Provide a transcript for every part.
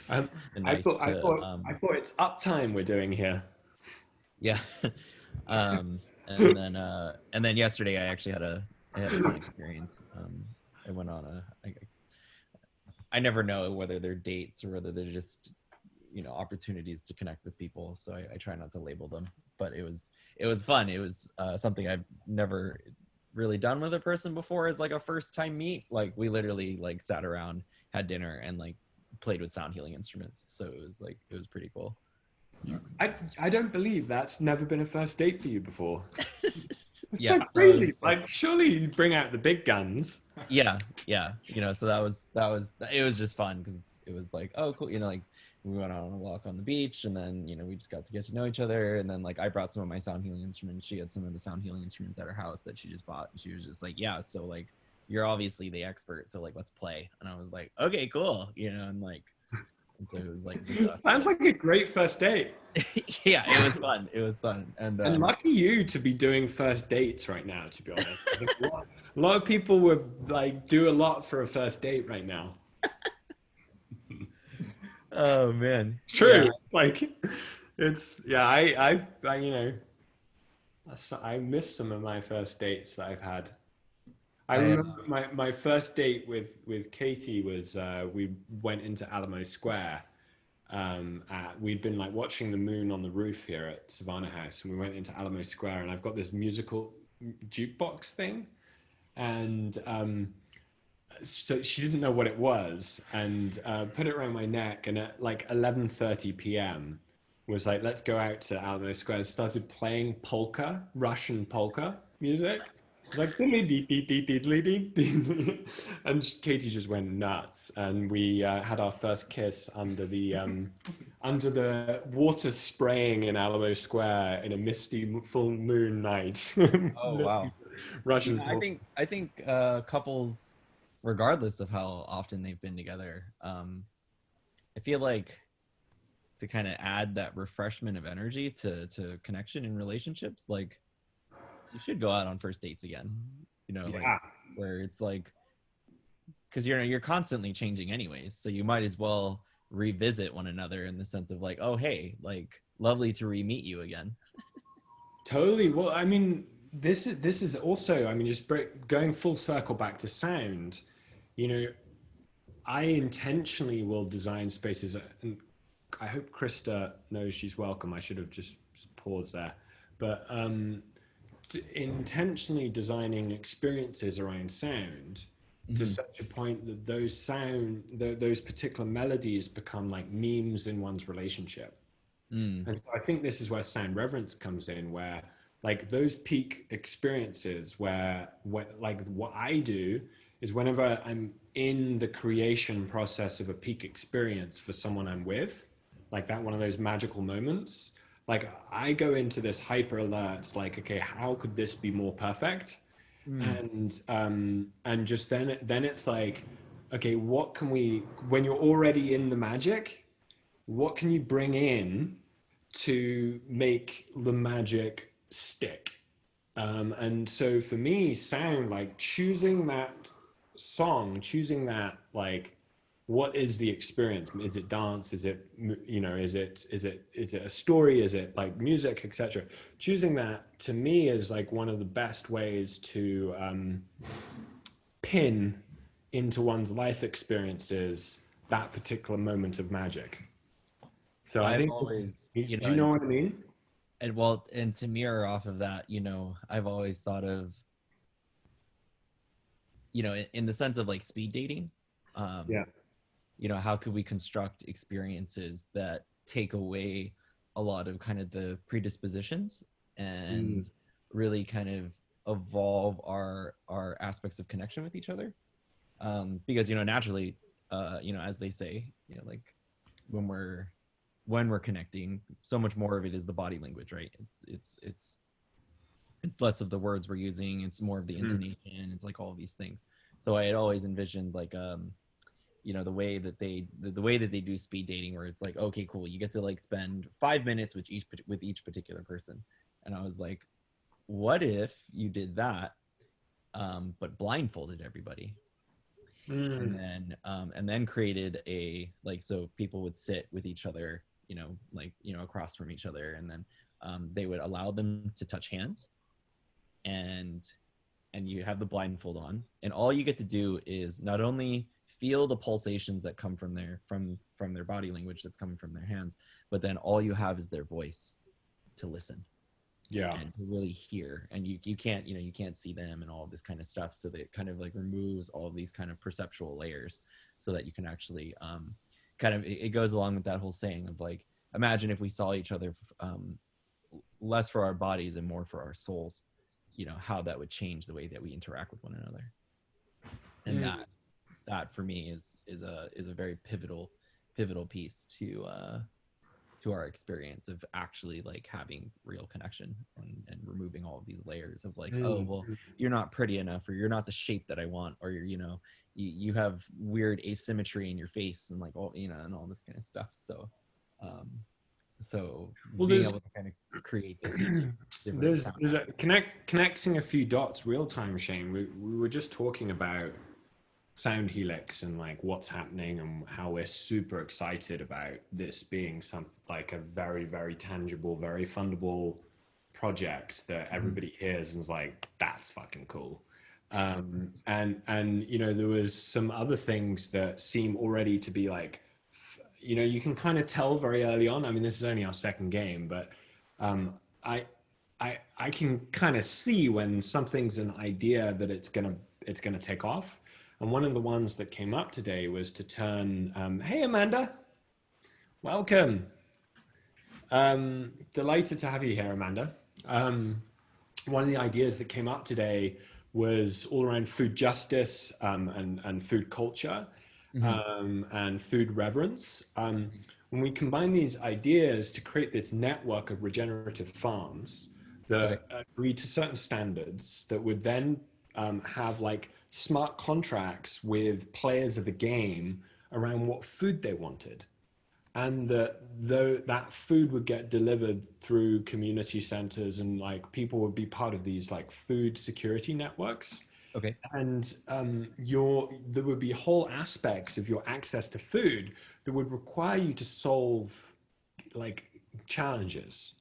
Um, And I nice thought, I to thought, I thought it's uptime we're doing here. yeah. And then yesterday I had a fun experience. I went on I never know whether they're dates or whether they're just opportunities to connect with people, so I try not to label them. But it was fun. It was something I've never really done with a person before as like a first time meet. Like we literally like sat around, had dinner, and like played with sound healing instruments. So it was pretty cool. I don't believe that's never been a first date for you before. It's Yeah, so that was crazy. Like, surely you bring out the big guns. yeah. So it was just fun because it was like, oh cool, like we went on a walk on the beach, and then we just got to get to know each other, and then like I brought some of my sound healing instruments. She had some of the sound healing instruments at her house that she just bought, and she was just like, yeah, so like you're obviously the expert, so like let's play. And I was like, okay, cool, and so it was like just us Sounds like a great first date. yeah, it was fun. And And lucky you to be doing first dates right now, to be honest. I think a lot of people would like do a lot for a first date right now. oh man, yeah. True. Like it's yeah, I miss some of my first dates that I've had. I I remember my first date with Katie was we went into Alamo Square. We'd been like watching the moon on the roof here at Savannah House, and we went into Alamo Square, and I've got this musical jukebox thing, and so she didn't know what it was, and put it around my neck, and at like 11:30 p.m. was like, let's go out to Alamo Square, and started playing polka, Russian polka music. It was like and Katie just went nuts, and we had our first kiss under the water spraying in Alamo Square in a misty full moon night. oh wow. Russian polka. I think couples, regardless of how often they've been together, I feel like to kind of add that refreshment of energy to connection in relationships, like you should go out on first dates again. Like Yeah, where it's like because you're constantly changing anyways, so you might as well revisit one another in the sense of like, oh hey, like lovely to re-meet you again. totally. Well, I mean, this is also, I mean, going full circle back to sound. You know, I intentionally will design spaces, and I hope Krista knows she's welcome. I should have just paused there, but intentionally designing experiences around sound to Mm-hmm. such a point that those particular melodies become like memes in one's relationship. Mm. And so I think this is where sound reverence comes in, where like those peak experiences where what like what I do is whenever I'm in the creation process of a peak experience for someone I'm with, like that one of those magical moments, like I go into this hyper alert, like, okay, how could this be more perfect? Mm. And just then it's like, okay, what can we when you're already in the magic, what can you bring in to make the magic stick? And so for me, sound like choosing that song, choosing that like, what is the experience? Is it dance? Is it is it a story? Is it like music, etc.? Choosing that to me is like one of the best ways to pin into one's life experiences that particular moment of magic. So I I've think this always, is, do you know what I mean? and to mirror off of that, I've always thought of, in the sense of like speed dating, um, Yeah. how could we construct experiences that take away a lot of kind of the predispositions Mm. and really kind of evolve our aspects of connection with each other. Because naturally, as they say, like when we're connecting, so much more of it is the body language, right? It's less of the words we're using, it's more of the Mhm. intonation, it's like all of these things. So I had always envisioned like the way that the way that they do speed dating, where it's like, okay cool, you get to like spend 5 minutes with each particular person. And I was like, what if you did that, but blindfolded everybody? Mm. And then created a like so people would sit with each other, across from each other, and then they would allow them to touch hands, and you have the blindfold on, and all you get to do is not only feel the pulsations that come from their body language that's coming from their hands, but then all you have is their voice to listen Yeah. and to really hear. And you can't, you can't see them and all of this kind of stuff, so that it kind of like removes all of these kind of perceptual layers, so that you can actually kind of, it goes along with that whole saying of like, imagine if we saw each other less for our bodies and more for our souls, how that would change the way that we interact with one another. And Mm. that for me is a very pivotal piece to our experience of actually like having real connection, and removing all of these layers of like, oh Mm. well, you're not pretty enough, or you're not the shape that I want, or you have weird asymmetry in your face, and like all, and all this kind of stuff. Um so Well, being there's able to kind of create this with different there's a connecting a few dots real time, Shane. We were just talking about Sound Helix and like what's happening and how we're super excited about this being something like a very, very tangible, very fundable project that everybody hears and is like, that's fucking cool. And there was some other things that seem already to be like, you can kind of tell very early on. I mean, this is only our second game, but um, I I can kind of see when something's an idea that it's gonna take off. And one of the ones that came up today was to turn. Hey, Amanda, welcome. Delighted to have you here, Amanda. Um, One of the ideas that came up today was all around food justice, and food culture, Mhm. and food reverence. When we combine these ideas to create this network of regenerative farms Okay. that agree to certain standards that would then have like smart contracts with players of the game around what food they wanted, and that though that food would get delivered through community centers, and like people would be part of these like food security networks, Okay. and there would be whole aspects of your access to food that would require you to solve like challenges.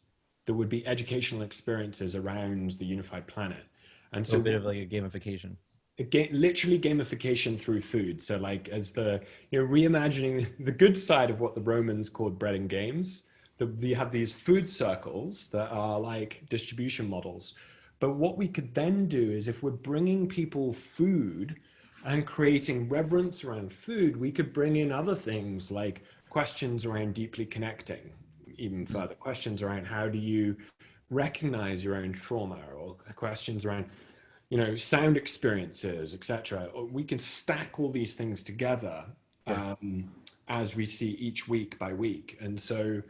There would be educational experiences around the unified planet. And So a so bit of like a gamification. literally gamification through food. So like as reimagining the good side of what the Romans called bread and games. You have these food circles that are like distribution models. But what we could then do is, if we're bringing people food and creating reverence around food, we could bring in other things like questions around deeply connecting, even Mm. further questions around how do you recognize your own trauma, or questions around sound experiences, etc. We can stack all these things together, Sure. as we see each week by week. And so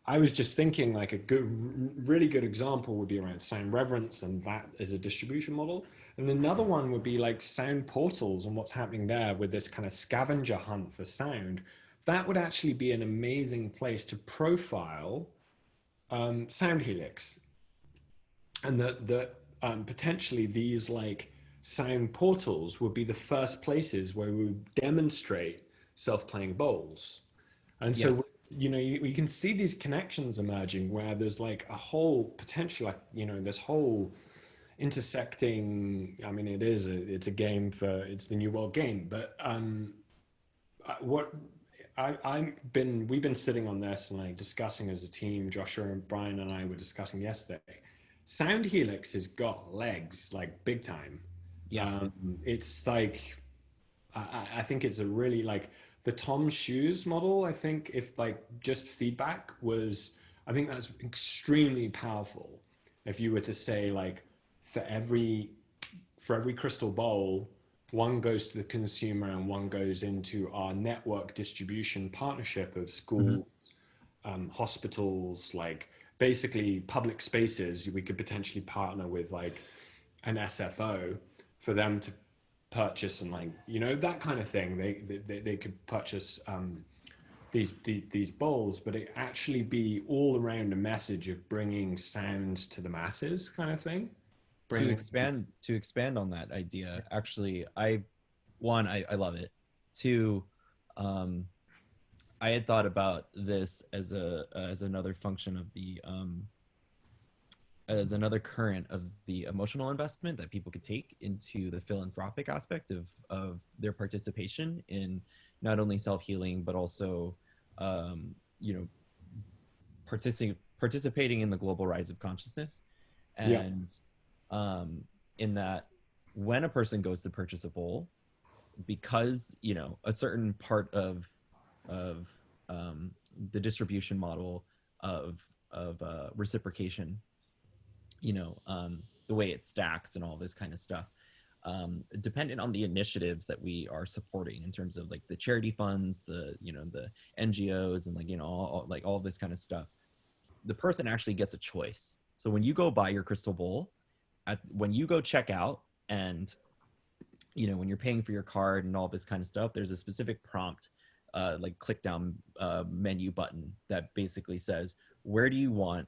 I was just thinking like a really good example would be around sound reverence, and that is a distribution model. And another one would be like sound portals and what's happening there with this kind of scavenger hunt for sound. That would actually be an amazing place to profile Sound Helix, and that potentially these like sound portals would be the first places where we would demonstrate self-playing bowls. And so Yes. we can see these connections emerging where there's like a whole potential, like this whole intersecting. I mean, it's a game it's the new world game, but what we've been sitting on this and like discussing as a team. Joshua and Brian and I were discussing yesterday. Sound Helix has got legs, like big time. Yeah. It's like I think it's a really like the Tom Shoes model. I think if like just feedback was, I think that's extremely powerful. If you were to say like for every crystal bowl, one goes to the consumer and one goes into our network distribution partnership of Hmm. schools, hospitals, like basically public spaces. We could potentially partner with like an SFO for them to purchase, and like that kind of thing. They could purchase these bowls, but it actually be all around a message of bringing sound to the masses, kind of thing. to Bringing expand to expand on that idea, actually, I love it. Two, I had thought about this as another function of the as another current of the emotional investment that people could take into the philanthropic aspect of their participation in not only self-healing but also you know participating in the global rise of consciousness. Yeah. And in that, when a person goes to purchase a bowl, because a certain part of the distribution model of reciprocation, the way it stacks and all this kind of stuff, dependent on the initiatives that we are supporting in terms of like the charity funds, the NGOs, and like all this kind of stuff, the person actually gets a choice. So when you go buy your crystal bowl, when you go check out, and when you're paying for your card and all this kind of stuff, there's a specific prompt, like click down menu button that basically says, where do you want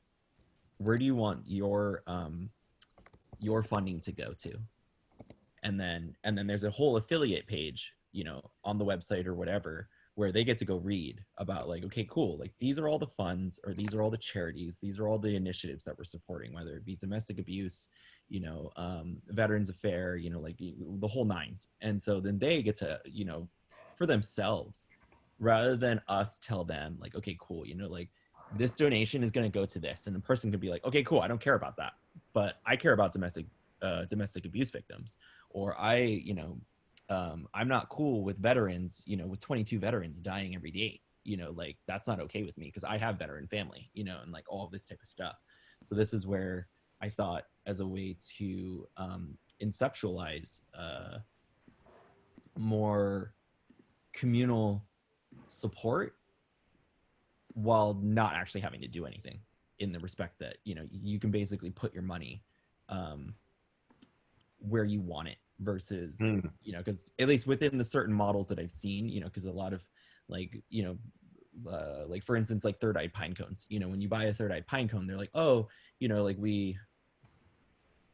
your funding to go to? And then there's a whole affiliate page, on the website or whatever, where they get to go read about, like, okay, cool, like these are all the funds, or these are all the charities, these are all the initiatives that we're supporting, whether it be domestic abuse, Veterans Affair, like the whole nines. And so then they get to, for themselves, rather than us tell them like, okay, cool, like this donation is going to go to this, and the person could be like, okay, cool, I don't care about that, but I care about domestic abuse victims, or I'm not cool with veterans, with 22 veterans dying every day, like that's not okay with me because I have veteran family, and like all this type of stuff. So this is where I thought, as a way to conceptualize more communal support while not actually having to do anything, in the respect that you can basically put your money where you want it, versus because at least within the certain models that I've seen, because a lot of like like for instance, like third-eyed pine cones, when you buy a third-eyed pine cone, they're like, oh, like we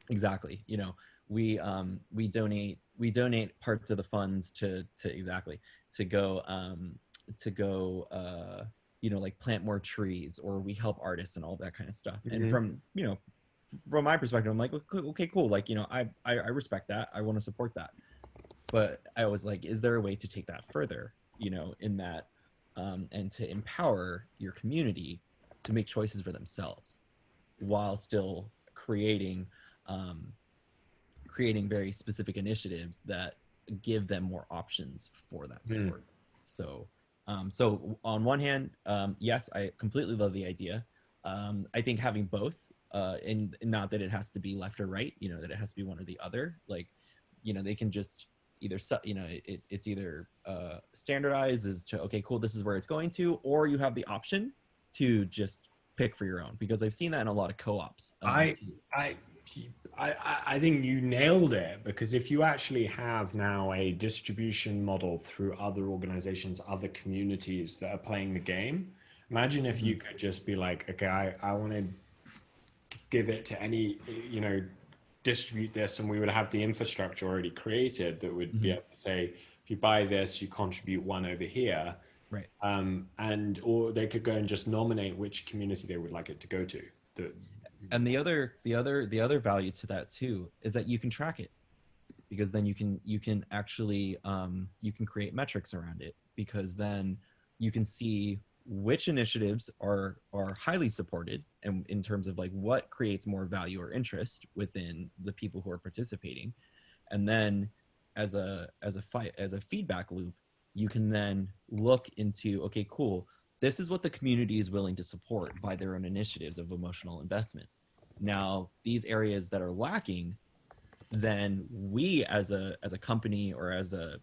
exactly, we donate parts of the funds to exactly to go like plant more trees, or we help artists and all that kind of stuff. And from my perspective, I'm like, okay, cool, like I respect that, I want to support that, but I was like, is there a way to take that further, in that and to empower your community to make choices for themselves, while still creating very specific initiatives that give them more options for that support. So on one hand, yes, I completely love the idea. I think having both, and not that it has to be left or right, that it has to be one or the other. Like, they can just either, it's either standardized as to, okay, cool, this is where it's going to, or you have the option to just pick for your own, because I've seen that in a lot of co-ops. I think you nailed it, because if you actually have now a distribution model through other organizations, other communities that are playing the game, imagine if you could just be like, okay, I want to give it to any, distribute this, and we would have the infrastructure already created that would be able to say, if you buy this, you contribute one over here. Right. And or they could go and just nominate which community they would like it to go to. And the other value to that too is that you can track it, because then you can actually you can create metrics around it, because then you can see which initiatives are highly supported, and in terms of like what creates more value or interest within the people who are participating. And then as a feedback loop, you can then look into, okay, cool, this is what the community is willing to support by their own initiatives of emotional investment. Now, these areas that are lacking, then we as a company, or as a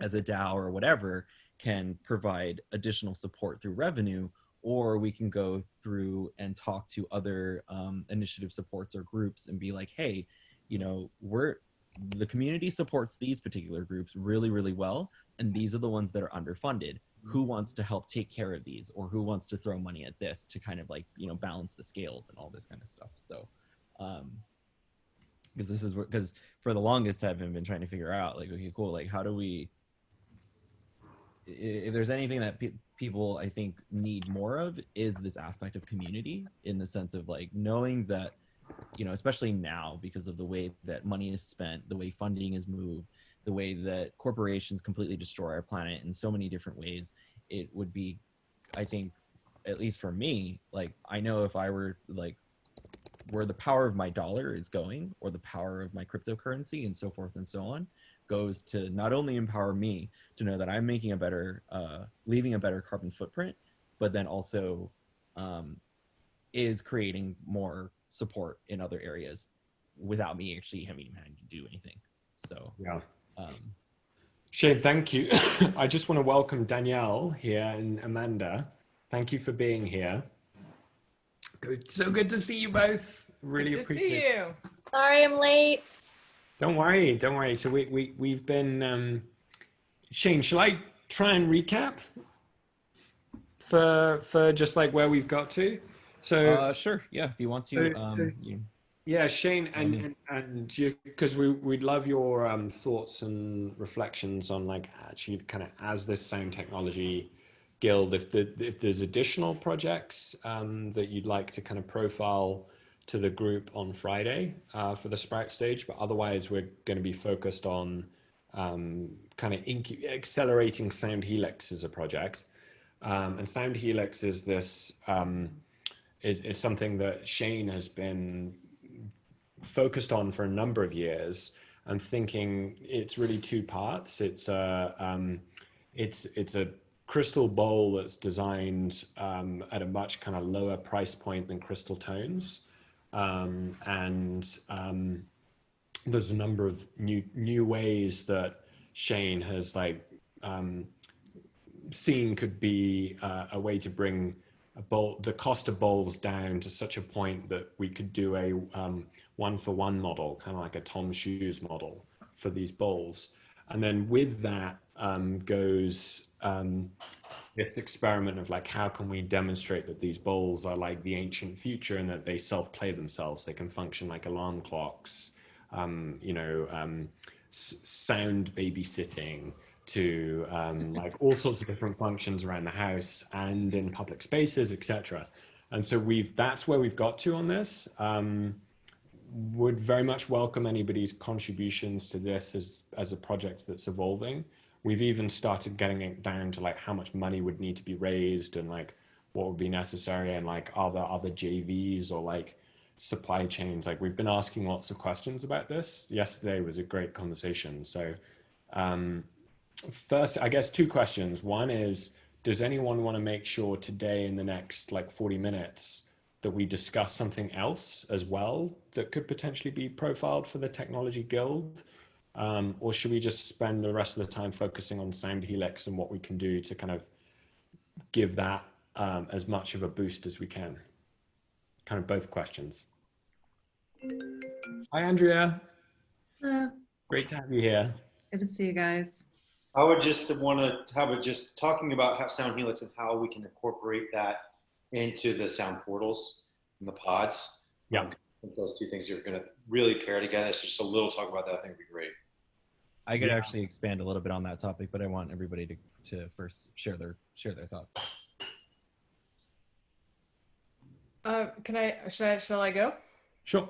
DAO or whatever, can provide additional support through revenue, or we can go through and talk to other initiative supports or groups and be like, hey, the community supports these particular groups really, really well, and these are the ones that are underfunded. Who wants to help take care of these, or who wants to throw money at this to kind of like, balance the scales and all this kind of stuff. So because for the longest time I've been trying to figure out, like, okay, cool, like how do we if there's anything that people I think need more of, is this aspect of community, in the sense of like knowing that, you know, especially now because of the way that money is spent, the way funding is moved, the way that corporations completely destroy our planet in so many different ways, it would be, I think, at least for me, like I know if I were like where the power of my dollar is going, or the power of my cryptocurrency and so forth and so on, goes to not only empower me to know that I'm making a better, leaving a better carbon footprint, but then also is creating more support in other areas without me actually having to do anything. So Yeah. um, Shane, thank you. I just want to welcome Danielle here and Amanda. Thank you for being here. Good, so good to see you both. Really Good to appreciate see it. you. Sorry I'm late. Don't worry, don't worry. So we've been Shane, shall I try and recap for just like where we've got to? So sure, yeah, if you want to, yeah, Shane, Mhm. and you, because we'd love your thoughts and reflections on like actually kind of as this sound technology guild, if there's additional projects that you'd like to kind of profile to the group on Friday for the Sprout stage, but otherwise we're going to be focused on kind of accelerating Sound Helix as a project. And Sound Helix is this. It is something that Shane has been focused on for a number of years, and thinking it's really two parts. It's a crystal bowl that's designed at a much kind of lower price point than crystal tones, and there's a number of new ways that Shane has like seen could be a way to bring the cost of bowls down to such a point that we could do a one-for-one model, kind of like a Tom Shoes model for these bowls. And then with that goes this experiment of like, how can we demonstrate that these bowls are like the ancient future and that they self-play themselves? They can function like alarm clocks, sound babysitting, to like all sorts of different functions around the house and in public spaces, etc. And so that's where we've got to on this. Would very much welcome anybody's contributions to this as a project that's evolving. We've even started getting it down to like how much money would need to be raised and like what would be necessary, and like are there other JVs or like supply chains. Like we've been asking lots of questions about this. Yesterday was a great conversation. So first, I guess two questions. One is, does anyone want to make sure today in the next like 40 minutes that we discuss something else as well that could potentially be profiled for the Technology Guild? Or should we just spend the rest of the time focusing on Sound Helix and what we can do to kind of give that as much of a boost as we can? Kind of both questions. Hi, Andrea. Great to have you here. Good to see you guys. I would just want to have just talking about how Sound Helix and how we can incorporate that into the sound portals and the pods. Yeah. I think those two things are going to really pair together. So just a little talk about that, I think would be great. I could actually expand a little bit on that topic, but I want everybody to first share their thoughts. Shall I go? Sure.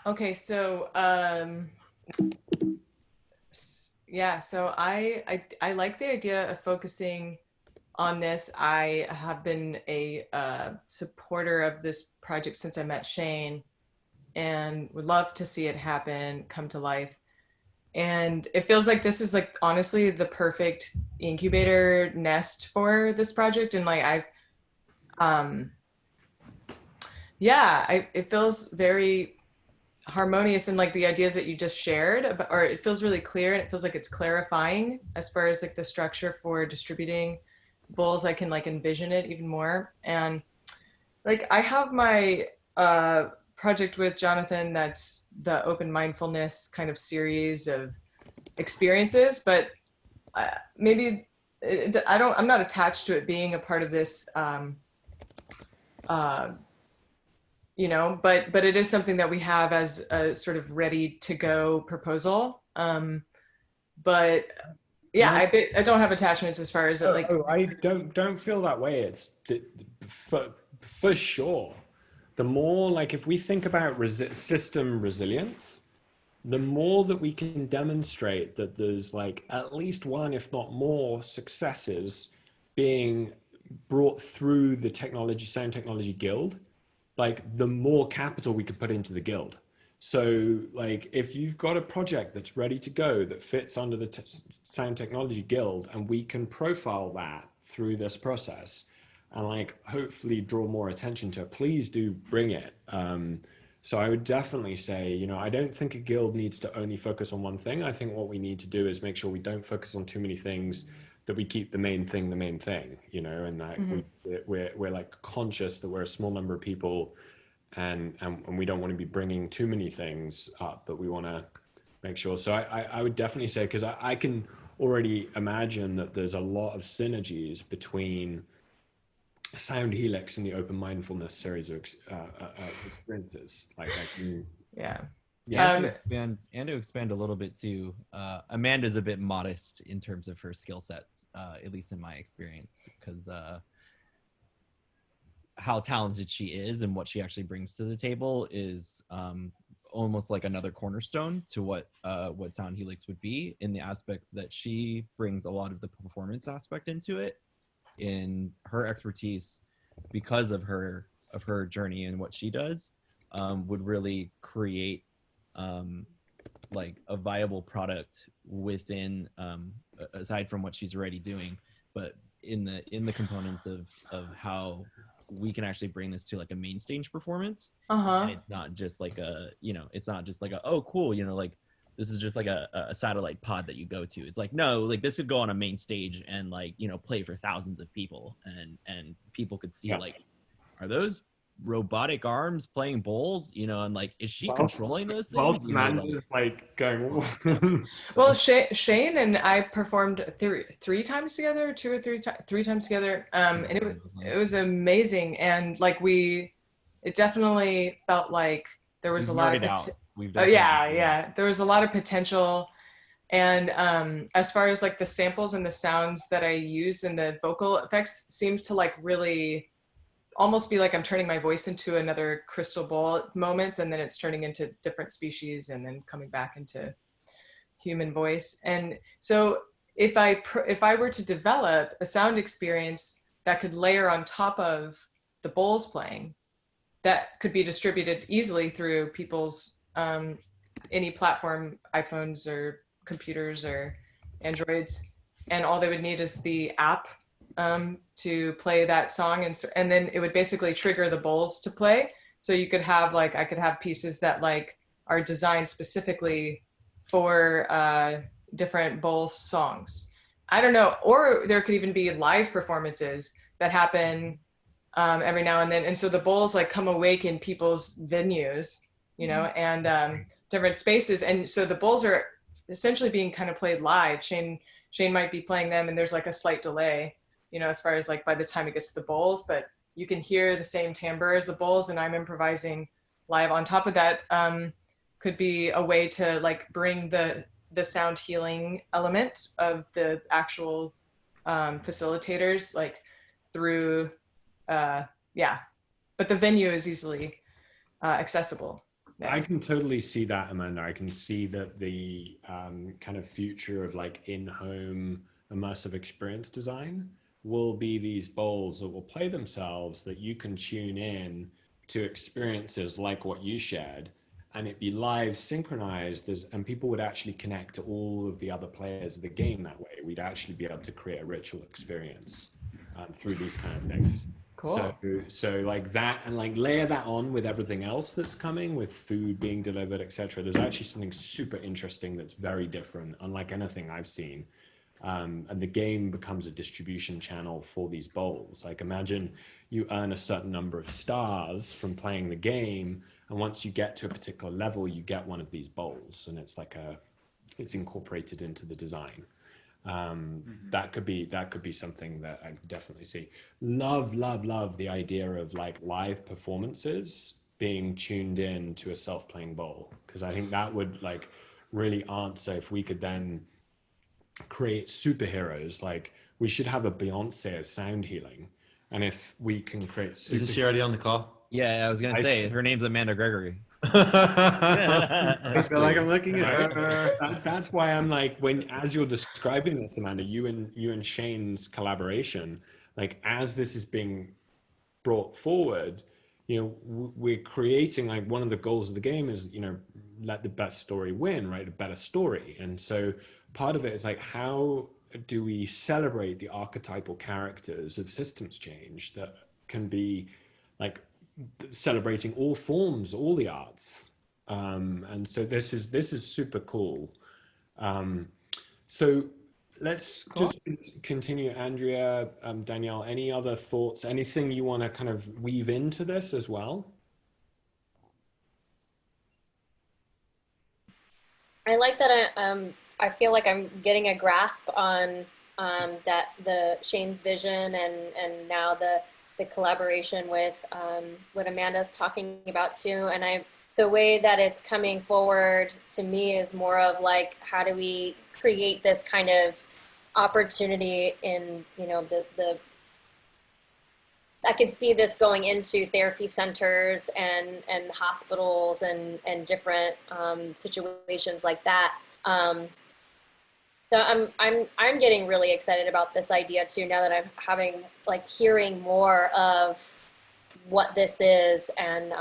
Okay, so yeah, so I like the idea of focusing on this. I have been a supporter of this project since I met Shane, and would love to see it happen, come to life. And it feels like this is like honestly the perfect incubator nest for this project. And like it feels very harmonious, and like the ideas that you just shared, or it feels really clear, and it feels like it's clarifying as far as like the structure for distributing bowls. I can like envision it even more. And like I have my project with Jonathan that's the open mindfulness kind of series of experiences, but maybe I'm not attached to it being a part of this but it is something that we have as a sort of ready to go proposal. But yeah, I don't have attachments as far as like. I don't feel that way. For sure. The more, like, if we think about system resilience, the more that we can demonstrate that there's like at least one, if not more, successes being brought through the sound technology guild, like the more capital we can put into the guild. So like if you've got a project that's ready to go that fits under the sound technology guild, and we can profile that through this process and like hopefully draw more attention to it, please do bring it. So I would definitely say, you know, I don't think a guild needs to only focus on one thing. I think what we need to do is make sure we don't focus on too many things, that we keep the main thing, you know, and that we're like conscious that we're a small number of people, and we don't want to be bringing too many things up, but we want to make sure. So I would definitely say, because I can already imagine that there's a lot of synergies between Sound Helix and the Open Mindfulness series of experiences. Like Yeah. And to expand a little bit too, Amanda's a bit modest in terms of her skill sets, at least in my experience, because how talented she is and what she actually brings to the table is almost like another cornerstone to what Sound Helix would be, in the aspects that she brings a lot of the performance aspect into it, in her expertise, because of her journey and what she does, would really create like a viable product within, aside from what she's already doing, but in the components of how we can actually bring this to like a main stage performance. And it's not just like oh cool, you know, like this is just like a satellite pod that you go to. It's like, no, like this could go on a main stage and like, you know, play for thousands of people, and people could see like, are those robotic arms playing bowls, you know, and like, is she controlling those things? Well, Amanda's like going. Well, Shane and I performed three times together, three times together, and it was amazing. And like it definitely felt like there was a lot of there was a lot of potential. And as far as like the samples and the sounds that I use and the vocal effects seems to like really almost be like I'm turning my voice into another crystal ball at moments, and then it's turning into different species and then coming back into human voice. And so if I were to develop a sound experience that could layer on top of the bowls playing, that could be distributed easily through people's any platform, iPhones or computers or Androids, and all they would need is the app to play that song, and then it would basically trigger the bowls to play. So you could have like, I could have pieces that like are designed specifically for different bowl songs. I don't know, or there could even be live performances that happen every now and then, and so the bowls like come awake in people's venues, you know, and different spaces, and so the bowls are essentially being kind of played live. Shane might be playing them, and there's like a slight delay, you know, as far as like by the time it gets to the bowls, but you can hear the same timbre as the bowls, and I'm improvising live on top of that. Could be a way to like bring the sound healing element of the actual facilitators like through, but the venue is easily accessible. Yeah. I can totally see that, Amanda. I can see that the kind of future of like in-home immersive experience design will be these bowls that will play themselves, that you can tune in to experiences like what you shared, and it be live synchronized, and people would actually connect to all of the other players of the game that way. We'd actually be able to create a ritual experience through these kind of things. Cool. So like that, and like layer that on with everything else that's coming, with food being delivered, etc. There's actually something super interesting that's very different, unlike anything I've seen. And the game becomes a distribution channel for these bowls. Like imagine you earn a certain number of stars from playing the game, and once you get to a particular level, you get one of these bowls, and it's like it's incorporated into the design. That could be something that I definitely see. Love the idea of like live performances being tuned in to a self-playing bowl, because I think that would like really answer, if we could then create superheroes. Like we should have a Beyonce of sound healing, and if we can create Isn't she already on the call? Yeah, I was gonna say her name's Amanda Gregory. I feel like I'm looking at her. That's why I'm like, when as you're describing this, Amanda, you and Shane's collaboration, like as this is being brought forward, we're creating, like, one of the goals of the game is, let the best story win, right? A better story. And so part of it is like, how do we celebrate the archetypal characters of systems change that can be like celebrating all forms, all the arts. And so this is super cool. So let's just continue. Andrea, Danielle, any other thoughts, anything you want to kind of weave into this as well? I like that I feel like I'm getting a grasp on that the Shane's vision and now the collaboration with what Amanda's talking about too. And the way that it's coming forward to me is more of like, how do we create this kind of opportunity in, I could see this going into therapy centers and hospitals and different situations like that. So I'm getting really excited about this idea too, now that I'm hearing more of what this is. And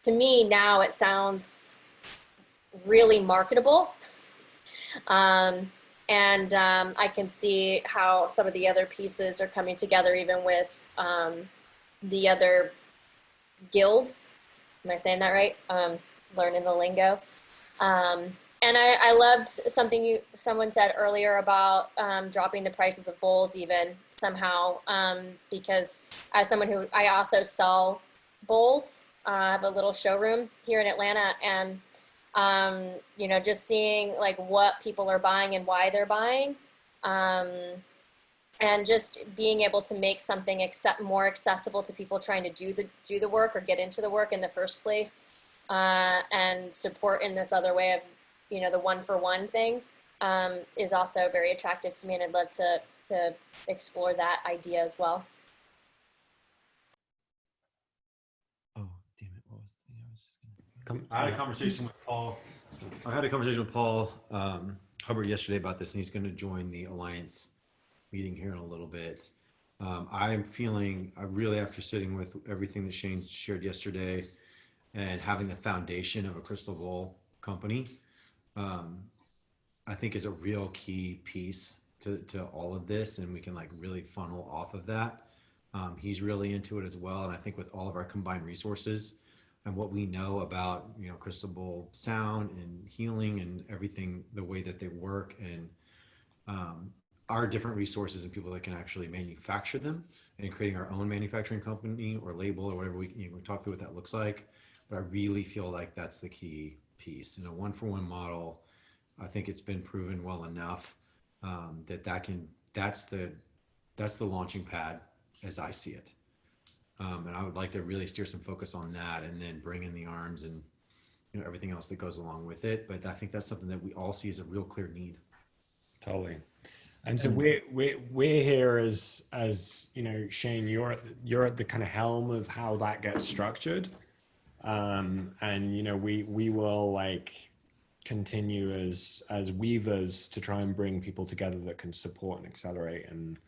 to me now it sounds really marketable. And I can see how some of the other pieces are coming together, even with the other guilds. Am I saying that right? Learning the lingo. And I loved something someone said earlier about dropping the prices of bowls even somehow, because as someone who, I also sell bowls, I have a little showroom here in Atlanta, and just seeing like what people are buying and why they're buying, and just being able to make something more accessible to people trying to do the work or get into the work in the first place, and support in this other way of, the one-for-one thing, is also very attractive to me, and I'd love to explore that idea as well. Oh, damn it. What was the thing I was just gonna... I had a conversation with Paul. I had a conversation with Paul Hubbard yesterday about this, and he's going to join the Alliance meeting here in a little bit. I'm feeling, really, after sitting with everything that Shane shared yesterday and having the foundation of a crystal bowl company, I think is a real key piece to all of this, and we can like really funnel off of that. He's really into it as well, and I think with all of our combined resources and what we know about, crystal bowl sound and healing and everything, the way that they work, and our different resources and people that can actually manufacture them, and creating our own manufacturing company or label or whatever, we talk through what that looks like. But I really feel like that's the key piece. In a one-for-one model, I think it's been proven well enough that's the launching pad as I see it. And I would like to really steer some focus on that, and then bring in the arms and everything else that goes along with it. But I think that's something that we all see as a real clear need. Totally. And so we're here as Shane, you're at the kind of helm of how that gets structured. And we will like continue as weavers to try and bring people together that can support and accelerate and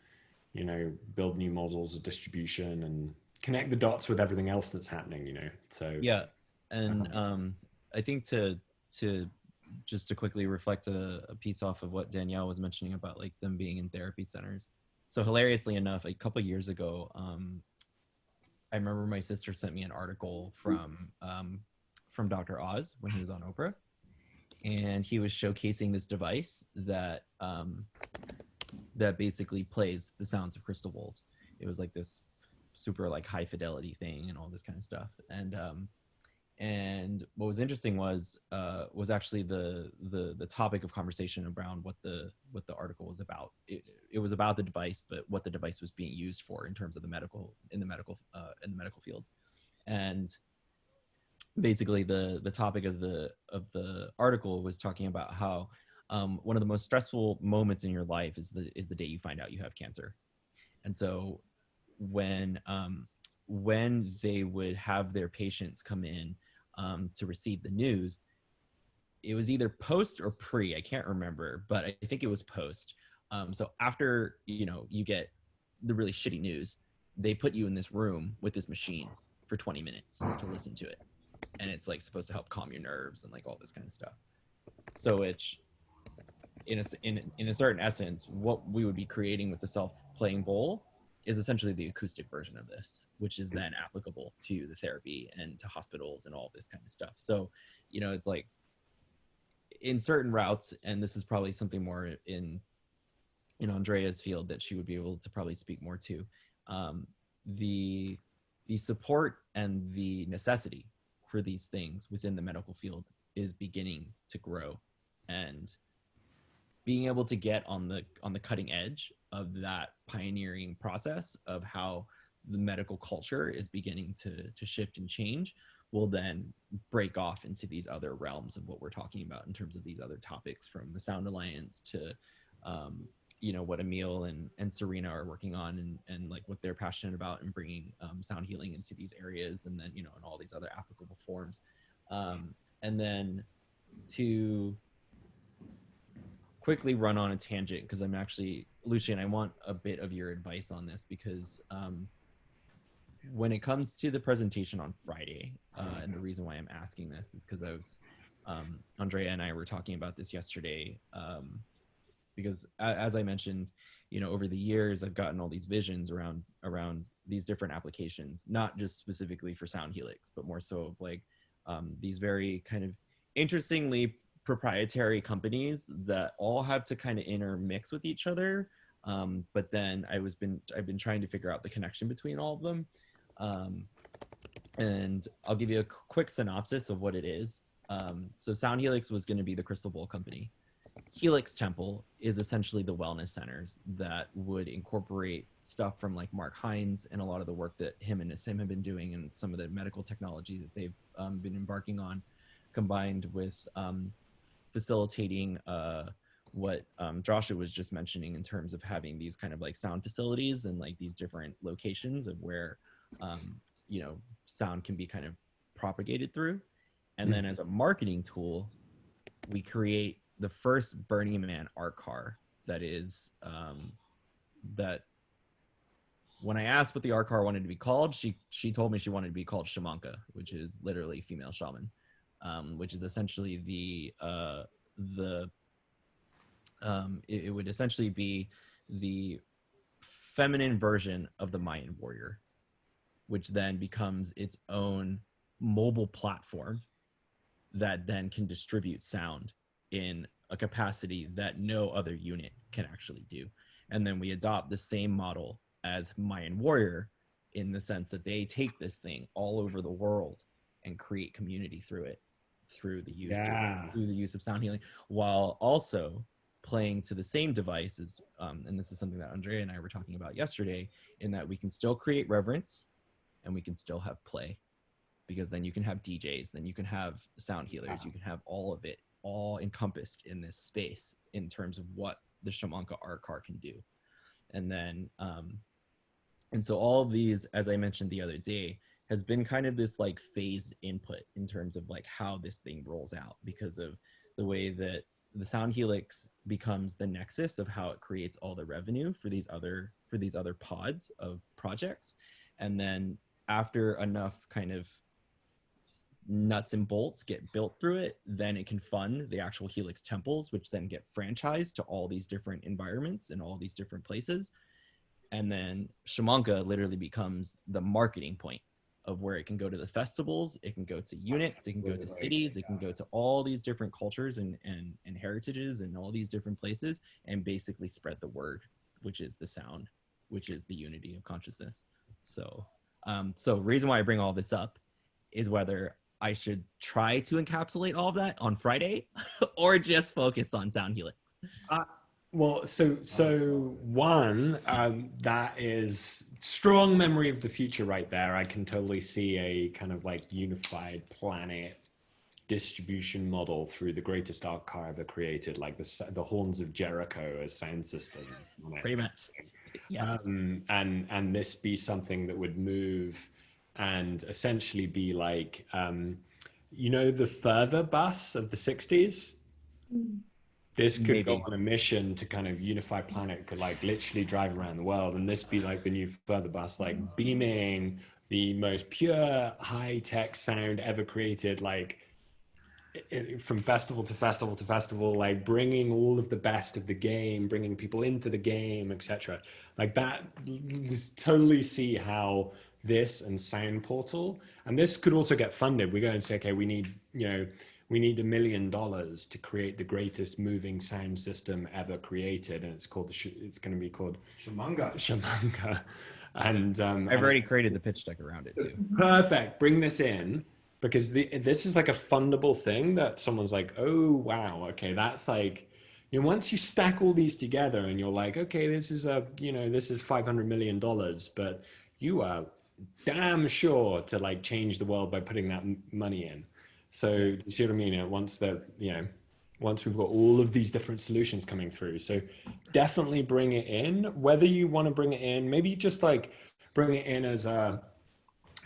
build new models of distribution and connect the dots with everything else that's happening. So yeah. And I think to just to quickly reflect a piece off of what Danielle was mentioning about like them being in therapy centers. So hilariously enough, a couple of years ago, I remember my sister sent me an article from Dr. Oz when he was on Oprah, and he was showcasing this device that that basically plays the sounds of crystal bowls. It was like this super like high fidelity thing and all this kind of stuff. And what was interesting was actually the topic of conversation around what the article was about. It was about the device, but what the device was being used for in terms of the medical field. And basically the topic of the article was talking about how one of the most stressful moments in your life is the day you find out you have cancer. And so when they would have their patients come in to receive the news, it was either post or pre, I can't remember, but I think it was post. So after, you get the really shitty news, they put you in this room with this machine for 20 minutes to listen to it. And it's like supposed to help calm your nerves and like all this kind of stuff. So it's, in a certain essence, what we would be creating with the self-playing bowl is essentially the acoustic version of this, which is then applicable to the therapy and to hospitals and all this kind of stuff. So, it's like in certain routes, and this is probably something more in Andrea's field that she would be able to probably speak more to, the support and the necessity for these things within the medical field is beginning to grow, and being able to get on the cutting edge of that pioneering process of how the medical culture is beginning to shift and change will then break off into these other realms of what we're talking about in terms of these other topics, from the Sound Alliance to what Emil and Serena are working on, and like what they're passionate about, and bringing sound healing into these areas, and then in all these other applicable forms, and then to quickly run on a tangent, because I'm actually, Lucian, I want a bit of your advice on this, because when it comes to the presentation on Friday, and the reason why I'm asking this is because I was, Andrea and I were talking about this yesterday, because as I mentioned, over the years, I've gotten all these visions around these different applications, not just specifically for Sound Helix, but more so of like these very kind of interestingly proprietary companies that all have to kind of intermix with each other. But then I've been trying to figure out the connection between all of them. And I'll give you a quick synopsis of what it is. So Sound Helix was going to be the Crystal Bowl company. Helix Temple is essentially the wellness centers that would incorporate stuff from like Mark Hines and a lot of the work that him and Nassim have been doing, and some of the medical technology that they've been embarking on, combined with facilitating what Joshua was just mentioning in terms of having these kind of like sound facilities and like these different locations of where sound can be kind of propagated through. And then as a marketing tool, we create the first Burning Man art car that is that when I asked what the art car wanted to be called, she told me she wanted to be called Shamanka, which is literally female shaman, which is essentially it would essentially be the feminine version of the Mayan warrior, which then becomes its own mobile platform that then can distribute sound in a capacity that no other unit can actually do. And then we adopt the same model as Mayan Warrior, in the sense that they take this thing all over the world and create community through it, through the use of sound healing, while also playing to the same devices. And this is something that Andrea and I were talking about yesterday, in that we can still create reverence and we can still have play, because then you can have DJs, then you can have sound healers, you can have all of it all encompassed in this space in terms of what the Shamanka art car can do. And then and so all of these, as I mentioned the other day, has been kind of this like phased input in terms of like how this thing rolls out, because of the way that the Sound Helix becomes the nexus of how it creates all the revenue for these other pods of projects. And then after enough kind of nuts and bolts get built through it, then it can fund the actual Helix temples, which then get franchised to all these different environments and all these different places. And then Shamanka literally becomes the marketing point of where it can go to the festivals, it can go to units, it can go to cities, it can go to all these different cultures and heritages and all these different places, and basically spread the word, which is the sound, which is the unity of consciousness. So reason why I bring all this up is whether I should try to encapsulate all of that on Friday or just focus on Sound Helix. Well, so one, that is strong memory of the future right there. I can totally see a kind of like unified planet distribution model through the greatest archive ever created, like the horns of Jericho as sound systems on it. Pretty much. Yes. And this be something that would move and essentially be like, you know, the further bus of the 60s? This could go Maybe. on a mission to kind of unify planet, could like literally drive around the world, and this be like the new further bus, like beaming the most pure high-tech sound ever created, like from festival to festival to festival, like bringing all of the best of the game, bringing people into the game, etc. Like that, just totally see how this and Sound Portal, and this could also get funded. We go and say, okay, we need, you know, we need $1 million to create the greatest moving sound system ever created, and it's called it's going to be called Shamanga. And I've already created the pitch deck around it too. perfect. Bring this in, because this is like a fundable thing that someone's like, oh wow, okay, that's like, you know, once you stack all these together and you're like, okay, this is this is $500 million, but you are damn sure to like change the world by putting that money in. So you see what I mean? Once we've got all of these different solutions coming through, so definitely bring it in. Whether you want to bring it in, maybe just like bring it in as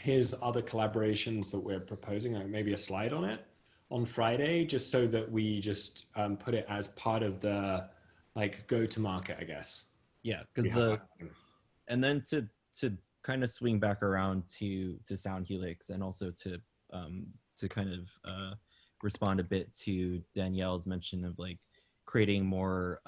here's other collaborations that we're proposing, like maybe a slide on it on Friday, just so that we just put it as part of the like go to market, I guess. Yeah, because and then to kind of swing back around to Sound Helix, and also to kind of respond a bit to Danielle's mention of like creating more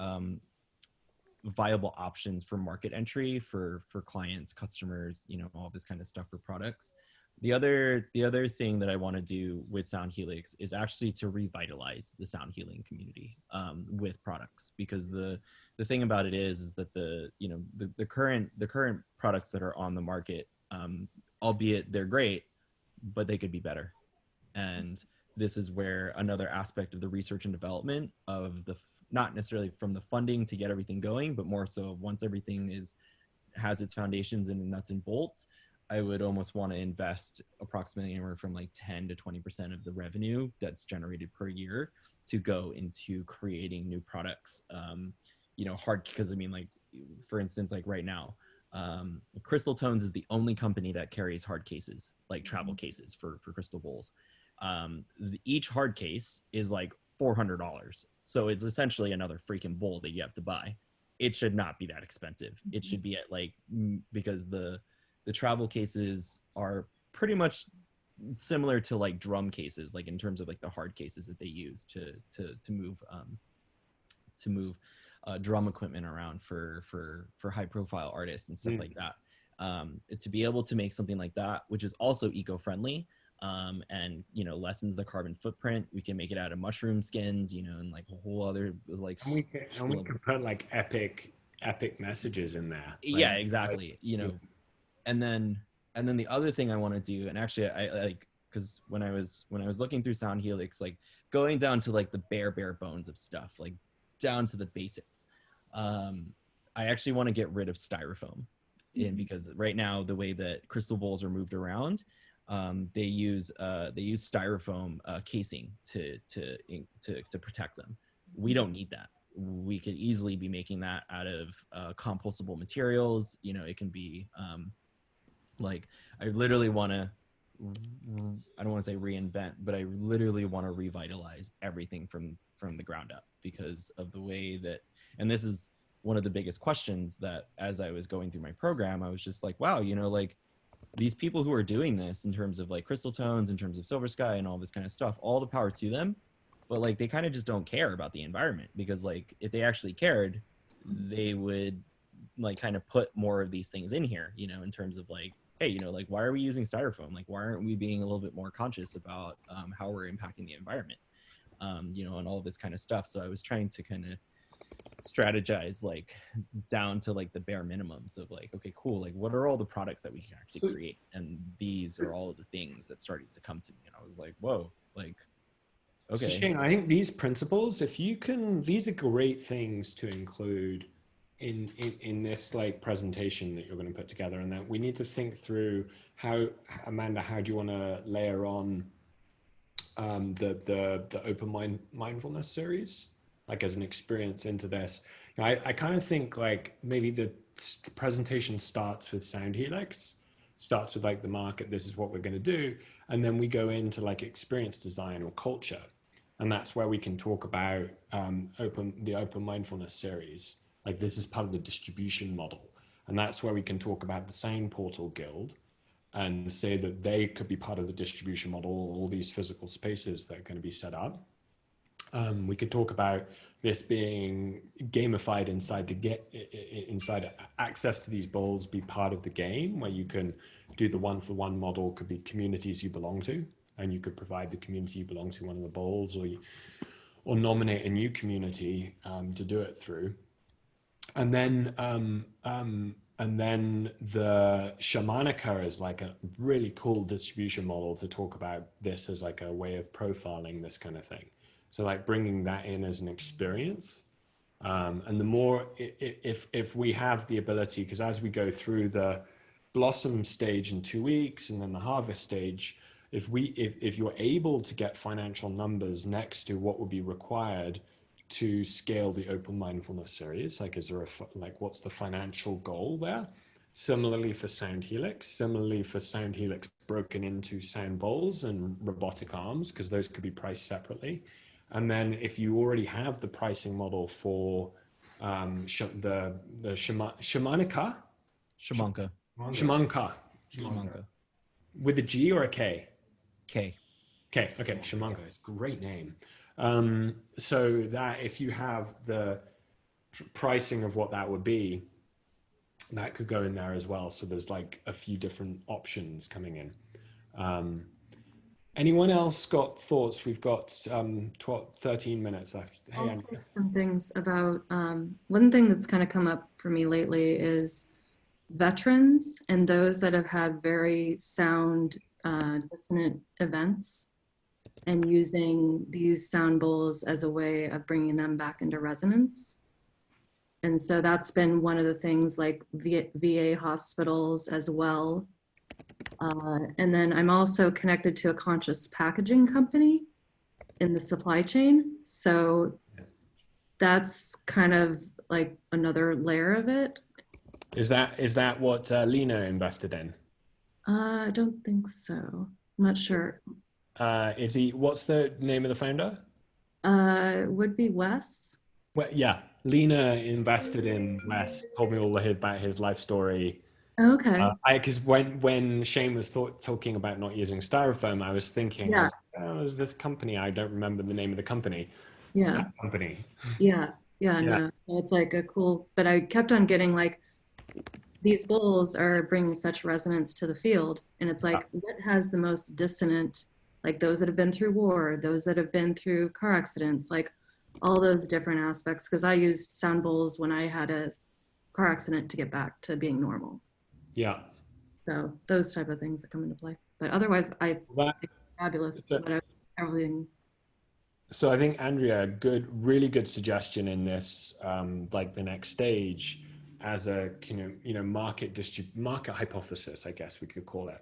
viable options for market entry for clients, customers, you know, all this kind of stuff for products. The other thing that I want to do with Sound Helix is actually to revitalize the sound healing community with products, because the thing about it is that the current products that are on the market, albeit they're great, but they could be better. And this is where another aspect of the research and development of not necessarily from the funding to get everything going, but more so once everything has its foundations and nuts and bolts, I would almost want to invest approximately anywhere from like 10 to 20% of the revenue that's generated per year to go into creating new products. Because I mean, like, for instance, like right now, Crystal Tones is the only company that carries hard cases, like travel cases for crystal bowls. Each hard case is like $400. So it's essentially another freaking bowl that you have to buy. It should not be that expensive. It should be at like, because the travel cases are pretty much similar to like drum cases, like in terms of like the hard cases that they use to move drum equipment around for high profile artists and stuff like that. To be able to make something like that, which is also eco-friendly, and lessens the carbon footprint. We can make it out of mushroom skins, and like a whole other like. And we can put like epic messages in there. Like, yeah, exactly. And then the other thing I want to do, and actually I like, because when I was looking through Sound Helix, like going down to like the bare bones of stuff, like down to the basics, I actually want to get rid of styrofoam, because right now the way that crystal bowls are moved around, they use styrofoam casing to protect them. We don't need that. We could easily be making that out of compostable materials. It can be like, I literally want to, I don't want to say reinvent, but I literally want to revitalize everything from the ground up, because of the way that, and this is one of the biggest questions that as I was going through my program, I was just like, wow, like these people who are doing this in terms of like Crystal Tones, in terms of Silver Sky and all this kind of stuff, all the power to them, but like they kind of just don't care about the environment, because like if they actually cared, they would like kind of put more of these things in here, in terms of like, hey, like why are we using styrofoam? Like why aren't we being a little bit more conscious about how we're impacting the environment, and all this kind of stuff. So I was trying to kind of strategize like down to like the bare minimums of like, okay, cool, like what are all the products that we can actually create? And these are all of the things that started to come to me, and I was like, whoa, like, okay. So Shane, I think these principles, these are great things to include in this like presentation that you're going to put together, and that we need to think through how, Amanda, how do you want to layer on the open mindfulness series, like as an experience into this. You know, I kind of think like maybe the presentation starts with Sound Helix, starts with like the market, this is what we're going to do, and then we go into like experience design or culture, and that's where we can talk about the open mindfulness series. Like this is part of the distribution model, and that's where we can talk about the Sound Portal Guild and say that they could be part of the distribution model, all these physical spaces that are going to be set up. We could talk about this being gamified inside access to these bowls be part of the game, where you can do the one-for-one model, could be communities you belong to, and you could provide the community you belong to one of the bowls, or nominate a new community to do it through. And then the Shamanica is like a really cool distribution model to talk about this as like a way of profiling this kind of thing. So like bringing that in as an experience. And the more, if we have the ability, because as we go through the blossom stage in 2 weeks and then the harvest stage, if you're able to get financial numbers next to what would be required to scale the open mindfulness series, like is there what's the financial goal there? Similarly for Sound Helix, broken into sound bowls and robotic arms, because those could be priced separately. And then if you already have the pricing model for the Shamanica, with a G or a K? K. Okay, Shamanka, it's a great name. So that if you have the pricing of what that would be, that could go in there as well. So there's like a few different options coming in. Anyone else got thoughts? We've got 13 minutes left. Hey, I'll say some things about, one thing that's kind of come up for me lately is veterans and those that have had very sound dissonant events, and using these sound bowls as a way of bringing them back into resonance. And so that's been one of the things, like VA hospitals as well. And then I'm also connected to a conscious packaging company in the supply chain. So that's kind of like another layer of it. Is that what Lena invested in? I don't think so. I'm not sure. What's the name of the founder? It would be Wes. Well, yeah, Lena invested in Wes, told me all about his life story. Okay. Because when Shane was talking about not using styrofoam, I was thinking, Yeah. is this company? I don't remember the name of the company. Yeah. It's that company. Yeah. No. So it's like a cool, but I kept on getting like, these bowls are bringing such resonance to the field. And it's like, what has the most dissonant, like those that have been through war, those that have been through car accidents, like all those different aspects. Because I used sound bowls when I had a car accident to get back to being normal. Yeah. So those type of things that come into play. But otherwise, I think it's fabulous. Everything. So I think Andrea, really good suggestion in this, like the next stage, as a market hypothesis, I guess we could call it.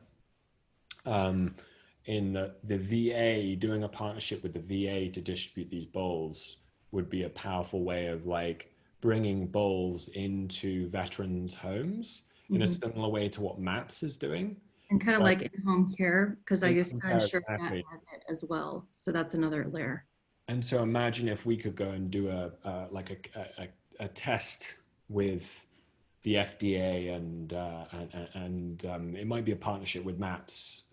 In the VA, doing a partnership with the VA to distribute these bowls would be a powerful way of like bringing bowls into veterans' homes in a similar way to what MAPS is doing. And kind of like in-home care, because I used to ensure that market as well. So that's another layer. And so imagine if we could go and do a test with the FDA and it might be a partnership with MAPS,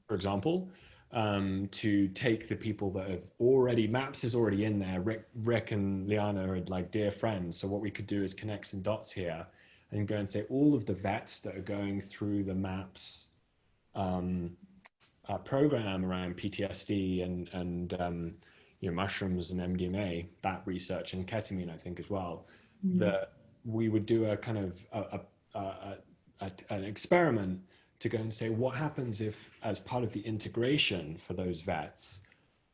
for example, to take the people that have already, MAPS is already in there. Rick and Liana are like dear friends. So what we could do is connect some dots here and go and say all of the vets that are going through the MAPS program around PTSD and mushrooms and MDMA, bat research, and ketamine, I think as well, that we would do a kind of an experiment to go and say what happens if, as part of the integration for those vets,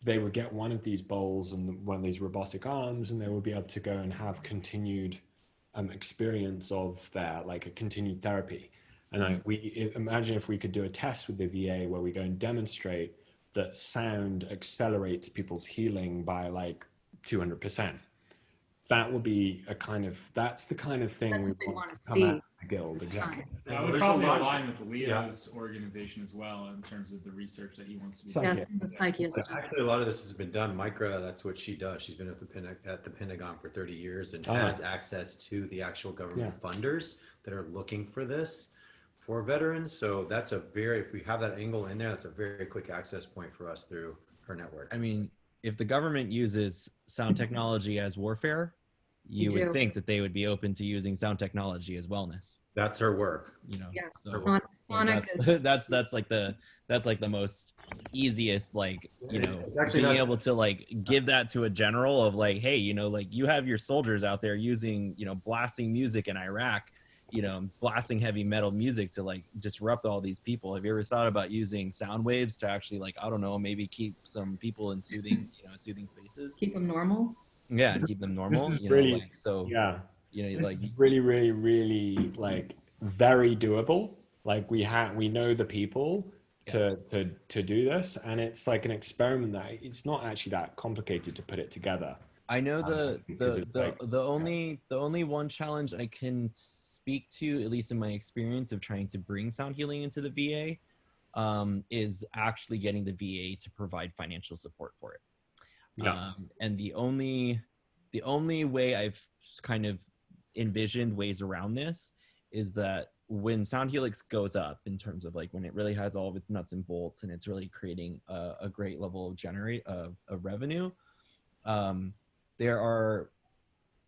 they would get one of these bowls and one of these robotic arms, and they would be able to go and have continued experience of their, like a continued therapy. And we imagine if we could do a test with the VA where we go and demonstrate that sound accelerates people's healing by like 200%. That will be that's the kind of thing That's we what they want want to to come out see. of the guild. Exactly. That would There's a probably lot- align with Leo's organization as well in terms of the research that he wants to do. Thank Yes, you. the psychiatrist. Actually, a lot of this has been done. Micra, that's what she does. She's been at the Pentagon for 30 years and Oh. has access to the actual government funders that are looking for this for veterans. So that's if we have that angle in there, that's a very quick access point for us through her network. I mean, if the government uses sound technology as warfare, you They would do. think that they would be open to using sound technology as wellness. That's her work. You know, Yeah, so, Sonic is that's like the most easiest, like, you know, It's actually being not- able to like give that to a general of like, hey, you know, like you have your soldiers out there using, you know, blasting music in Iraq, you know, blasting heavy metal music to like disrupt all these people. Have you ever thought about using sound waves to actually, like, I don't know, maybe keep some people in soothing spaces? keep them normal. Yeah, and keep them normal. is You know, really- like, so Yeah. you know, This like, is really, really, really like very doable. Like we know the people to do this, and it's like an experiment that it's not actually that complicated to put it together. I know because it's like- the only one challenge I can speak to, at least in my experience of trying to bring sound healing into the VA, is actually getting the VA to provide financial support for it. Yeah. And the only way I've kind of envisioned ways around this is that when Sound Helix goes up, in terms of like when it really has all of its nuts and bolts and it's really creating a great level of revenue, I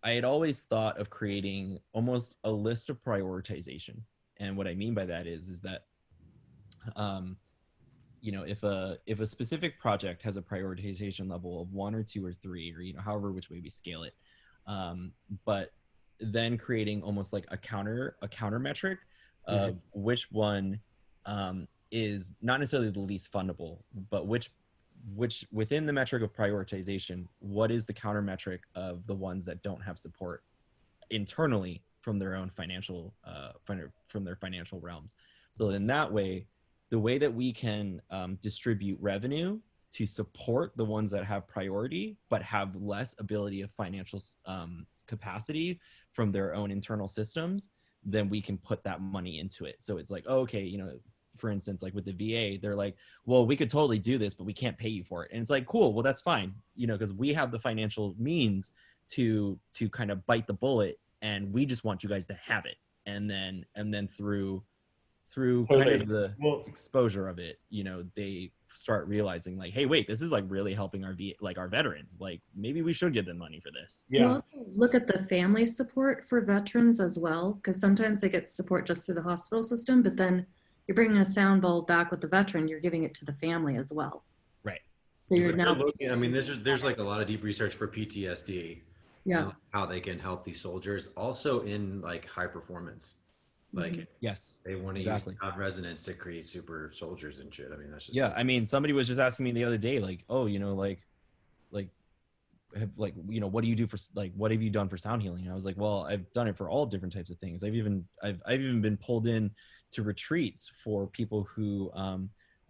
had always thought of creating almost a list of prioritization. And what I mean by that is that you know, if a specific project has a prioritization level of 1 or 2 or 3, or, you know, however which way we scale it, but then creating almost like a counter metric of which one is not necessarily the least fundable, but which within the metric of prioritization, what is the counter metric of the ones that don't have support internally from their own financial from their financial realms. So in that way, the way that we can distribute revenue to support the ones that have priority but have less ability of financial capacity from their own internal systems, then we can put that money into it. So it's like, oh, okay, you know, for instance, like with the VA, they're like, well, we could totally do this, but we can't pay you for it. And it's like, cool, well, that's fine, you know, because we have the financial means to kind of bite the bullet, and we just want you guys to have it. And then through kind of the exposure of it, you know, they start realizing like, hey, wait, this is like really helping our veterans. Like maybe we should give them money for this. You also look at the family support for veterans as well, because sometimes they get support just through the hospital system, but then you're bringing a sound bowl back with the veteran, you're giving it to the family as well. Right. So you're now I mean, there's like a lot of deep research for PTSD. Yeah. And how they can help these soldiers, also in like high performance. Like yes, they want to exactly. use sound resonance to create super soldiers and shit. I mean, that's just yeah. I mean, somebody was just asking me the other day, like, oh, you know, you know, what do you do for like, what have you done for sound healing? And I was like, well, I've done it for all different types of things. I've even been pulled in to retreats for people who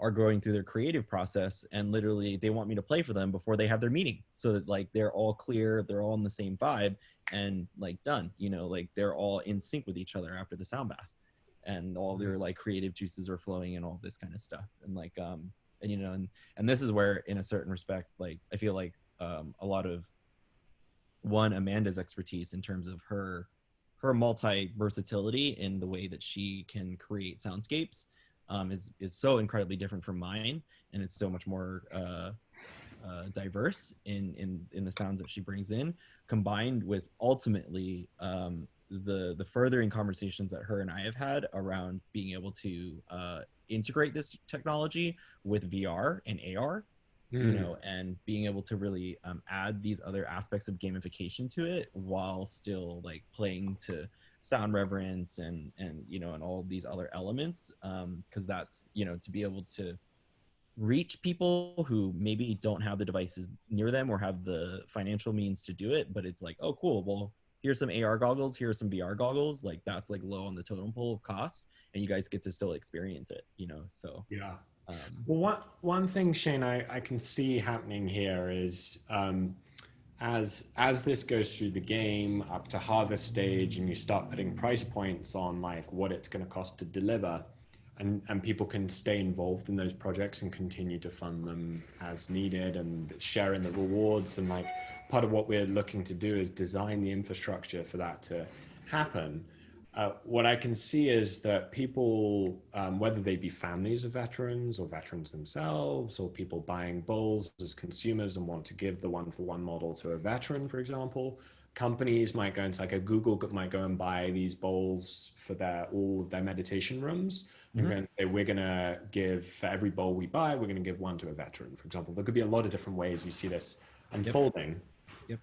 are going through their creative process, and literally they want me to play for them before they have their meeting, so that like they're all clear, they're all in the same vibe, and like done, you know, like they're all in sync with each other after the sound bath, and all their like creative juices are flowing and all this kind of stuff. And like and you know, and this is where in a certain respect, like I feel like a lot of Amanda's expertise in terms of her multi versatility in the way that she can create soundscapes is so incredibly different from mine, and it's so much more diverse in the sounds that she brings in, combined with ultimately the furthering conversations that her and I have had around being able to integrate this technology with VR and AR, you know, and being able to really add these other aspects of gamification to it while still like playing to sound reverence and you know, and all of these other elements, because that's, you know, to be able to reach people who maybe don't have the devices near them or have the financial means to do it, but it's like, oh cool, well, here's some AR goggles, here's some VR goggles, like that's like low on the totem pole of cost, and you guys get to still experience it, you know. So yeah, Well, one thing, Shane, I can see happening here is as this goes through the game up to harvest stage, and you start putting price points on like what it's going to cost to deliver, and people can stay involved in those projects and continue to fund them as needed and share in the rewards. And like part of what we're looking to do is design the infrastructure for that to happen. What I can see is that people, whether they be families of veterans or veterans themselves, or people buying bulls as consumers and want to give the one-for-one model to a veteran, for example, companies might go, and it's like a Google might go and buy these bowls for all of their meditation rooms, and go and say, we're going to give, for every bowl we buy, we're going to give one to a veteran, for example. There could be a lot of different ways you see this unfolding. Yep.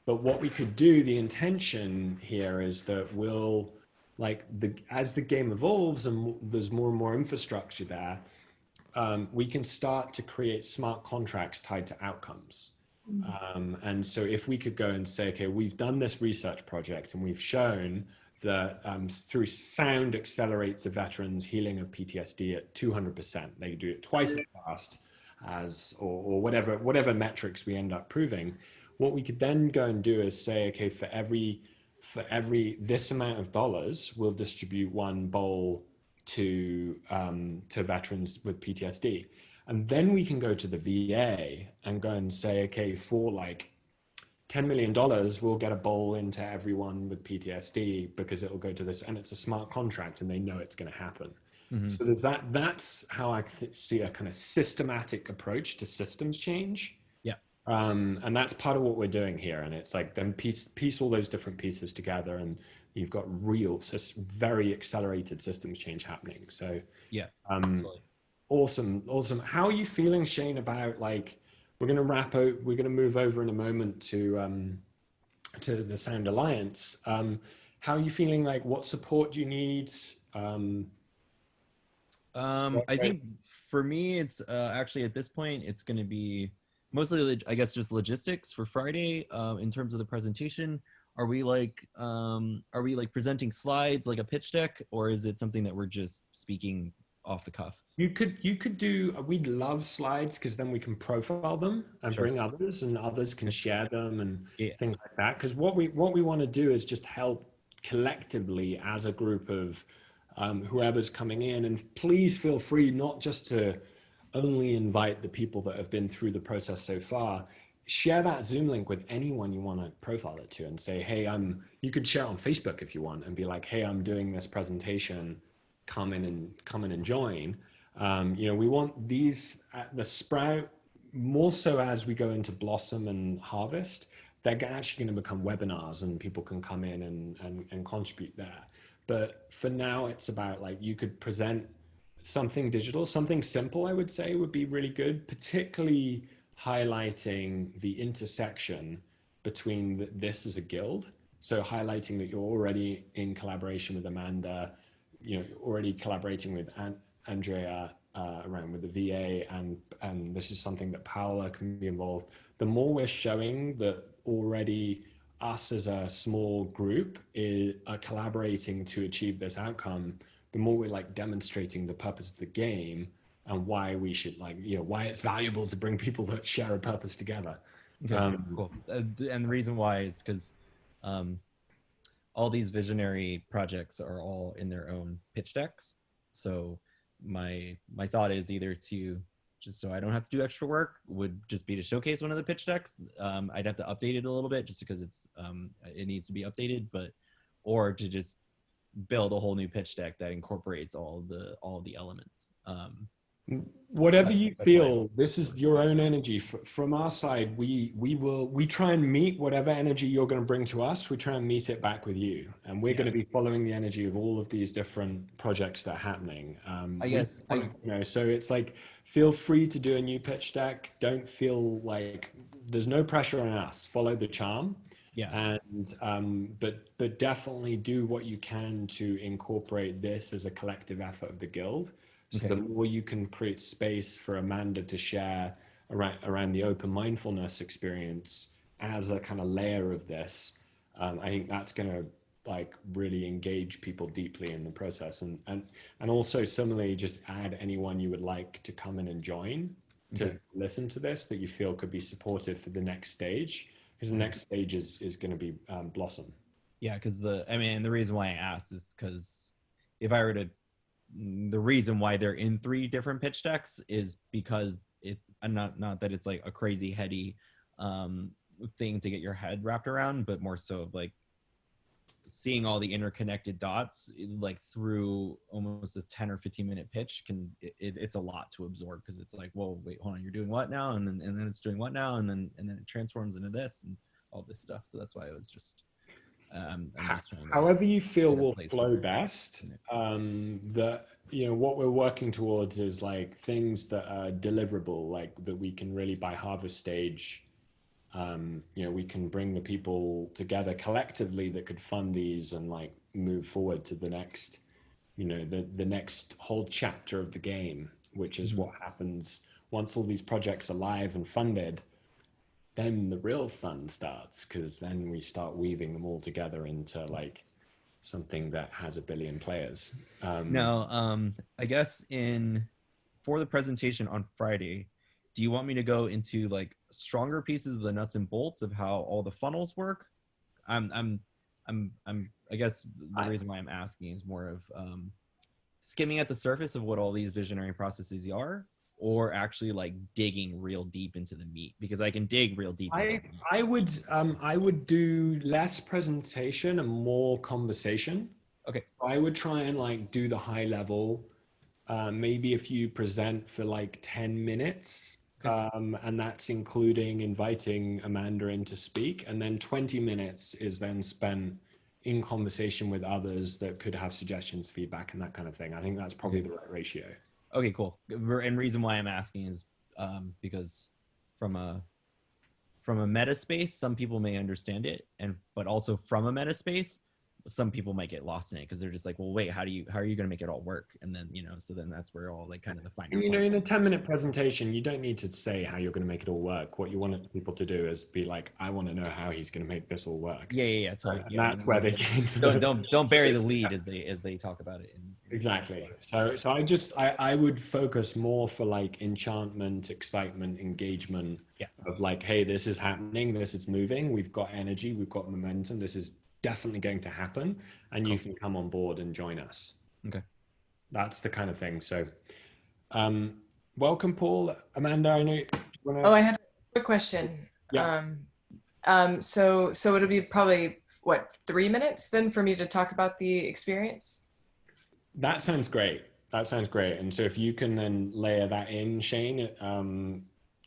But what we could do, the intention here is that we'll, like, as the game evolves and there's more and more infrastructure there, we can start to create smart contracts tied to outcomes. And so if we could go and say, okay, we've done this research project and we've shown that through sound accelerates a veteran's healing of PTSD at 200%. They do it twice as fast as, or whatever metrics we end up proving. What we could then go and do is say, okay, for every this amount of dollars, we'll distribute one bowl to veterans with PTSD. And then we can go to the VA and go and say, okay, for like $10 million, we'll get a bowl into everyone with PTSD because it'll go to this, and it's a smart contract and they know it's going to happen. So there's that's how I see a kind of systematic approach to systems change. And that's part of what we're doing here. And it's like then piece all those different pieces together, and you've got real, very accelerated systems change happening. So awesome. How are you feeling, Shane, about, like, we're going to move over in a moment to the Sound Alliance. How are you feeling? Like, what support do you need? I think for me, it's actually at this point, it's going to be mostly, I guess, just logistics for Friday. In terms of the presentation, are we presenting slides like a pitch deck, or is it something that we're just speaking off the cuff? You could do, we'd love slides because then we can profile them and bring others, and others can share them and things like that. Because what we want to do is just help collectively as a group of whoever's coming in. And please feel free not just to only invite the people that have been through the process so far. Share that Zoom link with anyone you want to profile it to, and say, hey, you could share on Facebook if you want, and be like, hey, I'm doing this presentation, come in and join. We want these at the Sprout, more so as we go into Blossom and Harvest, they're actually going to become webinars, and people can come in and contribute there. But for now, it's about, like, you could present something digital, something simple, I would say would be really good, particularly highlighting the intersection between this as a guild. So highlighting that you're already in collaboration with Amanda, already collaborating with Andrea around with the VA, and this is something that Paola can be involved. The more we're showing that already us as a small group are collaborating to achieve this outcome, the more we're, like, demonstrating the purpose of the game and why we should, why it's valuable to bring people that share a purpose together. Okay, cool. And the reason why is because all these visionary projects are all in their own pitch decks. So my thought is either to, just so I don't have to do extra work, would just be to showcase one of the pitch decks. I'd have to update it a little bit just because it needs to be updated, or to just build a whole new pitch deck that incorporates all the elements. Whatever you feel, this is your own energy. From our side, we try and meet whatever energy you're going to bring to us. We try and meet it back with you, and we're going to be following the energy of all of these different projects that are happening. So it's like, feel free to do a new pitch deck. Don't feel like there's no pressure on us. Follow the charm. And but definitely do what you can to incorporate this as a collective effort of the guild. So the more you can create space for Amanda to share around the open mindfulness experience as a kind of layer of this, I think that's going to like really engage people deeply in the process, and also similarly just add anyone you would like to come in and join to Okay. listen to this that you feel could be supportive for the next stage, because the next stage is going to be Blossom. Yeah, because the reason why I asked is because if I were to, the reason why they're in 3 different pitch decks is because not that it's like a crazy heady thing to get your head wrapped around, but more so of like seeing all the interconnected dots like through almost this 10 or 15 minute pitch it's a lot to absorb, because it's like, well, wait, hold on, you're doing what now, and then it's doing what now, and then it transforms into this and all this stuff. So that's why it was just I'm just trying to, However you feel get a will place flow for it. best. That, you know, what we're working towards is like things that are deliverable, like that we can really by harvest stage, you know, we can bring the people together collectively that could fund these and like move forward to the next, you know, the next whole chapter of the game, which is what happens once all these projects are live and funded. Then the real fun starts, because then we start weaving them all together into like something that has 1 billion players. Now, I guess for the presentation on Friday, do you want me to go into like stronger pieces of the nuts and bolts of how all the funnels work? I guess the reason why I'm asking is more of skimming at the surface of what all these visionary processes are, or actually like digging real deep into the meat, because I can dig real deep into the meat. I would do less presentation and more conversation. Okay. I would try and like do the high level. Maybe if you present for like 10 minutes, and that's including inviting Amanda in to speak, and then 20 minutes is then spent in conversation with others that could have suggestions, feedback, and that kind of thing. I think that's probably the right ratio. Okay, cool. And reason why I'm asking is because from a meta space, some people may understand it, but also from a meta space, some people might get lost in it because they're just like, well, wait, how are you going to make it all work? And then, you know, so then that's where all like kind of the finer You know, points. in a 10-minute presentation, you don't need to say how you're going to make it all work. What you want people to do is be like, I want to know how he's going to make this all work. Yeah, totally. And that's where they get into don't bury the lead as they talk about it. Exactly. So I would focus more for like enchantment, excitement, engagement of like, hey, this is happening, this is moving, we've got energy, we've got momentum, this is definitely going to happen, and you can come on board and join us. Okay. That's the kind of thing. So welcome, Paul. Amanda, I know I had a quick question. Yeah. So it'll be probably what, 3 minutes then for me to talk about the experience? That sounds great. And so if you can then layer that in, Shane,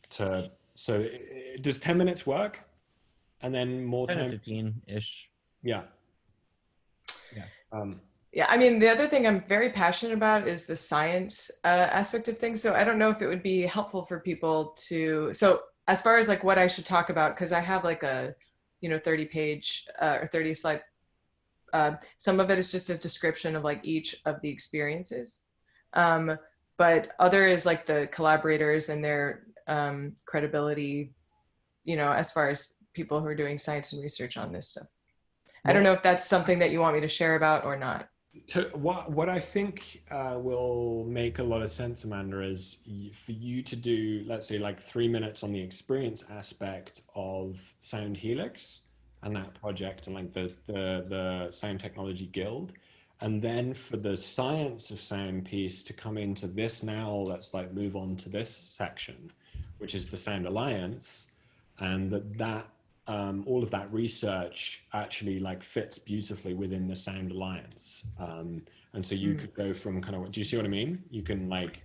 does 10 minutes work? And then more 10 time? 15-ish. Yeah. Yeah, I mean, the other thing I'm very passionate about is the science aspect of things. So I don't know if it would be helpful for people to, so as far as like what I should talk about, because I have like a, 30-page or 30 slide, some of it is just a description of like each of the experiences. But other is like the collaborators and their credibility, as far as people who are doing science and research on this stuff. I don't know if that's something that you want me to share about or not. What I think will make a lot of sense, Amanda, is for you to do, let's say, like 3 minutes on the experience aspect of Sound Helix and that project and like the Sound Technology Guild. And then for the science of sound piece to come into this now, let's like move on to this section, which is the Sound Alliance, and that all of that research actually like fits beautifully within the Sound Alliance. And so you could go from kind of, do you see what I mean? You can like.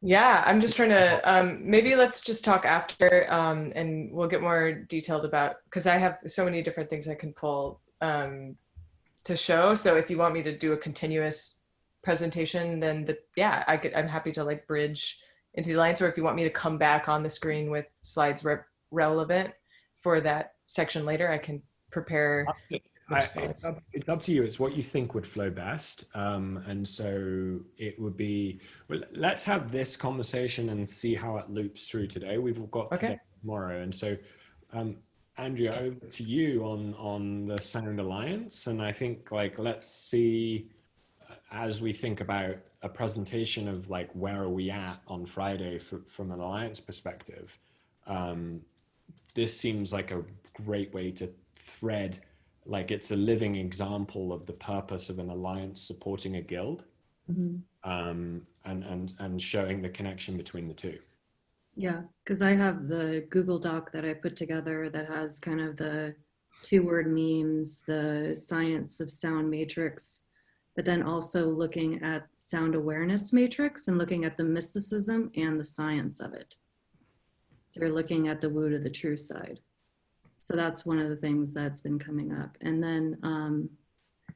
Yeah, I'm just trying to, maybe let's just talk after and we'll get more detailed about, because I have so many different things I can pull to show. So if you want me to do a continuous presentation, then I'm happy to like bridge into the Alliance, or if you want me to come back on the screen with slides relevant for that section later, I can prepare. It's up to you. It's what you think would flow best. And so it would be, well, let's have this conversation and see how it loops through today. We've got today, tomorrow. And so Andrea, over to you on the Sound Alliance, and I think like let's see as we think about a presentation of like where are we at on Friday from an alliance perspective. This seems like a great way to thread, like it's a living example of the purpose of an alliance supporting a guild, and showing the connection between the two. Yeah, because I have the Google Doc that I put together that has kind of the 2-word memes, the science of sound matrix, but then also looking at sound awareness matrix and looking at the mysticism and the science of it. So you're looking at the woo to the true side. So that's one of the things that's been coming up. And then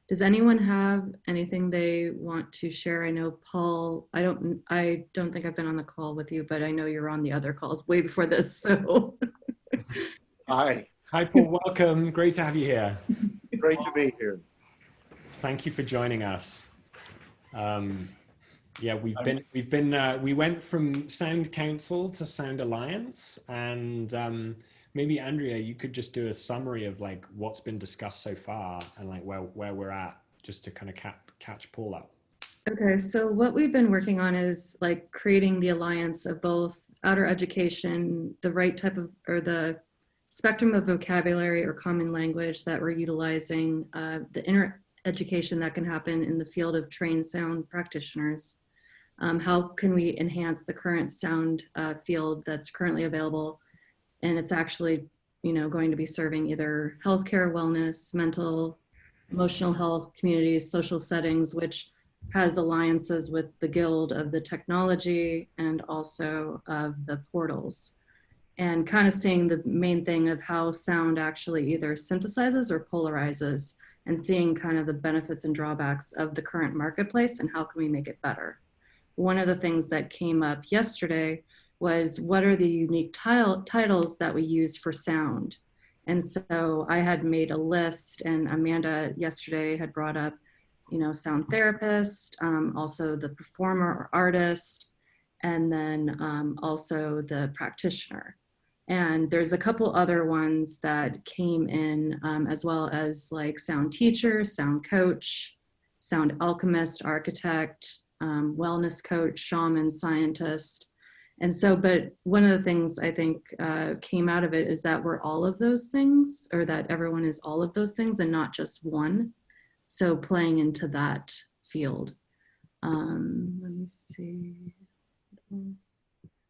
does anyone have anything they want to share? I know Paul, I don't think I've been on the call with you, but I know you're on the other calls way before this, so. Hi, Hi, Paul. Welcome. Great to have you here. great to be here. Thank you for joining us. Yeah, we went from Sound Council to Sound Alliance, and maybe Andrea, you could just do a summary of like what's been discussed so far and like where we're at, just to kind of catch Paul up. Okay, so what we've been working on is like creating the alliance of both outer education, the right type of, or the spectrum of vocabulary or common language that we're utilizing, the inner education that can happen in the field of trained sound practitioners. How can we enhance the current sound field that's currently available? And it's actually, going to be serving either healthcare, wellness, mental, emotional health, communities, social settings, which has alliances with the Guild of the technology and also of the portals. And kind of seeing the main thing of how sound actually either synthesizes or polarizes, and seeing kind of the benefits and drawbacks of the current marketplace and how can we make it better. One of the things that came up yesterday was what are the unique titles that we use for sound? And so I had made a list, and Amanda yesterday had brought up, sound therapist, also the performer or artist, and then also the practitioner. And there's a couple other ones that came in, as well as like sound teacher, sound coach, sound alchemist, architect, wellness coach, shaman, scientist. And so, but one of the things I think came out of it is that we're all of those things, or that everyone is all of those things and not just one. So playing into that field. Let me see.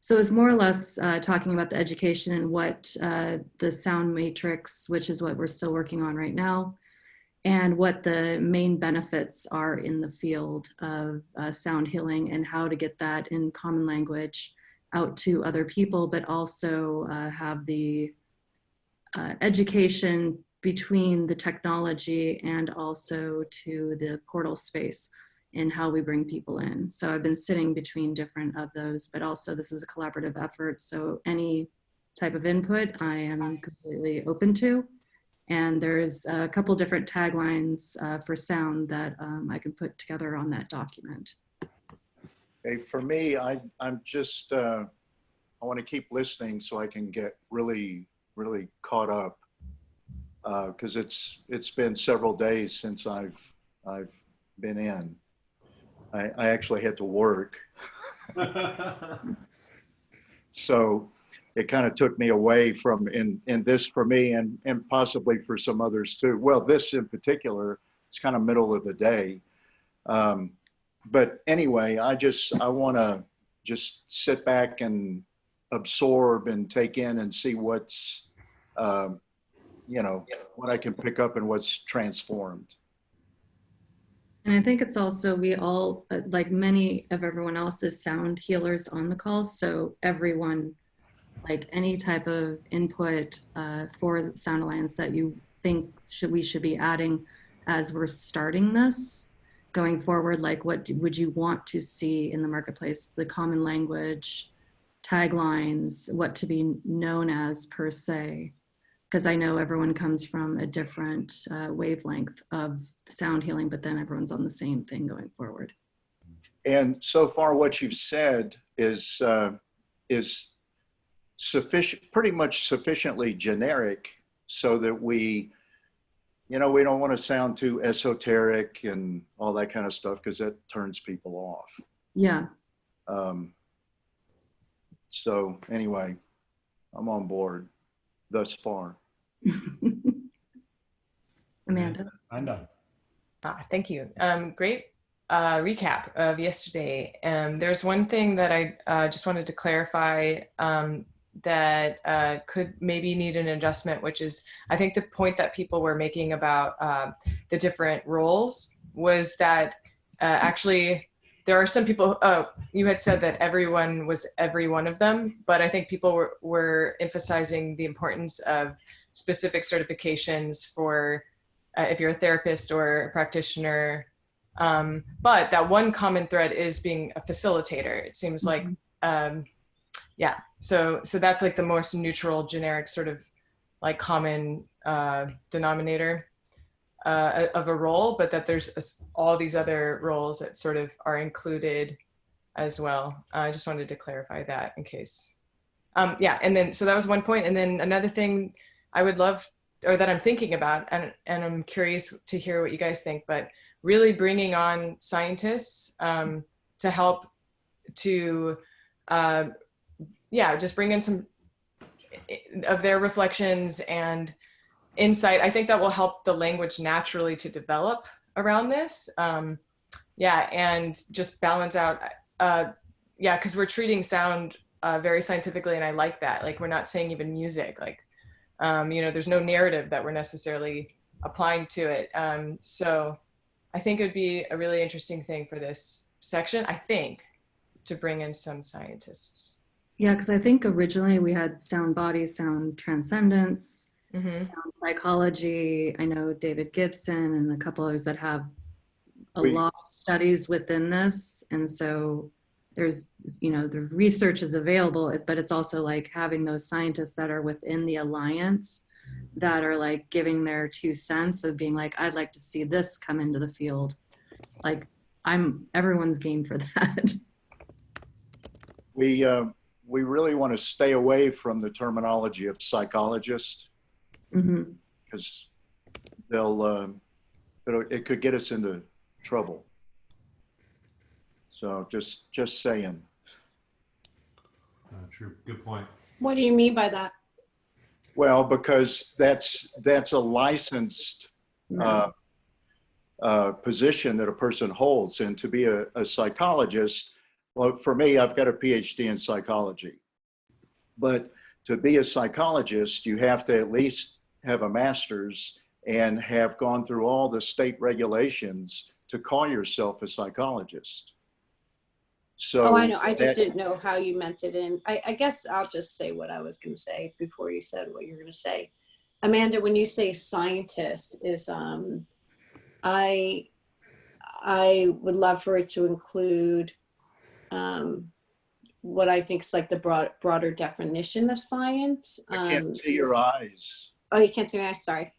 So it's more or less talking about the education and what the sound matrix, which is what we're still working on right now, and what the main benefits are in the field of sound healing and how to get that in common language out to other people, but also have the education between the technology and also to the portal space and how we bring people in. So I've been sitting between different of those, but also this is a collaborative effort. So any type of input I am completely open to. And there's a couple different taglines for sound that I can put together on that document. Hey, for me, I'm just, I want to keep listening so I can get really, really caught up. Because it's been several days since I've been in. I actually had to work. So it kind of took me away from in this for me and possibly for some others too. Well, this in particular, it's kind of middle of the day. But anyway, I want to just sit back and absorb and take in and see what's, what I can pick up and what's transformed. And I think it's also, we all, like many of everyone else, is sound healers on the call. So everyone, like any type of input for the Sound Alliance that you think we should be adding as we're starting this going forward, like what would you want to see in the marketplace, the common language, taglines, what to be known as per se. Because I know everyone comes from a different wavelength of sound healing, but then everyone's on the same thing going forward. And so far, what you've said is sufficient, pretty much sufficiently generic, so that we, you know, we don't want to sound too esoteric and all that kind of stuff because that turns people off. Yeah. So anyway, I'm on board thus far. Amanda. Thank you. Great recap of yesterday. There's one thing that I just wanted to clarify that could maybe need an adjustment, which is I think the point that people were making about the different roles was that actually there are some people, you had said that everyone was every one of them, but I think people were emphasizing the importance of specific certifications for if you're a therapist or a practitioner. But that one common thread is being a facilitator. It seems like, yeah. So that's like the most neutral, generic sort of like common denominator of a role, but that there's all these other roles that sort of are included as well. I just wanted to clarify that in case. Yeah, and then, so that was one point. And then another thing I would love, or that I'm thinking about, and I'm curious to hear what you guys think, but really bringing on scientists to help to, yeah, just bring in some of their reflections and insight. I think that will help the language naturally to develop around this. Yeah, and just balance out, yeah, because we're treating sound very scientifically, and I like that. Like, we're not saying even music, like, you know, there's no narrative that we're necessarily applying to it. So I think it would be a really interesting thing for this section, I think, to bring in some scientists. Yeah, because I think originally we had sound body, sound transcendence, sound psychology. I know David Gibson and a couple others that have a lot of studies within this. And so there's, you know, the research is available, but it's also like having those scientists that are within the alliance that are like giving their 2 cents of being like, I'd like to see this come into the field. Like, everyone's game for that. We really want to stay away from the terminology of psychologist, because it could get us into trouble. So just saying. True. Good point. What do you mean by that? Well, because that's a licensed position that a person holds, and to be a psychologist, well, for me, I've got a PhD in psychology, but to be a psychologist, you have to at least have a master's and have gone through all the state regulations to call yourself a psychologist. So, oh, I know. I just didn't know how you meant it. And I guess I'll just say what I was going to say before you said what you're going to say. Amanda, when you say scientist, is I would love for it to include what I think is like the broader definition of science. I can't see your eyes. Oh, you can't see my eyes. Sorry.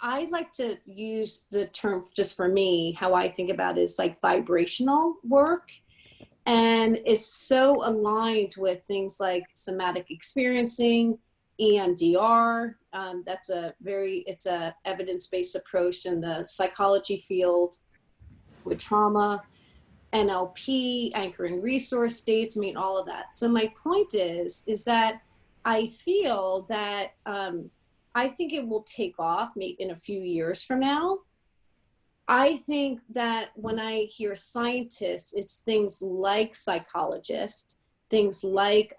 I like to use the term, just for me, how I think about it is like vibrational work. And it's so aligned with things like somatic experiencing, EMDR. It's a evidence-based approach in the psychology field with trauma, NLP, anchoring resource states, I mean, all of that. So my point is that I feel that I think it will take off maybe in a few years from now. I think that when I hear scientists, it's things like psychologists, things like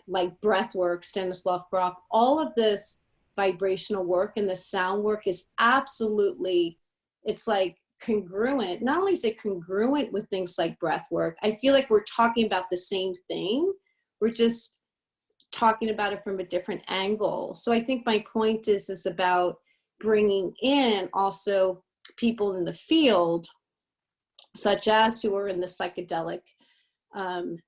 like breath work, Stanislav Grof, all of this vibrational work and the sound work is absolutely, it's like congruent. Not only is it congruent with things like breath work, I feel like we're talking about the same thing. We're just talking about it from a different angle. So I think my point is about bringing in also people in the field, such as who are in the psychedelic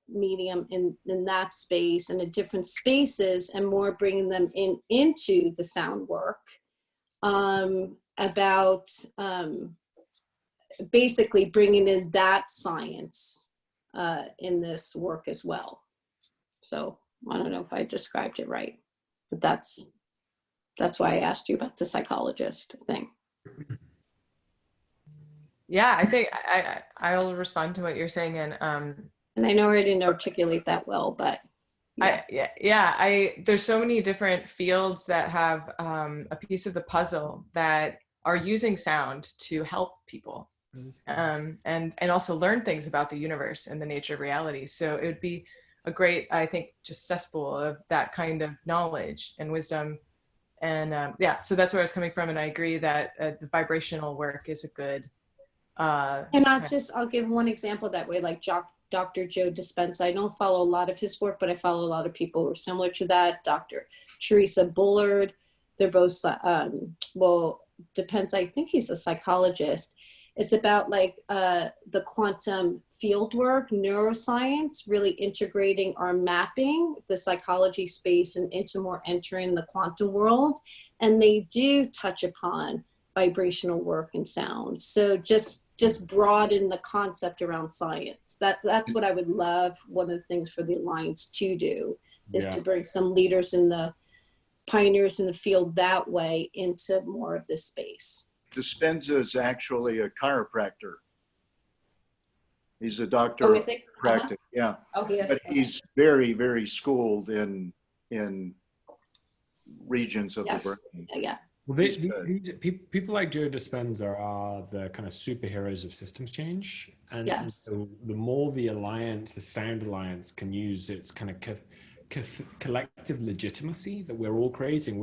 medium in that space and in different spaces, and more bringing them into the sound work about basically bringing in that science in this work as well. So I don't know if I described it right, but that's why I asked you about the psychologist thing. Yeah, I think I'll respond to what you're saying. And I know I didn't articulate that well, but there's so many different fields that have a piece of the puzzle that are using sound to help people, and also learn things about the universe and the nature of reality. So it would be a great, I think, just cesspool of that kind of knowledge and wisdom. And so that's where I was coming from. And I agree that the vibrational work is a good. And I'll give one example that way, like Dr. Joe Dispenza. I don't follow a lot of his work, but I follow a lot of people who are similar to that. Dr. Teresa Bullard. They're both, depends. I think he's a psychologist. It's about like the quantum field work, neuroscience, really integrating our mapping, the psychology space, and into more entering the quantum world. And they do touch upon vibrational work and sound. So just broaden the concept around science. That's what I would love. One of the things for the Alliance to do is to bring some leaders in the pioneers in the field that way into more of this space. Dispenza is actually a chiropractor. He's a doctor Oh, of is it? chiropractic, yeah. Oh, yes. But he's very, very schooled in regions of the brain. Yeah. Well, people like Joe Dispenza are the kind of superheroes of systems change. And so the more the Alliance, the Sound Alliance, can use its kind of collective legitimacy that we're all creating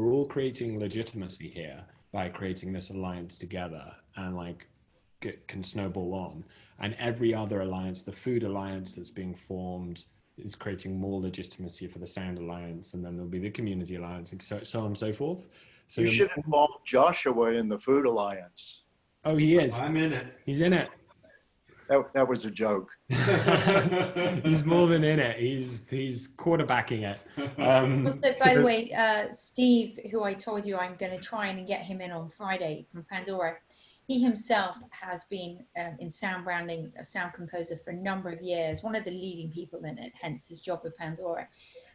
legitimacy here by creating this alliance together, and like can snowball on. And every other alliance, the Food Alliance that's being formed, is creating more legitimacy for the Sound Alliance, and then there'll be the Community Alliance, and so on and so forth. So you should involve Joshua in the Food Alliance. Oh, he is. I'm in it. He's in it. That was a joke. He's more than in it. He's quarterbacking it. Also, by the way, Steve, who I told you I'm going to try and get him in on Friday from Pandora, he himself has been in sound branding, a sound composer for a number of years, one of the leading people in it, hence his job with Pandora.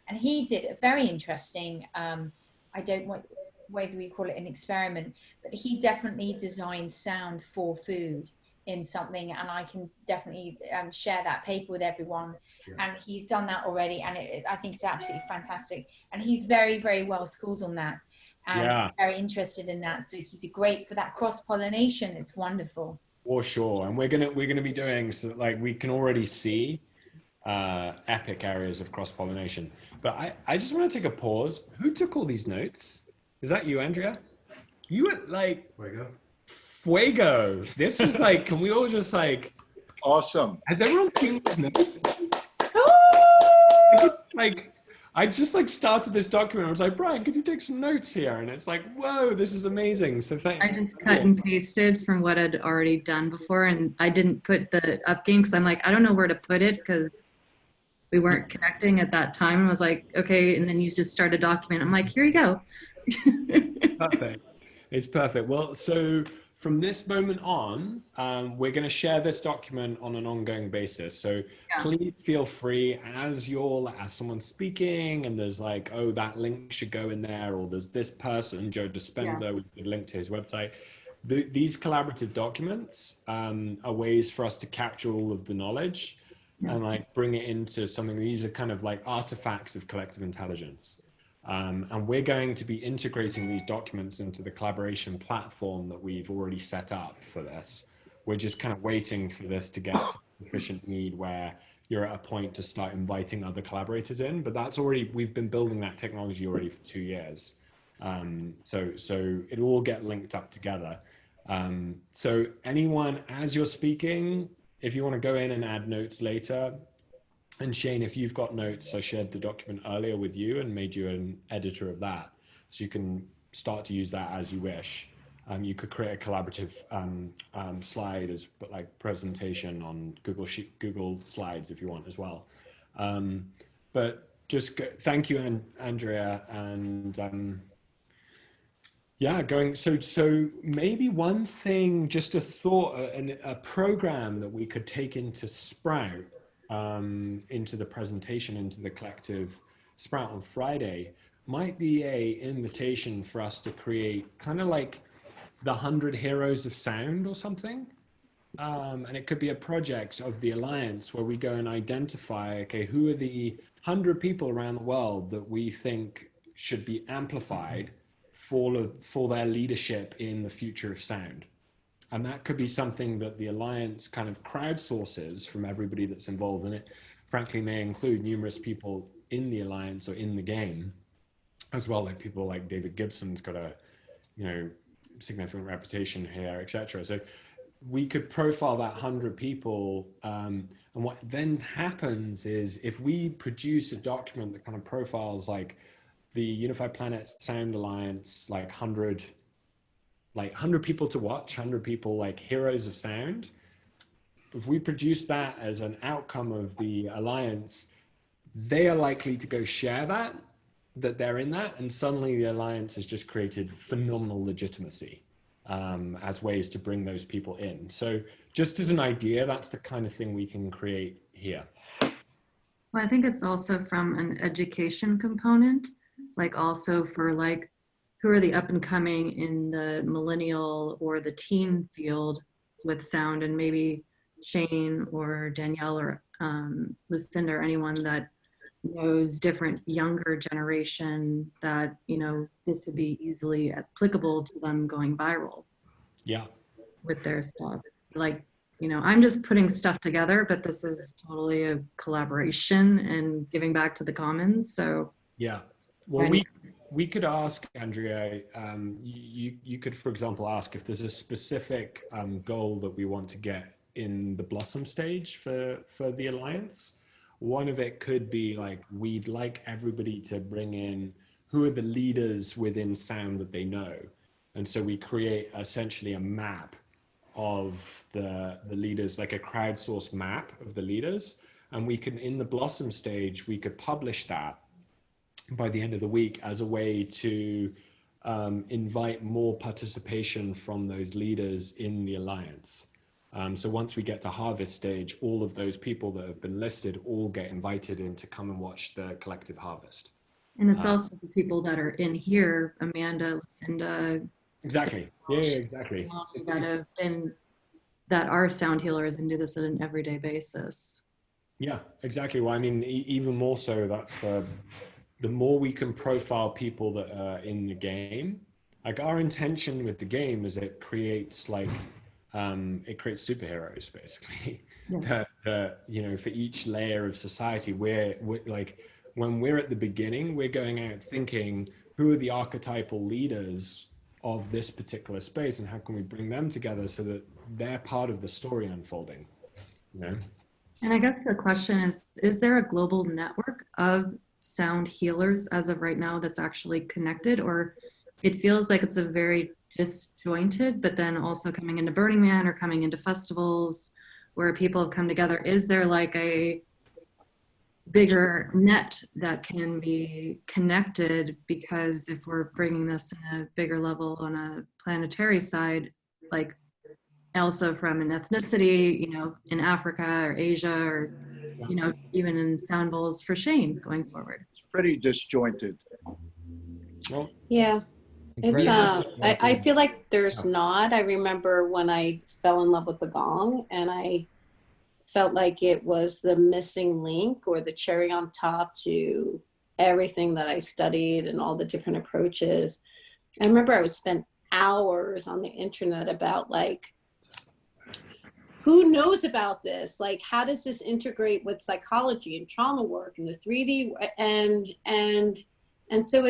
And he did a very interesting, I don't know whether we call it an experiment, but he definitely designed sound for food in something, and I can definitely share that paper with everyone. And he's done that already, and I think it's absolutely fantastic. And he's very, very well schooled on that, and very interested in that. So he's great for that cross pollination. It's wonderful. For sure, and we're gonna be doing, so like we can already see epic areas of cross pollination. But I just want to take a pause. Who took all these notes? Is that you, Andrea? You were like. Fuego. This is like, can we all just like. Awesome. Has everyone seen these notes? Like, I just like started this document. I was like, Brian, could you take some notes here? And it's like, whoa, this is amazing. So thank you. I just cut and pasted from what I'd already done before, and I didn't put the up game because I'm like, I don't know where to put it because we weren't connecting at that time. I was like, okay, and then you just start a document. I'm like, here you go. Perfect. It's perfect. Well, so from this moment on, we're going to share this document on an ongoing basis. So please feel free as someone's speaking and there's like, oh, that link should go in there, or there's this person, Joe Dispenza, we could link to his website. These collaborative documents are ways for us to capture all of the knowledge and like bring it into something. These are kind of like artifacts of collective intelligence. And we're going to be integrating these documents into the collaboration platform that we've already set up for this. We're just kind of waiting for this to get to sufficient need where you're at a point to start inviting other collaborators in, but we've been building that technology already for 2 years. So it'll all get linked up together. So anyone, as you're speaking, if you want to go in and add notes later, and Shane, if you've got notes, I shared the document earlier with you and made you an editor of that. So you can start to use that as you wish. You could create a collaborative slide as like presentation on Google Slides if you want as well. But just thank you, Andrea. And so maybe one thing, just a thought, a program that we could take into Sprout into the presentation, into the collective Sprout on Friday, might be a invitation for us to create kind of like the 100 Heroes of Sound or something. And it could be a project of the Alliance where we go and identify, okay, who are the 100 people around the world that we think should be amplified for their leadership in the future of sound. And that could be something that the Alliance kind of crowdsources from everybody that's involved in it. Frankly, may include numerous people in the Alliance or in the game as well, like people like David Gibson's got a, you know, significant reputation here, etc. So we could profile that 100 people, and what then happens is if we produce a document that kind of profiles like the Unified Planet Sound Alliance, like 100 people to watch, 100 people like heroes of sound. If we produce that as an outcome of the Alliance, they are likely to go share that they're in that, and suddenly the Alliance has just created phenomenal legitimacy as ways to bring those people in. So just as an idea, that's the kind of thing we can create here. Well, I think it's also from an education component, like also for like, who are the up and coming in the millennial or the teen field with sound, and maybe Shane or Danielle or Lucinda or anyone that knows different younger generation that, you know, this would be easily applicable to them going viral. Yeah. With their stuff. Like, you know, I'm just putting stuff together, but this is totally a collaboration and giving back to the commons. So yeah. Well, we could ask, Andrea, you could, for example, ask if there's a specific goal that we want to get in the Blossom stage for the Alliance. One of it could be like, we'd like everybody to bring in who are the leaders within sound that they know. And so we create essentially a map of the leaders, like a crowdsourced map of the leaders. And we can, in the Blossom stage, we could publish that by the end of the week as a way to invite more participation from those leaders in the Alliance. So once we get to harvest stage, all of those people that have been listed all get invited in to come and watch the collective harvest. And it's also the people that are in here, Amanda, Lucinda. Exactly. Yeah, exactly. That have been, that are sound healers and do this on an everyday basis. Yeah, exactly. Well, I mean, even more so, that's the more we can profile people that are in the game. Like, our intention with the game is it creates like, it creates superheroes basically. Yeah. You know, for each layer of society, we're like, when we're at the beginning, we're going out thinking, who are the archetypal leaders of this particular space, and how can we bring them together so that they're part of the story unfolding, you know? And I guess the question is there a global network of sound healers as of right now that's actually connected? Or it feels like it's a very disjointed, but then also coming into Burning Man or coming into festivals where people have come together. Is there like a bigger net that can be connected? Because if we're bringing this in a bigger level on a planetary side, like also from an ethnicity, you know, in Africa or Asia, or, you know, even in sound bowls for Shane going forward. It's pretty disjointed. Well, Yeah. It's I feel like there's not. I remember when I fell in love with the gong, and I felt like it was the missing link or the cherry on top to everything that I studied and all the different approaches. I remember I would spend hours on the internet about like, who knows about this? Like, how does this integrate with psychology and trauma work and the 3D and so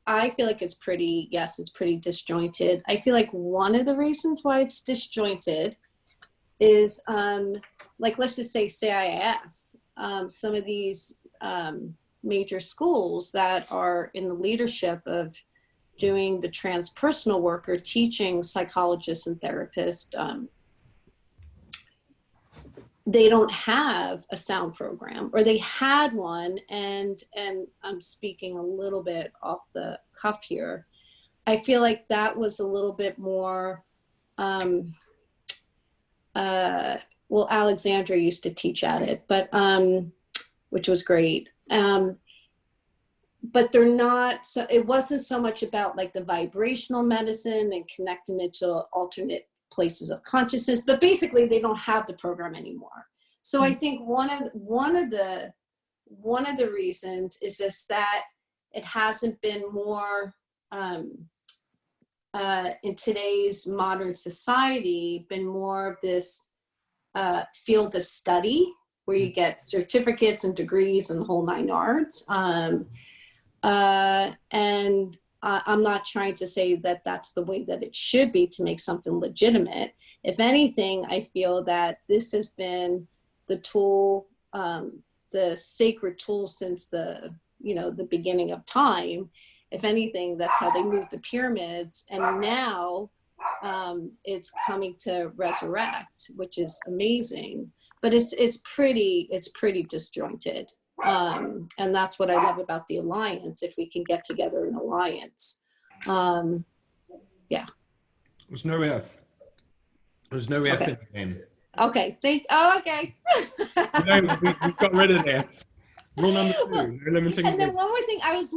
I feel like it's pretty, yes, it's pretty disjointed. I feel like one of the reasons why it's disjointed is like, let's just say CIS, some of these major schools that are in the leadership of doing the transpersonal work or teaching psychologists and therapists, they don't have a sound program, or they had one, and I'm speaking a little bit off the cuff here. I feel like that was a little bit more well, Alexandra used to teach at it, but which was great. But they're not, so it wasn't so much about like the vibrational medicine and connecting it to alternate places of consciousness, but basically they don't have the program anymore. So I think one of the reasons is just that it hasn't been more in today's modern society, been more of this field of study where you get certificates and degrees and the whole 9 yards. And I'm not trying to say that that's the way that it should be to make something legitimate. If anything, I feel that this has been the tool, the sacred tool since the beginning of time. If anything, that's how they moved the pyramids. And now it's coming to resurrect, which is amazing. But it's pretty disjointed. And that's what I love about the Alliance, if we can get together in Alliance. Yeah. There's no F. There's no F Okay. in the name. Okay. Okay. No, we've got rid of this. Rule number 2, no limiting. And then one more thing, I was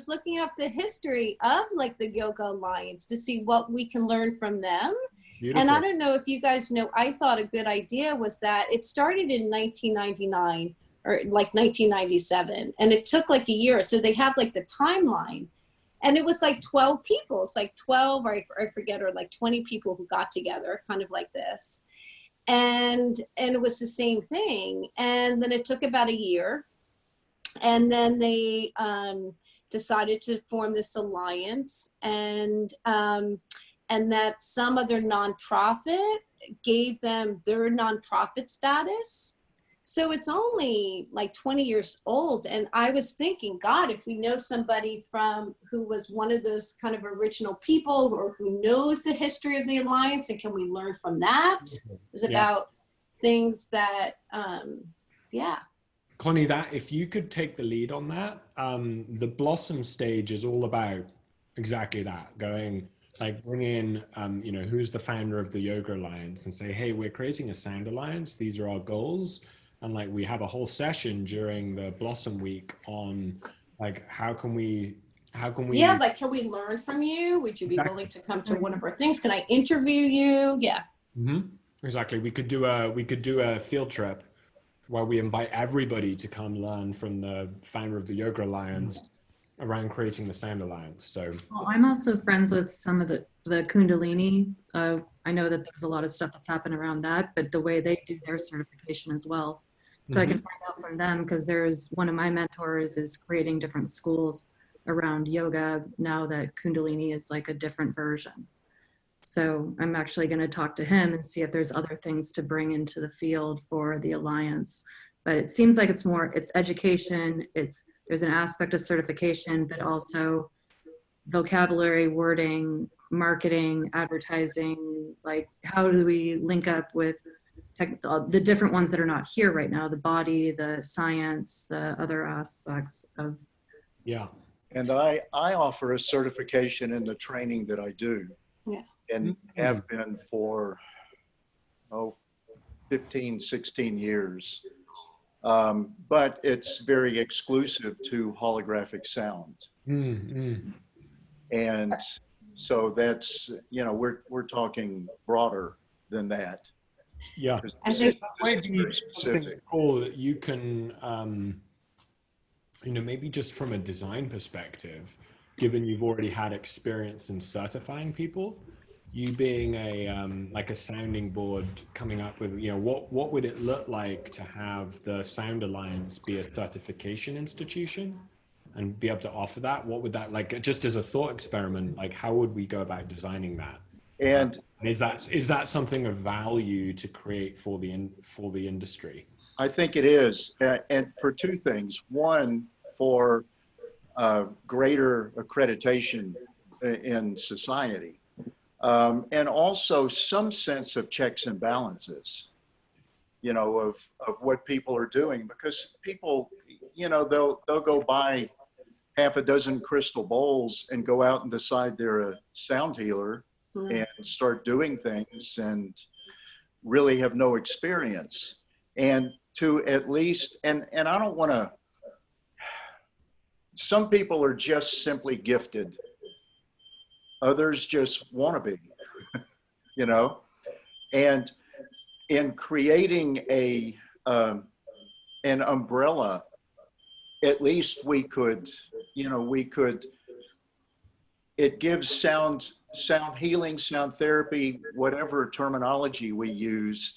looking up the history of like the Yoga Alliance to see what we can learn from them. Beautiful. And I don't know if you guys know, I thought a good idea was that it started in 1999 or like 1997, and it took like a year. So they have like the timeline, and it was like 12 people. It's like 12, or I forget, or like 20 people who got together, kind of like this. And it was the same thing. And then it took about a year, and then they decided to form this alliance, and that some other nonprofit gave them their nonprofit status. So it's only like 20 years old. And I was thinking, God, if we know somebody who was one of those kind of original people, or who knows the history of the Alliance, and can we learn from that? It's about things that, Connie, that if you could take the lead on that, the Blossom stage is all about exactly that, going like bring in, who's the founder of the Yoga Alliance, and say, hey, we're creating a sound alliance. These are our goals. And like, we have a whole session during the Blossom week on like, how can we, like, can we learn from you? Would you be willing to come to one of our things? Can I interview you? Yeah. Mm-hmm. Exactly. We could do a field trip where we invite everybody to come learn from the founder of the Yoga Alliance around creating the Sound Alliance. So I'm also friends with some of the Kundalini. I know that there's a lot of stuff that's happened around that, but the way they do their certification as well. So I can find out from them, because there's one of my mentors is creating different schools around yoga now that Kundalini is like a different version. So I'm actually going to talk to him and see if there's other things to bring into the field for the Alliance. But it seems like it's education, there's an aspect of certification, but also vocabulary, wording, marketing, advertising, like how do we link up with the different ones that are not here right now, the body, the science, the other aspects of. Yeah. And I offer a certification in the training that I do. Yeah. And have been for 15, 16 years. But it's very exclusive to holographic sound. And so that's, we're talking broader than that. Yeah. I think that might be something cool that you can, maybe just from a design perspective, given you've already had experience in certifying people, you being a sounding board, coming up with, what would it look like to have the Sound Alliance be a certification institution and be able to offer that? What would that, like, just as a thought experiment, like how would we go about designing that? And is that something of value to create for the industry? I think it is, and for two things. One, for greater accreditation in society, and also some sense of checks and balances, of what people are doing, because people, they'll go buy half a dozen crystal bowls and go out and decide they're a sound healer and start doing things. And really have no experience. And to at least, and I don't want to, some people are just simply gifted. Others just want to be, you know, and in creating an umbrella, at least we could, you know, it gives sound healing, sound therapy, whatever terminology we use,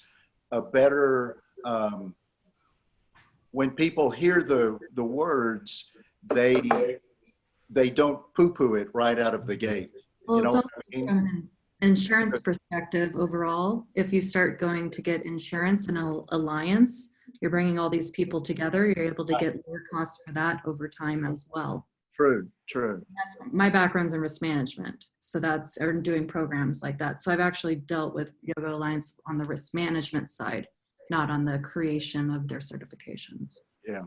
a better, when people hear the words, they don't poo-poo it right out of the gate. Well, You know it's what also I mean? from an insurance perspective overall. If you start going to get insurance and an alliance, you're bringing all these people together. You're able to get lower costs for that over time as well. True. That's my background's in risk management, so that's or doing programs like that. So I've actually dealt with Yoga Alliance on the risk management side, not on the creation of their certifications. Yeah.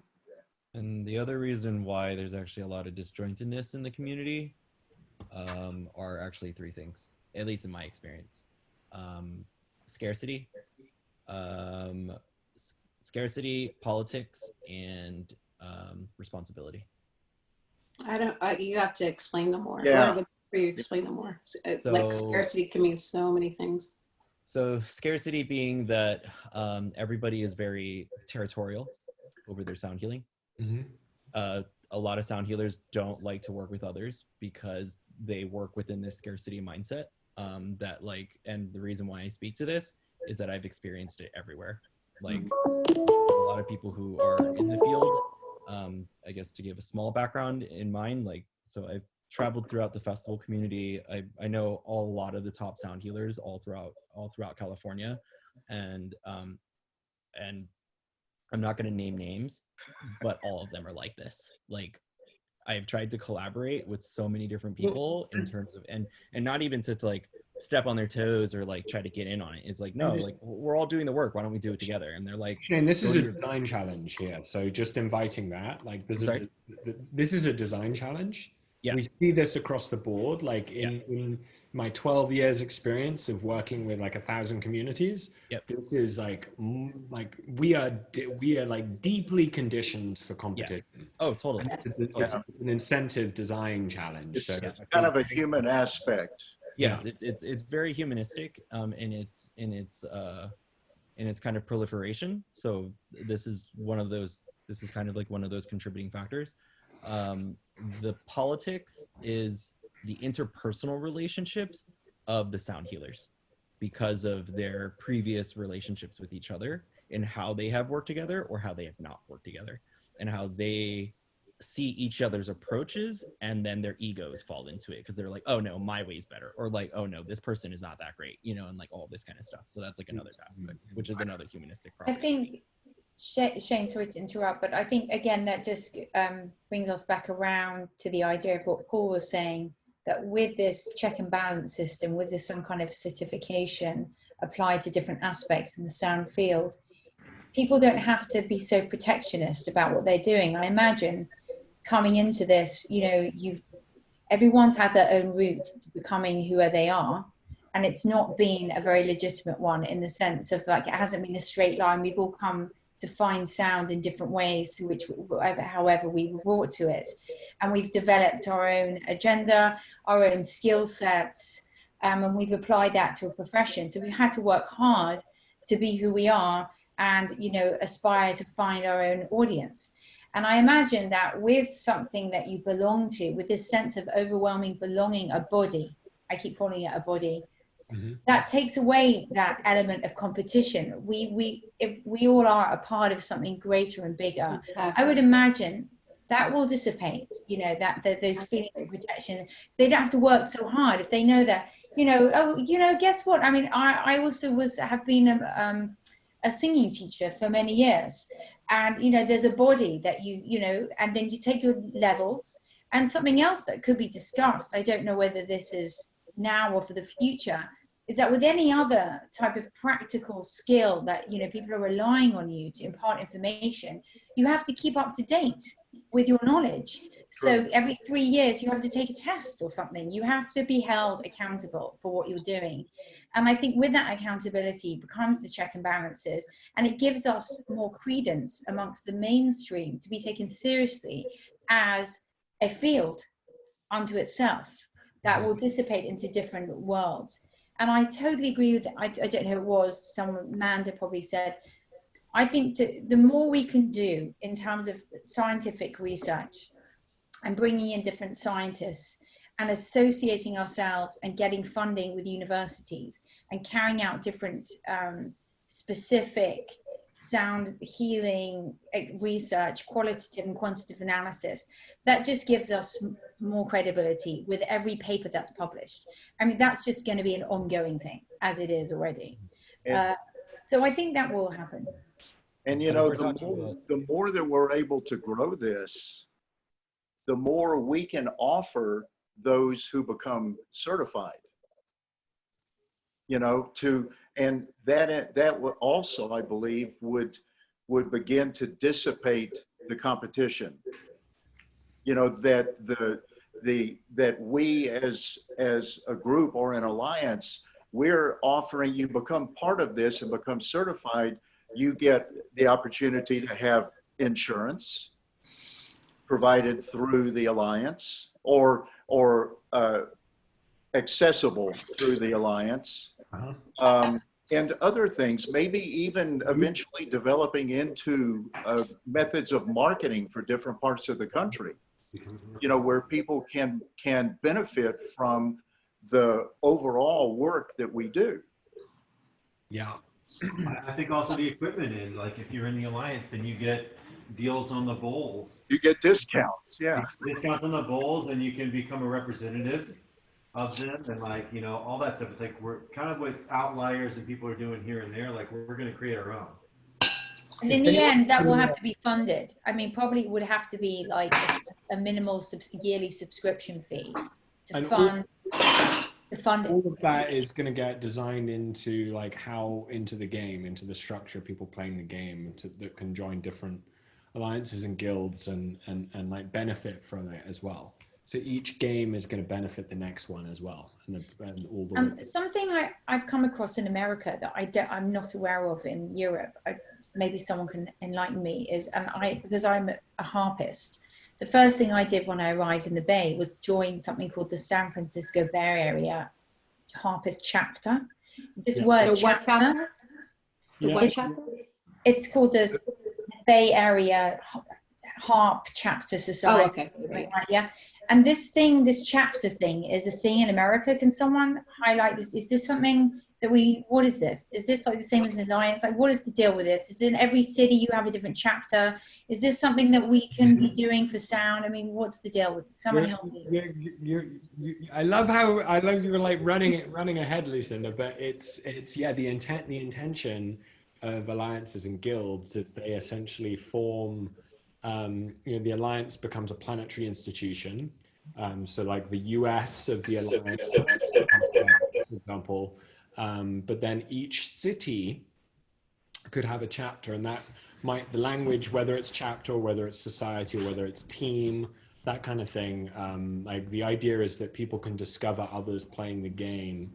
And the other reason why there's actually a lot of disjointedness in the community are actually three things, at least in my experience. Scarcity, scarcity, politics, and responsibility. You have to explain them more. Yeah. I would for you to explain them more. Like So- scarcity can mean so many things. So scarcity being that everybody is very territorial over their sound healing. A lot of sound healers don't like to work with others because they work within this scarcity mindset. That like, and the reason why I speak to this is that I've experienced it everywhere. Like a lot of people who are in the field, I guess to give a small background in mine, like, so I've traveled throughout the festival community. I know a lot of the top sound healers all throughout California, and I'm not going to name names, but all of them are like this. Like, I've tried to collaborate with so many different people in terms of, and not even to like step on their toes or like try to get in on it. It's like, no, like we're all doing the work. Why don't we do it together? And they're like, And this is a design challenge here. So just inviting that, like, this is a design challenge. Yeah. We see this across the board. Like in my 12 years experience of working with like 1,000 communities, this is like we are like deeply conditioned for competition. Oh, totally. It's an incentive design challenge. It's kind of a human aspect. Yes, it's very humanistic in its kind of proliferation. So this is one of those. This is kind of like one of those contributing factors. The politics is the interpersonal relationships of the sound healers because of their previous relationships with each other and how they have worked together or how they have not worked together and how they see each other's approaches and then their egos fall into it because they're like, oh no, my way's better, or like, oh no, this person is not that great, you know, and like all this kind of stuff. So that's like another aspect, which is another humanistic I problem. think, Shane, sorry to interrupt, but I think again that just brings us back around to the idea of what Paul was saying, that with this check and balance system, with this some kind of certification applied to different aspects in the sound field, people don't have to be so protectionist about what they're doing. I imagine coming into this, you know, everyone's had their own route to becoming who they are. And it's not been a very legitimate one in the sense of like, it hasn't been a straight line. We've all come to find sound in different ways through which, however we were brought to it. And we've developed our own agenda, our own skill sets, and we've applied that to a profession. So we've had to work hard to be who we are and, you know, aspire to find our own audience. And I imagine that with something that you belong to, with this sense of overwhelming belonging, a body, I keep calling it a body, that takes away that element of competition. If we all are a part of something greater and bigger, I would imagine that will dissipate, you know, that those feelings of protection. They don't have to work so hard if they know that, you know, oh, you know, guess what? I mean, I also have been a singing teacher for many years. And, you know, there's a body that you know, and then you take your levels. And something else that could be discussed, I don't know whether this is now or for the future, is that with any other type of practical skill that, you know, people are relying on you to impart information, you have to keep up to date with your knowledge. So every 3 years you have to take a test or something. You have to be held accountable for what you're doing. And I think with that accountability becomes the check and balances, and it gives us more credence amongst the mainstream to be taken seriously as a field unto itself that will dissipate into different worlds. And I totally agree with, I don't know who it was, Amanda probably said, I think the more we can do in terms of scientific research and bringing in different scientists and associating ourselves and getting funding with universities and carrying out different specific sound healing research, qualitative and quantitative analysis, that just gives us more credibility with every paper that's published. I mean, that's just going to be an ongoing thing, as it is already. So I think that will happen. And you know, the more that we're able to grow this, the more we can offer those who become certified. You know, and that would also, I believe, would begin to dissipate the competition. You know, that that we as a group or an alliance, we're offering, you become part of this and become certified, you get the opportunity to have insurance provided through the alliance or accessible through the alliance. And other things, maybe even eventually developing into methods of marketing for different parts of the country, you know, where people can benefit from the overall work that we do. Yeah. I think also the equipment in, like if you're in the alliance, then you get deals on the bowls. You get discounts, yeah. Discounts on the bowls, and you can become a representative of them, and like, you know, all that stuff. It's like we're kind of with outliers and people are doing here and there, like we're going to create our own. And in the end, that will have to be funded. I mean, probably it would have to be like a minimal yearly subscription fee to fund it. All of that is going to get designed into like into the game, into the structure of people playing the game that can join different alliances and guilds and like benefit from it as well. So each game is going to benefit the next one as well, and all the something I've come across in America that I'm not aware of in Europe. Maybe someone can enlighten me. Because I'm a harpist. The first thing I did when I arrived in the Bay was join something called the San Francisco Bay Area Harpist Chapter. This word chapter. The what chapter? It's called the Bay Area Harp Chapter Society. Oh, okay. Right. Yeah. And this chapter thing is a thing in America. Can someone highlight this? Is this something that what is this? Is this like the same as the Alliance? Like, what is the deal with this? Is in every city you have a different chapter? Is this something that we can be doing for sound? I mean, what's the deal with it? Someone help me. I love you were like running ahead, Lucinda, but it's the intention of alliances and guilds is they essentially form, the alliance becomes a planetary institution. So like the US of the alliance, for example, but then each city could have a chapter, and that might, the language, whether it's chapter or whether it's society or whether it's team, that kind of thing. Like the idea is that people can discover others playing the game.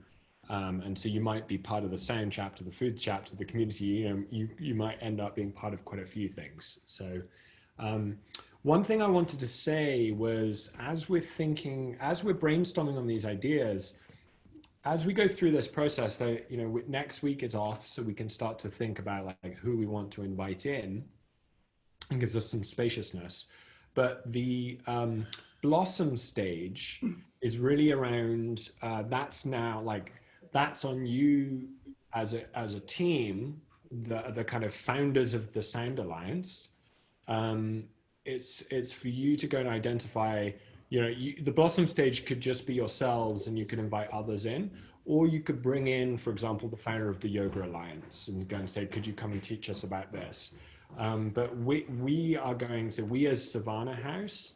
And so you might be part of the sound chapter, the food chapter, the community, you might end up being part of quite a few things. So one thing I wanted to say was, as we're brainstorming on these ideas, as we go through this process, that, next week is off, so we can start to think about like who we want to invite in, and gives us some spaciousness. But the Blossom stage is really around, that's on you as a team, the kind of founders of the Sound Alliance. It's for you to go and identify, the Blossom stage could just be yourselves and you could invite others in, or you could bring in, for example, the founder of the Yoga Alliance and go and say, could you come and teach us about this? But we as Savannah House,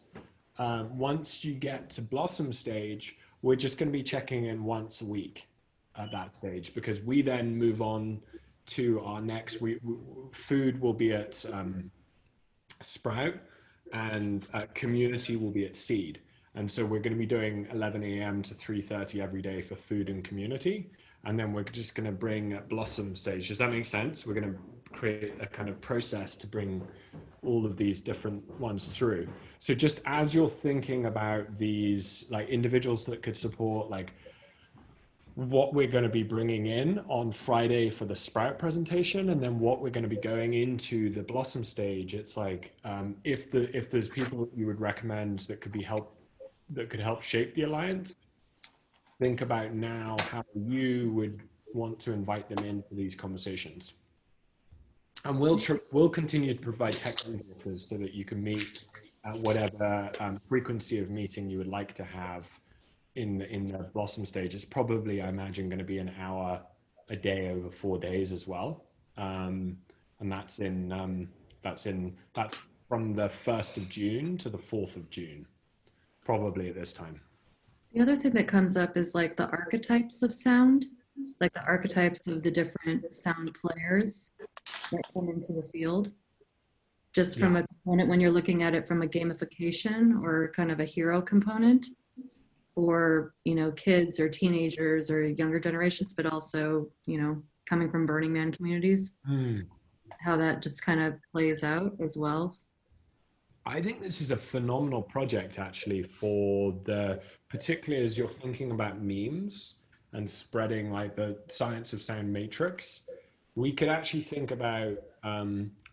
once you get to Blossom stage, we're just going to be checking in once a week. at that stage, because we then move on to our next. Food will be at Sprout, and community will be at Seed. And so we're going to be doing 11 a.m. to 3:30 every day for food and community. And then we're just going to bring Blossom stage. Does that make sense? We're going to create a kind of process to bring all of these different ones through. So just as you're thinking about these like individuals that could support, like what we're going to be bringing in on Friday for the Sprout presentation, and then what we're going to be going into the Blossom stage, it's like if there's people that you would recommend that could help shape the alliance, think about now how you would want to invite them into these conversations. And we'll continue to provide tech resources so that you can meet at whatever frequency of meeting you would like to have in the Blossom stage. It's probably, I imagine, going to be an hour a day over 4 days as well. And that's from the 1st of June to the 4th of June, probably at this time. The other thing that comes up is like the archetypes of sound, like the archetypes of the different sound players that come into the field. Just from a component, when you're looking at it from a gamification or kind of a hero component, or, you know, kids or teenagers or younger generations, but also, you know, coming from Burning Man communities, how that just kind of plays out as well. I think this is a phenomenal project actually particularly as you're thinking about memes and spreading like the science of sound matrix. We could actually think about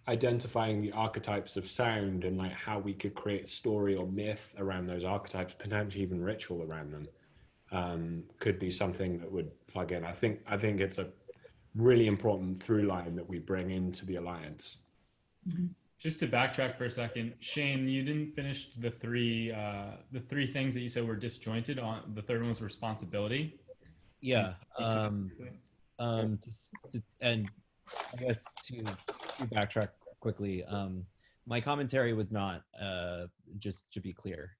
identifying the archetypes of sound and like how we could create story or myth around those archetypes, potentially even ritual around them. Could be something that would plug in. I think it's a really important through line that we bring into the Alliance. Mm-hmm. Just to backtrack for a second, Shane, you didn't finish the three things that you said were disjointed. On the third one was responsibility. Yeah. And I guess to backtrack quickly, my commentary was not just to be clear.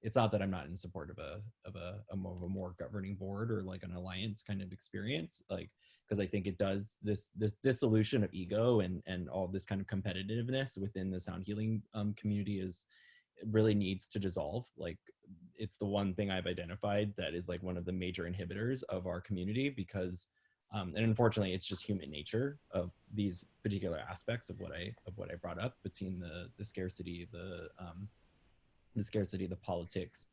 It's not that I'm not in support of a more governing board or like an alliance kind of experience, like, because I think it does this dissolution of ego and all this kind of competitiveness within the sound healing community it really needs to dissolve. Like, it's the one thing I've identified that is like one of the major inhibitors of our community, because and unfortunately it's just human nature of these particular aspects of what I brought up, between the scarcity, the scarcity, the politics,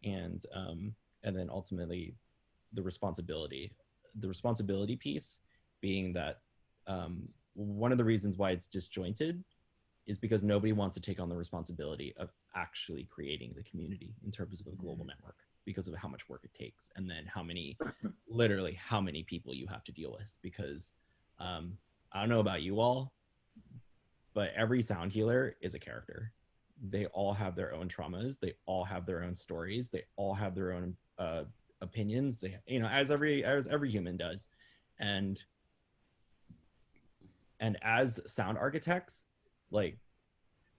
and then ultimately the responsibility piece being that one of the reasons why it's disjointed is because nobody wants to take on the responsibility of actually creating the community in terms of a global network, because of how much work it takes, and then literally how many people you have to deal with. Because I don't know about you all, but every sound healer is a character. They all have their own traumas. They all have their own stories. They all have their own opinions. They, you know, as every human does. And as sound architects, like,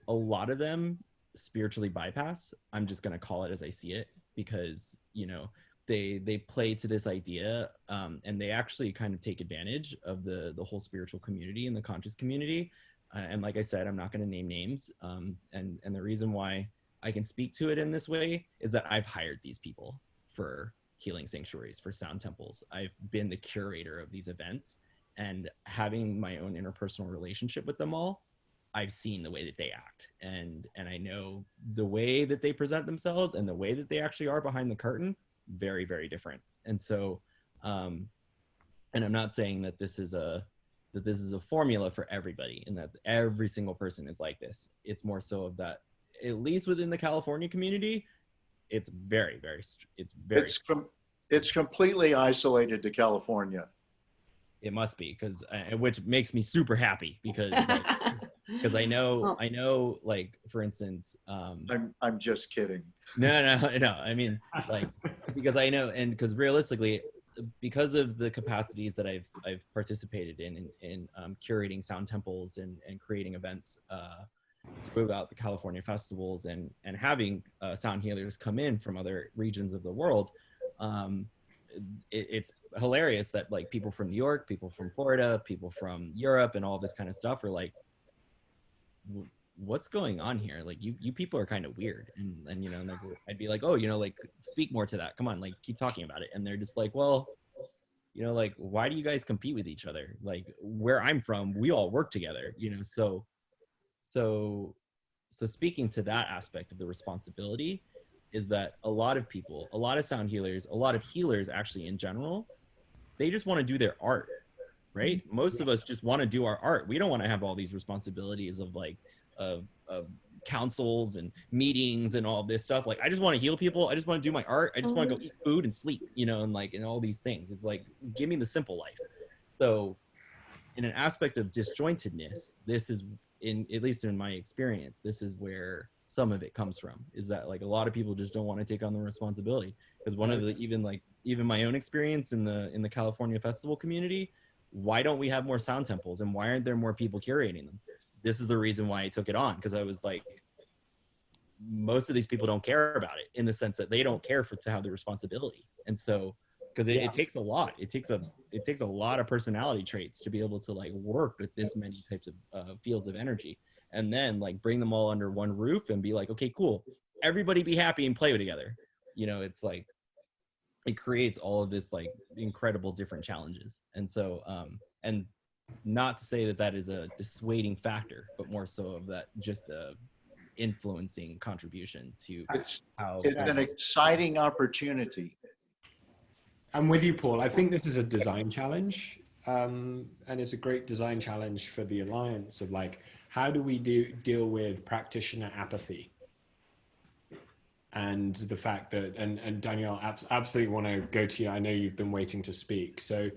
a lot of them spiritually bypass. I'm just going to call it as I see it, because, you know, they play to this idea, and they actually kind of take advantage of the whole spiritual community and the conscious community. And like I said, I'm not going to name names. And the reason why I can speak to it in this way is that I've hired these people for healing sanctuaries, for sound temples. I've been the curator of these events, and having my own interpersonal relationship with them all, I've seen the way that they act, and I know the way that they present themselves and the way that they actually are behind the curtain, very, very different. And so, and I'm not saying that this is a formula for everybody, and that every single person is like this. It's more so of that, at least within the California community, it's very, it's completely isolated to California. It must be, because which makes me super happy, because like, because I know, like, for instance, I'm just kidding. No. I mean, like, because I know, and because realistically, because of the capacities that I've participated in curating sound temples and creating events throughout the California festivals, and having sound healers come in from other regions of the world, it's hilarious that like people from New York, people from Florida, people from Europe, and all this kind of stuff are like, what's going on here? Like you people are kind of weird. And you know, and I'd be like, oh, you know, like speak more to that. Come on, like keep talking about it. And they're just like, well, you know, like why do you guys compete with each other? Like where I'm from, we all work together, you know. So speaking to that aspect of the responsibility is that a lot of people, a lot of sound healers, a lot of healers actually in general, they just want to do their art, right? Most of us just want to do our art. We don't want to have all these responsibilities of like of councils and meetings and all this stuff. Like I just want to heal people. I just want to do my art. I just want to go eat food and sleep, you know, and like and all these things. It's like give me the simple life. So in an aspect of disjointedness, this is at least in my experience, this is where some of it comes from, is that like a lot of people just don't want to take on the responsibility. Because one of the even my own experience in the California festival community, why don't we have more sound temples and why aren't there more people curating them? This is the reason why I took it on, because I was like, most of these people don't care about it, in the sense that they don't care to have the responsibility. And so because it takes a lot, it takes a lot of personality traits to be able to like work with this many types of fields of energy, and then like bring them all under one roof and be like, okay, cool, everybody be happy and play together. You know, it's like it creates all of this like incredible different challenges. And so and not to say that that is a dissuading factor, but more so of that just a influencing contribution to how It's an exciting opportunity. I'm with you, Paul. I think this is a design challenge, and it's a great design challenge for the Alliance of like, how do we deal with practitioner apathy? And the fact that, and Danielle, absolutely want to go to you. I know you've been waiting to speak. So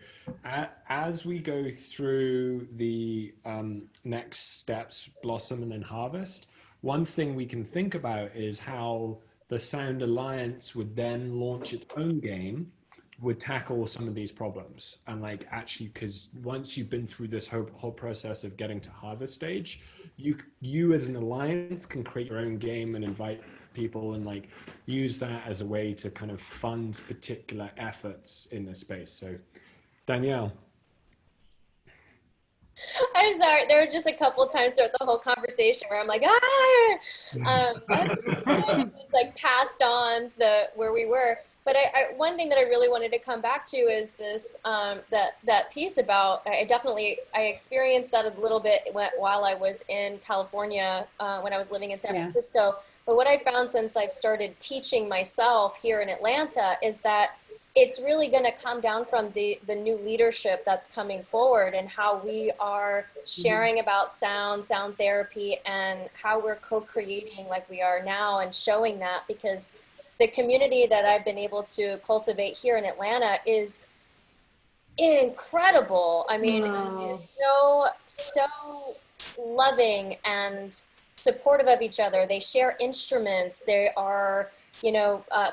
as we go through the next steps, Blossom and then Harvest, one thing we can think about is how the Sound Alliance would then launch its own game, would tackle some of these problems. And like, actually, because once you've been through this whole process of getting to Harvest stage, you as an Alliance can create your own game and invite people and like use that as a way to kind of fund particular efforts in this space. So Danielle. I'm sorry, there were just a couple of times throughout the whole conversation where I'm like, like passed on where we were. But one thing that I really wanted to come back to is this, that piece about, I experienced that a little bit while I was in California, when I was living in San Francisco. But what I found since I've started teaching myself here in Atlanta is that it's really going to come down from the new leadership that's coming forward, and how we are sharing about sound therapy, and how we're co-creating like we are now, and showing that, because the community that I've been able to cultivate here in Atlanta is incredible. I mean, it's so loving and supportive of each other. They share instruments. They are,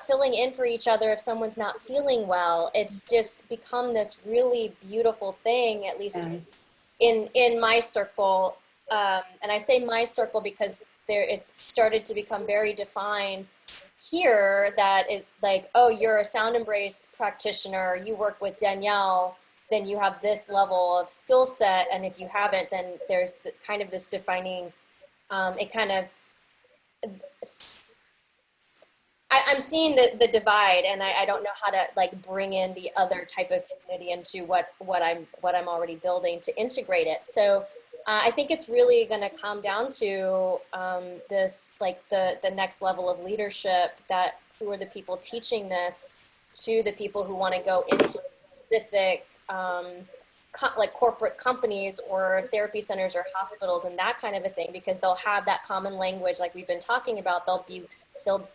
filling in for each other if someone's not feeling well. It's just become this really beautiful thing, at least in my circle. And I say my circle because it's started to become very defined here, that it like, oh, you're a Sound Embrace practitioner, you work with Danielle, then you have this level of skill set. And if you haven't, then there's kind of this defining, I'm seeing the divide, and I don't know how to like bring in the other type of community into what I'm already building to integrate it. So I think it's really going to come down to this, like the next level of leadership, that who are the people teaching this to the people who want to go into specific like corporate companies or therapy centers or hospitals and that kind of a thing, because they'll have that common language like we've been talking about. They'll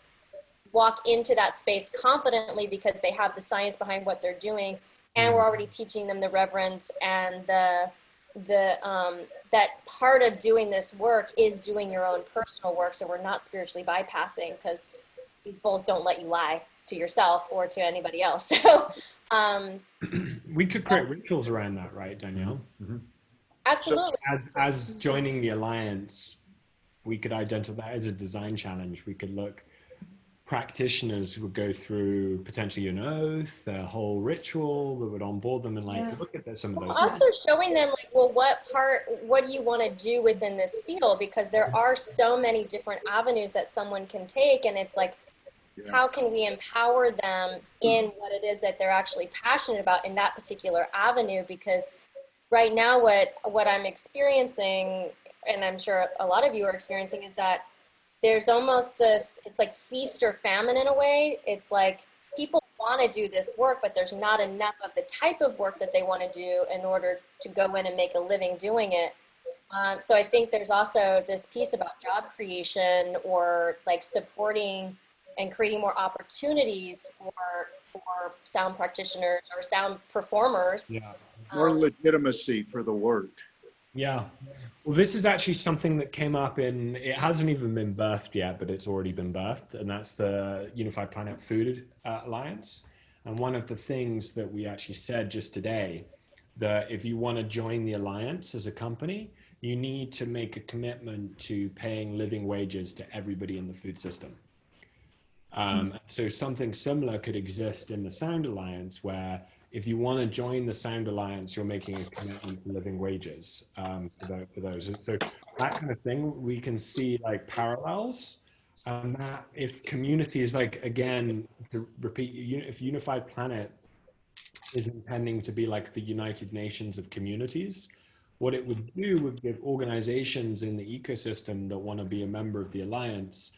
walk into that space confidently because they have the science behind what they're doing, and we're already teaching them the reverence and that part of doing this work is doing your own personal work. So we're not spiritually bypassing, because these bowls don't let you lie to yourself or to anybody else. So we could create rituals around that, right, Danielle? Mm-hmm. Absolutely. So as joining the Alliance, we could identify that as a design challenge. We could look, practitioners would go through potentially an oath, a whole ritual that would onboard them and like Yeah. look at some of those. Also showing them like, well, what do you want to do within this field? Because there are so many different avenues that someone can take, and it's like, Yeah. how can we empower them in what it is that they're actually passionate about in that particular avenue? Because right now, what I'm experiencing, and I'm sure a lot of you are experiencing, is that there's almost this, it's like feast or famine in a way. It's like people want to do this work, but there's not enough of the type of work that they want to do in order to go in and make a living doing it. So I think there's also this piece about job creation, or like supporting and creating more opportunities for sound practitioners or sound performers. Yeah. More Um, legitimacy for the work. Yeah. Well, this is actually something that came up it hasn't even been birthed yet, but it's already been birthed. And that's the Unified Planet Food Alliance. And one of the things that we actually said just today, that if you want to join the Alliance as a company, you need to make a commitment to paying living wages to everybody in the food system. So something similar could exist in the Sound Alliance, where if you want to join the Sound Alliance, you're making a commitment to living wages for those. And so that kind of thing, we can see like parallels. And that if community is like, again, to repeat, if Unified Planet is intending to be like the United Nations of communities, what it would do would give organizations in the ecosystem that want to be a member of the Alliance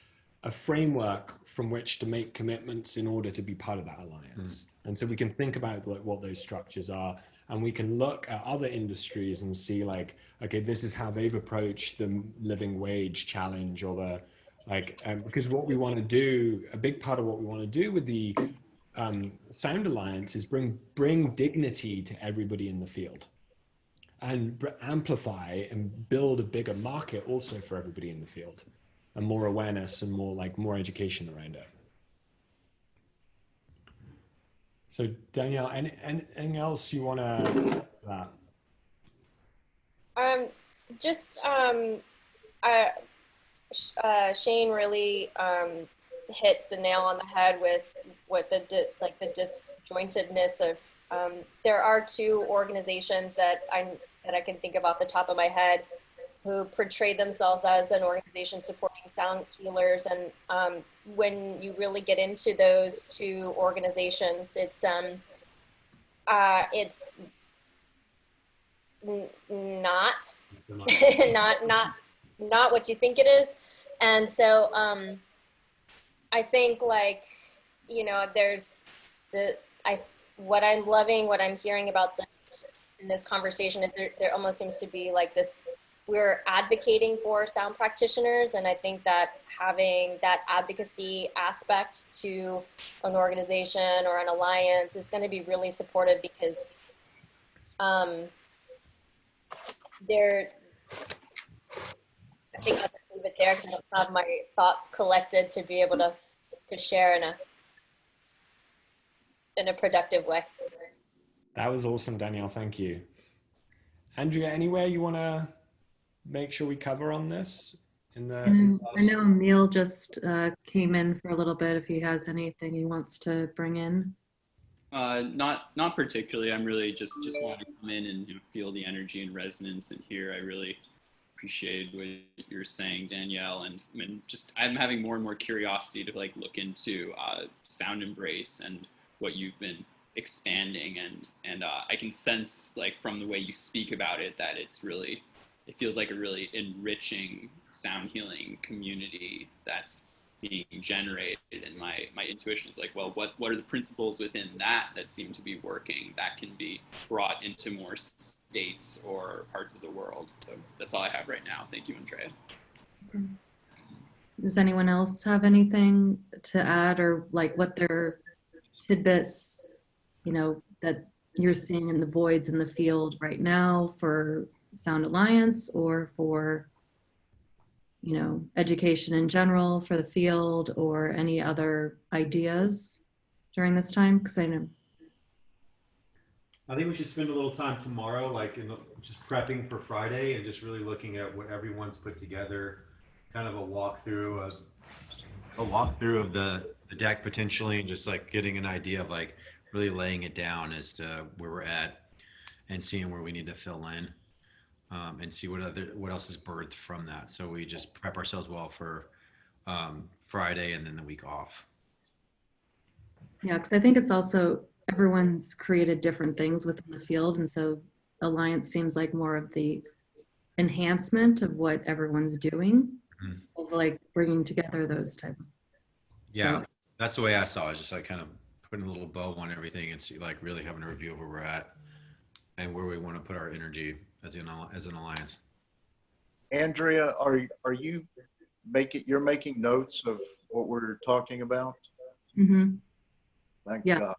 a framework from which to make commitments in order to be part of that alliance. And so we can think about like what those structures are, and we can look at other industries and see like, okay, this is how they've approached the living wage challenge, or the like, because what we want to do, a big part of what we want to do with the Sound Alliance is bring dignity to everybody in the field, and amplify and build a bigger market also for everybody in the field, and more awareness and more education around it. So Danielle, anything else you want to Shane really hit the nail on the head with what the disjointedness of. There are two organizations that I can think of off the top of my head who portray themselves as an organization supporting sound healers, and when you really get into those two organizations, it's not not what you think it is. And so I think, like, you know, there's what I'm loving, what I'm hearing about this in this conversation is there almost seems to be like this, we're advocating for sound practitioners, and I think that having that advocacy aspect to an organization or an alliance is going to be really supportive, because I think I'll just leave it there because I don't have my thoughts collected to be able to share in a productive way. That was awesome, Danielle. Thank you. Andrea, anywhere you want to make sure we cover on this? I know Emil just came in for a little bit. If he has anything he wants to bring in. Not particularly. I'm really just want to come in and feel the energy and resonance in here. I really appreciate what you're saying, Danielle, and I'm having more and more curiosity to like look into Sound Embrace and what you've been expanding, and I can sense, like, from the way you speak about it, that it feels like a really enriching sound healing community that's being generated. And my intuition is like, well, what are the principles within that seem to be working that can be brought into more states or parts of the world? So that's all I have right now. Thank you, Andrea. Does anyone else have anything to add, or like what their tidbits, that you're seeing in the voids in the field right now for Sound Alliance, or for education in general for the field, or any other ideas during this time? Because I think we should spend a little time tomorrow, like just prepping for Friday, and just really looking at what everyone's put together, kind of a walkthrough of the the deck potentially, and just like getting an idea of like really laying it down as to where we're at and seeing where we need to fill in, and see what else is birthed from that. So we just prep ourselves well for Friday and then the week off. Yeah, because I think it's also everyone's created different things within the field, and so Alliance seems like more of the enhancement of what everyone's doing, of like bringing together those type of. Yeah, that's the way I saw it. Just like kind of putting a little bow on everything and see, like really having a review of where we're at and where we want to put our energy as an alliance. Andrea, you're making notes of what we're talking about? Mm-hmm. Thank Yeah. God.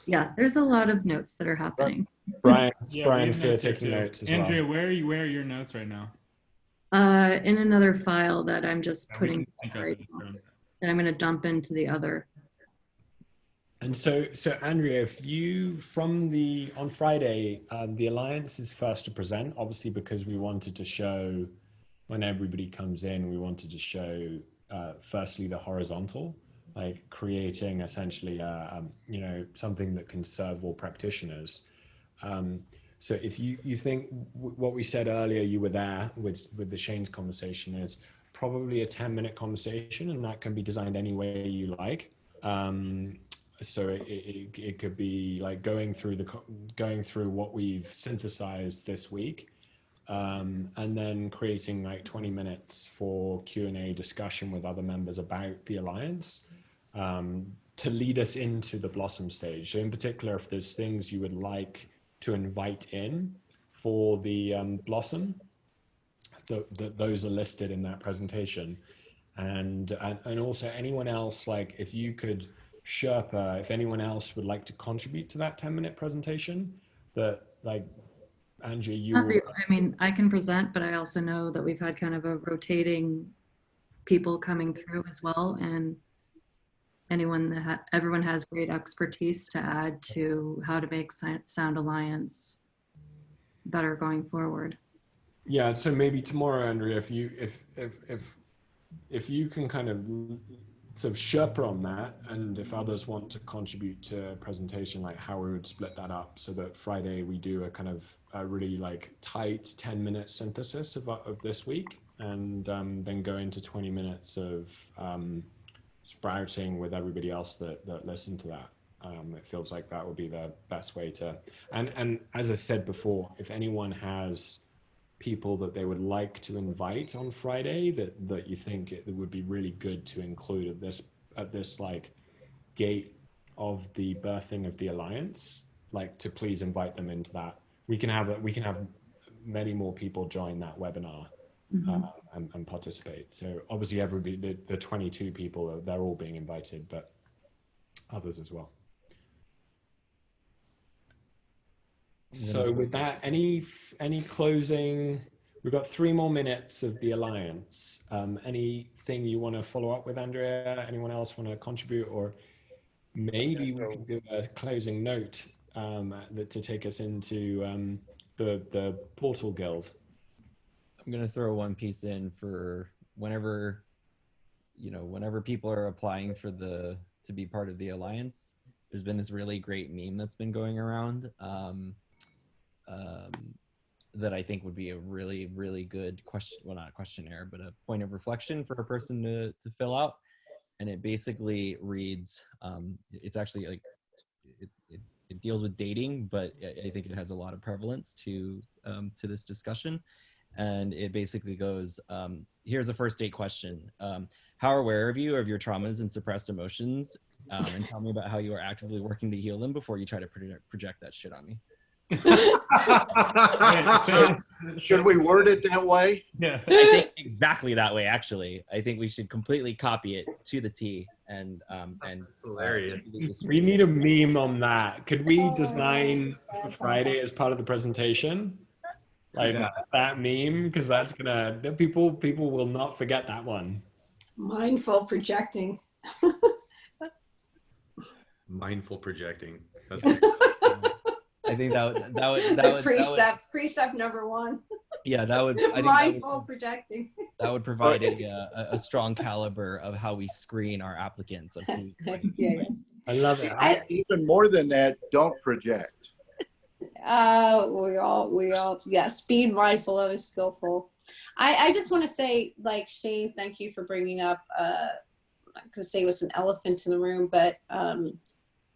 Yeah, there's a lot of notes that are happening. Brian's we here have notes here taking too. notes as Andrea, well. where are your notes right now? In another file that I'm just Yeah, we putting can sync up right this now, room. that I'm going to dump into the other. And so Andrea, if you on Friday, the Alliance is first to present, obviously because we wanted to show when everybody comes in, we wanted to show firstly the horizontal, like creating essentially something that can serve all practitioners. So if you think what we said earlier, you were there with the Shane's conversation, is probably a 10-minute conversation, and that can be designed any way you like. So it could be like going through what we've synthesized this week, and then creating like 20 minutes for Q&A discussion with other members about the Alliance, to lead us into the Blossom stage. So in particular, if there's things you would like to invite in for the Blossom, those are listed in that presentation. And also anyone else, like if you could Sherpa, if anyone else would like to contribute to that 10-minute presentation, that like Andrea, I can present, but I also know that we've had kind of a rotating people coming through as well, and everyone has great expertise to add to how to make Sound Alliance better going forward. Yeah, so maybe tomorrow, Andrea, if you can kind of sort of Sherpa on that, and if others want to contribute to a presentation, like how we would split that up so that Friday we do a kind of a really like tight 10-minute synthesis of this week, and then go into 20 minutes of sprouting with everybody else that listened to that. It feels like that would be the best way to, and as I said before, if anyone has people that they would like to invite on Friday that you think it would be really good to include at this like gate of the birthing of the Alliance, like to please invite them into that. We can have many more people join that webinar. And participate. So obviously everybody, the 22 people, they're all being invited, but others as well. So with that, any closing, we've got 3 more minutes of the Alliance. Anything you want to follow up with, Andrea? Anyone else want to contribute? Or maybe we can do a closing note to take us into the Portal Guild. I'm going to throw one piece in for whenever people are applying to be part of the Alliance. There's been this really great meme that's been going around that I think would be a really, really good question. Well, not a questionnaire, but a point of reflection for a person to fill out. And it basically reads, it's actually like, it deals with dating, but I think it has a lot of prevalence to this discussion. And it basically goes, here's a first date question. How aware are you of your traumas and suppressed emotions? And tell me about how you are actively working to heal them before you try to project that shit on me. Should we word it that way? Yeah. I think exactly that way, actually. I think we should completely copy it to the T and hilarious. We need a meme on that. Could we design Friday as part of the presentation? Like that meme, because that's gonna, people will not forget that one. Mindful projecting. Mindful projecting. That's I think that would Precept number 1. Yeah, that would. I think Mindful projecting. That would provide a strong caliber of how we screen our applicants of who's going to Yeah. I love it. Even more than that, don't project. We all, yes, being mindful of is skillful. I just want to say, like, Shane, thank you for bringing up, I could say it was an elephant in the room, but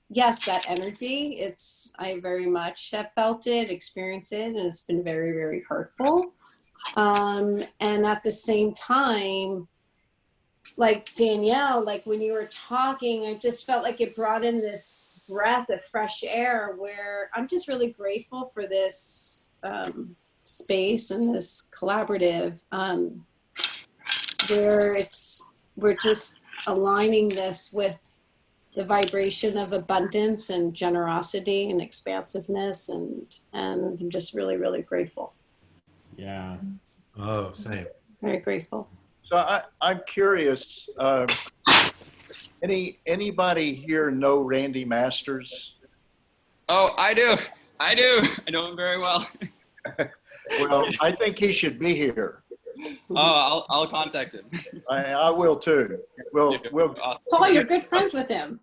yes, that energy, I very much have felt it, experienced it, and it's been very, very hurtful. And at the same time, like Danielle, like when you were talking, I just felt like it brought in this breath of fresh air where I'm just really grateful for this space and this collaborative where we're just aligning this with the vibration of abundance and generosity and expansiveness, and I'm just really, really grateful. Yeah. Oh, same. Very grateful. So I'm curious, anybody here know Randy Masters? Oh, I do. I know him very well. Well, I think he should be here. Oh, I'll contact him. I will too. We'll Awesome. Paul, you're good friends with him.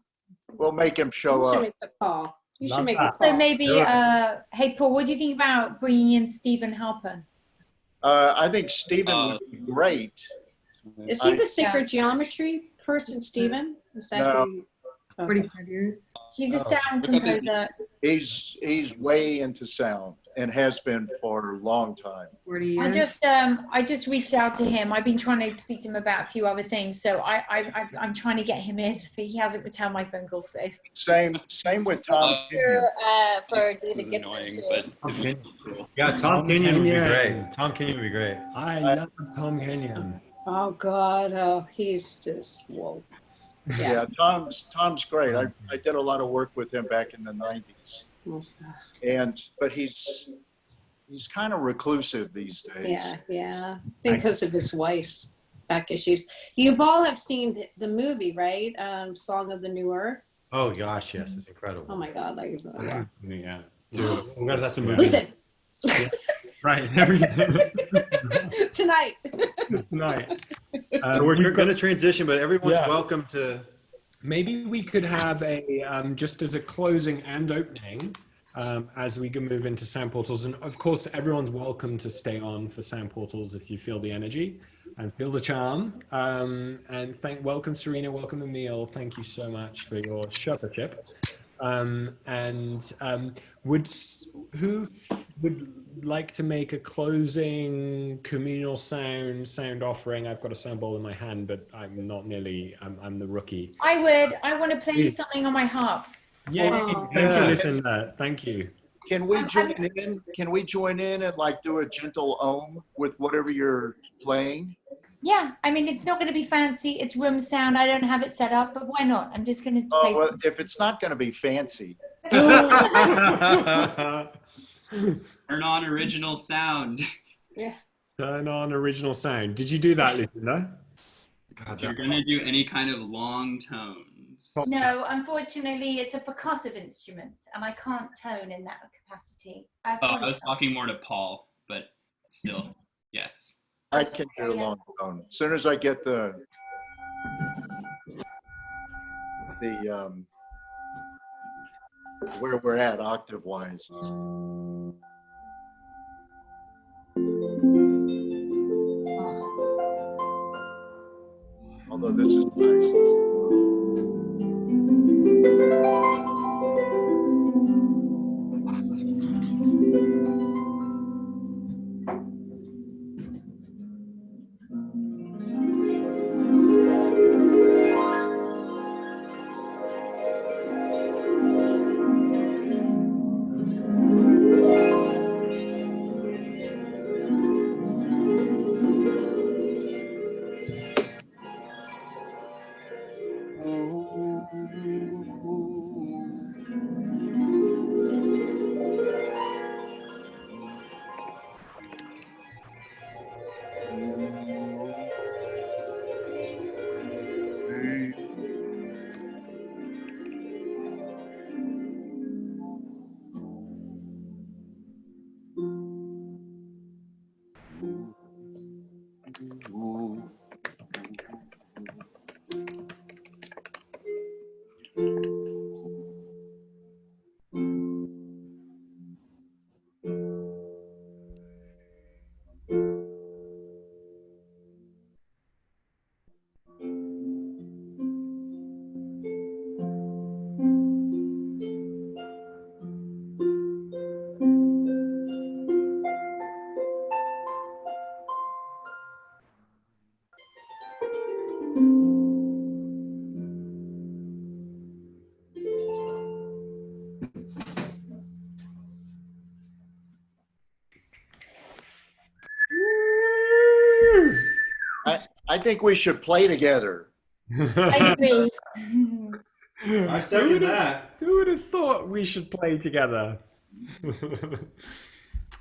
we'll make him show You should up. make the call. You should Love make the that. call. So maybe, hey Paul, what do you think about bringing in Stephen Halpern? I think Stephen would be great. Is he the sacred geometry person, Stephen? Is that No. who you- 45 years. He's a Oh. sound composer. He's way into sound and has been for a long time. 40 years. I just reached out to him. I've been trying to speak to him about a few other things, so I'm trying to get him in, but he hasn't returned my phone call. So Same with Tom. For This David is Gibson annoying, too. but Cool. Yeah, Tom Kenyon would be great. Tom Kenyon would be great. I love Tom Kenyon. Oh God, oh, he's just, whoa. Yeah, Tom's great. I did a lot of work with him back in the 90s. But he's kind of reclusive these days. Yeah. I think because of his wife's back issues. You've all have seen the movie, right? Song of the New Earth. Oh gosh, yes, it's incredible. Oh my God, like, yeah. Yeah. Dude, I'm gonna have to move. Listen, Right. tonight. Tonight. So we're going to transition, but everyone's Yeah. welcome to. Maybe we could have a just as a closing and opening as we can move into sound portals, and of course everyone's welcome to stay on for sound portals if you feel the energy and feel the charm. And welcome Serena, welcome Emil. Thank you so much for your shepherdship. Who would like to make a closing communal sound offering? I've got a sound bowl in my hand, but I'm the rookie. I want to play you something on my harp. Yay! Oh. Thank you, Lucinda. Thank you. Can we join in? Can we join in and like do a gentle ohm with whatever you're playing? Yeah, I mean, it's not going to be fancy. It's room sound. I don't have it set up, but why not? I'm just going to play. Oh, well, if it's not going to be fancy. turn on original sound. Yeah. Turn on original sound. Did you do that, Lucinda? If you're gonna do any kind of long tones. No, unfortunately, it's a percussive instrument, and I can't tone in that capacity. Oh, I was talking more to Paul, but still, yes. I can do a long tone. As soon as I get the where we're at octave wise. Although this is nice. I think we should play together. I agree. I second that. Who would have thought we should play together? Thank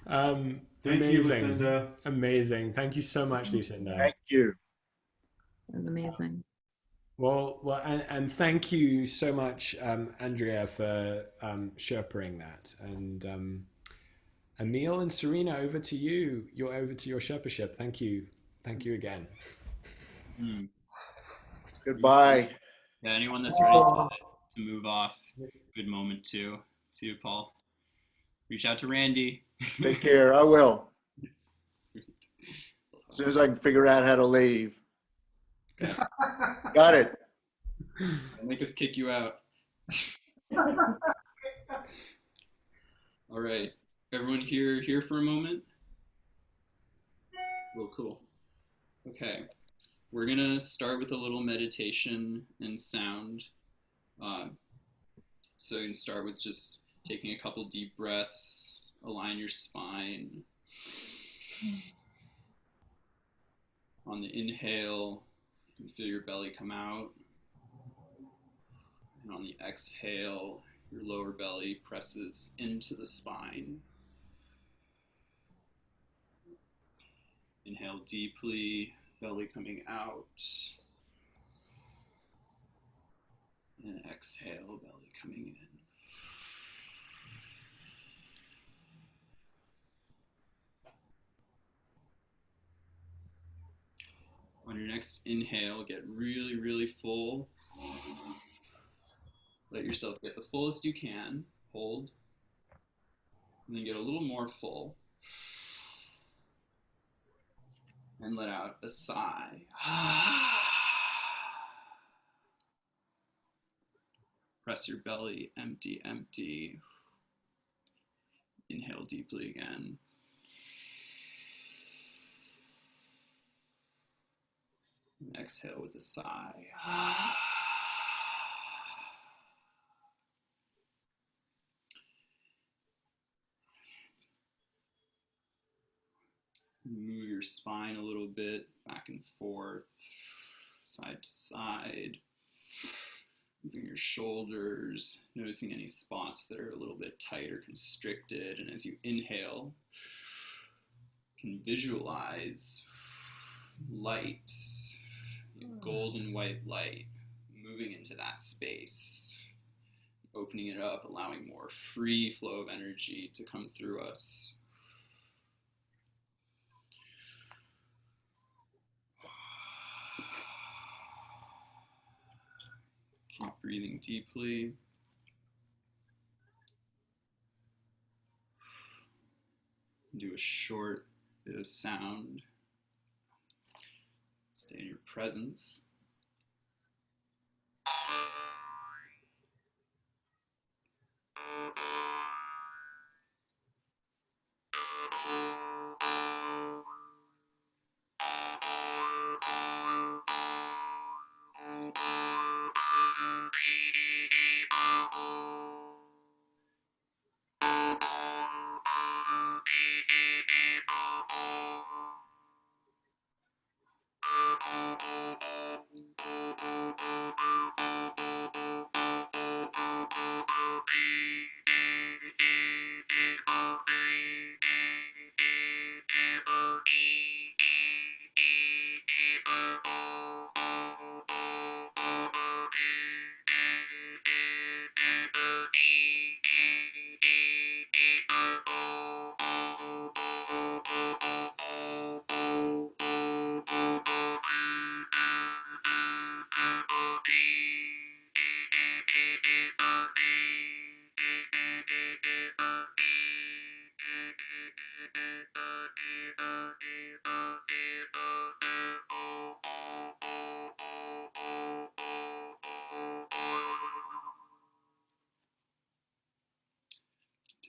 you, Amazing. Lucinda. Amazing. Thank you so much, Lucinda. Thank you. It was amazing. Well, and thank you so much, Andrea, for Sherpaing that. And Emil and Serena, over to you. You're over to your Sherpaship. Thank you. Thank you again. Goodbye. Yeah, anyone that's ready to move off, good moment too. See you, Paul. Reach out to Randy. Take care. I will. As soon as I can figure out how to leave. Okay. Got it. Make us kick you out. All right. Everyone here for a moment? Oh, cool. Okay. We're going to start with a little meditation and sound. So you can start with just taking a couple deep breaths, align your spine. On the inhale, you can feel your belly come out. And on the exhale, your lower belly presses into the spine. Inhale deeply, belly coming out. And exhale, belly coming in. On your next inhale, get really, really full. Let yourself get the fullest you can. Hold. And then get a little more full. And let out a sigh. Press your belly, empty, empty. Inhale deeply again. And exhale with a sigh. Move your spine a little bit, back and forth, side to side. Moving your shoulders, noticing any spots that are a little bit tight or constricted. And as you inhale, you can visualize light, golden white light, moving into that space, opening it up, allowing more free flow of energy to come through us. Keep breathing deeply. Do a short bit of sound. Stay in your presence.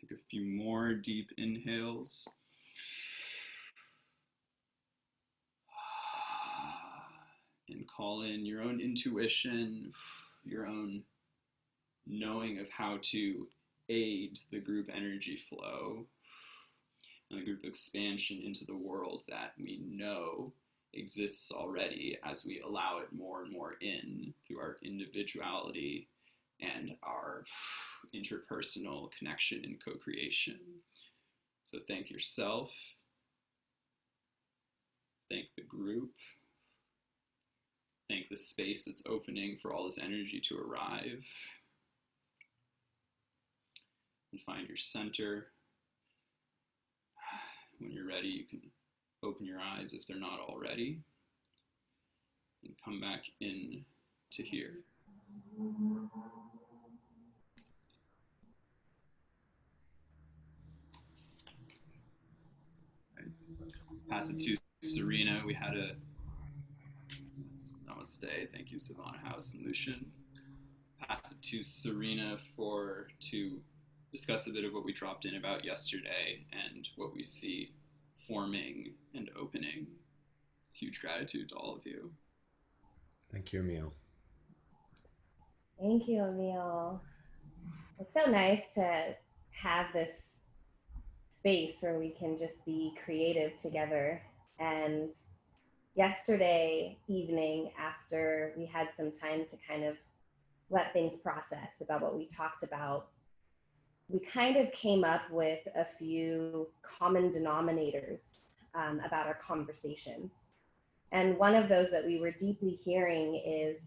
Take a few more deep inhales. And call in your own intuition, your own knowing of how to aid the group energy flow and the group expansion into the world that we know exists already as we allow it more and more in through our individuality and our interpersonal connection and co-creation. So thank yourself, thank the group, thank the space that's opening for all this energy to arrive. And find your center. When you're ready, you can open your eyes if they're not already, and come back in to here. Right. Pass it to Serena. We had a namaste. Thank you, Savannah House and Lucian. Pass it to Serena to discuss a bit of what we dropped in about yesterday and what we see forming and opening. Huge gratitude to all of you. Thank you, Emil. Thank you, Emil. It's so nice to have this space where we can just be creative together. And yesterday evening, after we had some time to kind of let things process about what we talked about, we kind of came up with a few common denominators about our conversations. And one of those that we were deeply hearing is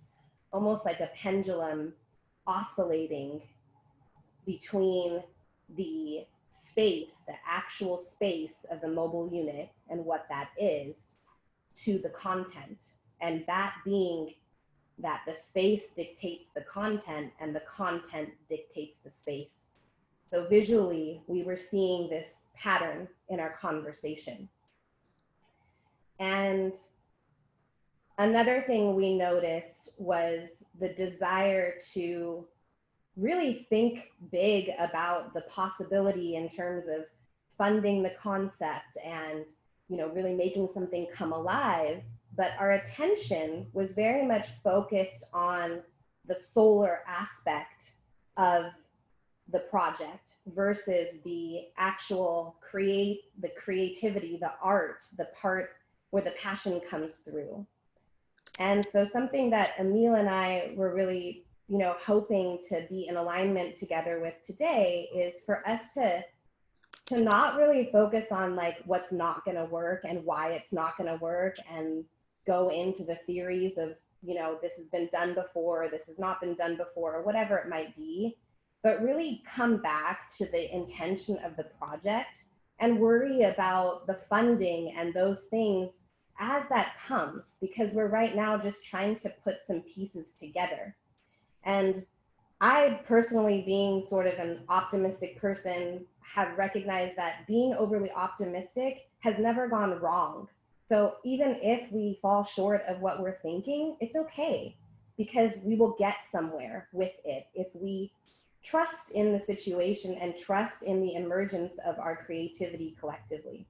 almost like a pendulum oscillating between the space, the actual space of the mobile unit and what that is, to the content. And that being that the space dictates the content and the content dictates the space. So visually, we were seeing this pattern in our conversation. And another thing we noticed was the desire to really think big about the possibility in terms of funding the concept and, you know, really making something come alive. But our attention was very much focused on the solar aspect of the project versus the actual the creativity, the art, the part where the passion comes through. And so something that Emil and I were really, you know, hoping to be in alignment together with today is for us to not really focus on like what's not going to work and why it's not going to work and go into the theories of, you know, this has been done before, this has not been done before, or whatever it might be, but really come back to the intention of the project and worry about the funding and those things as that comes, because we're right now just trying to put some pieces together. And I personally, being sort of an optimistic person, have recognized that being overly optimistic has never gone wrong. So even if we fall short of what we're thinking, it's okay, because we will get somewhere with it if we trust in the situation and trust in the emergence of our creativity collectively.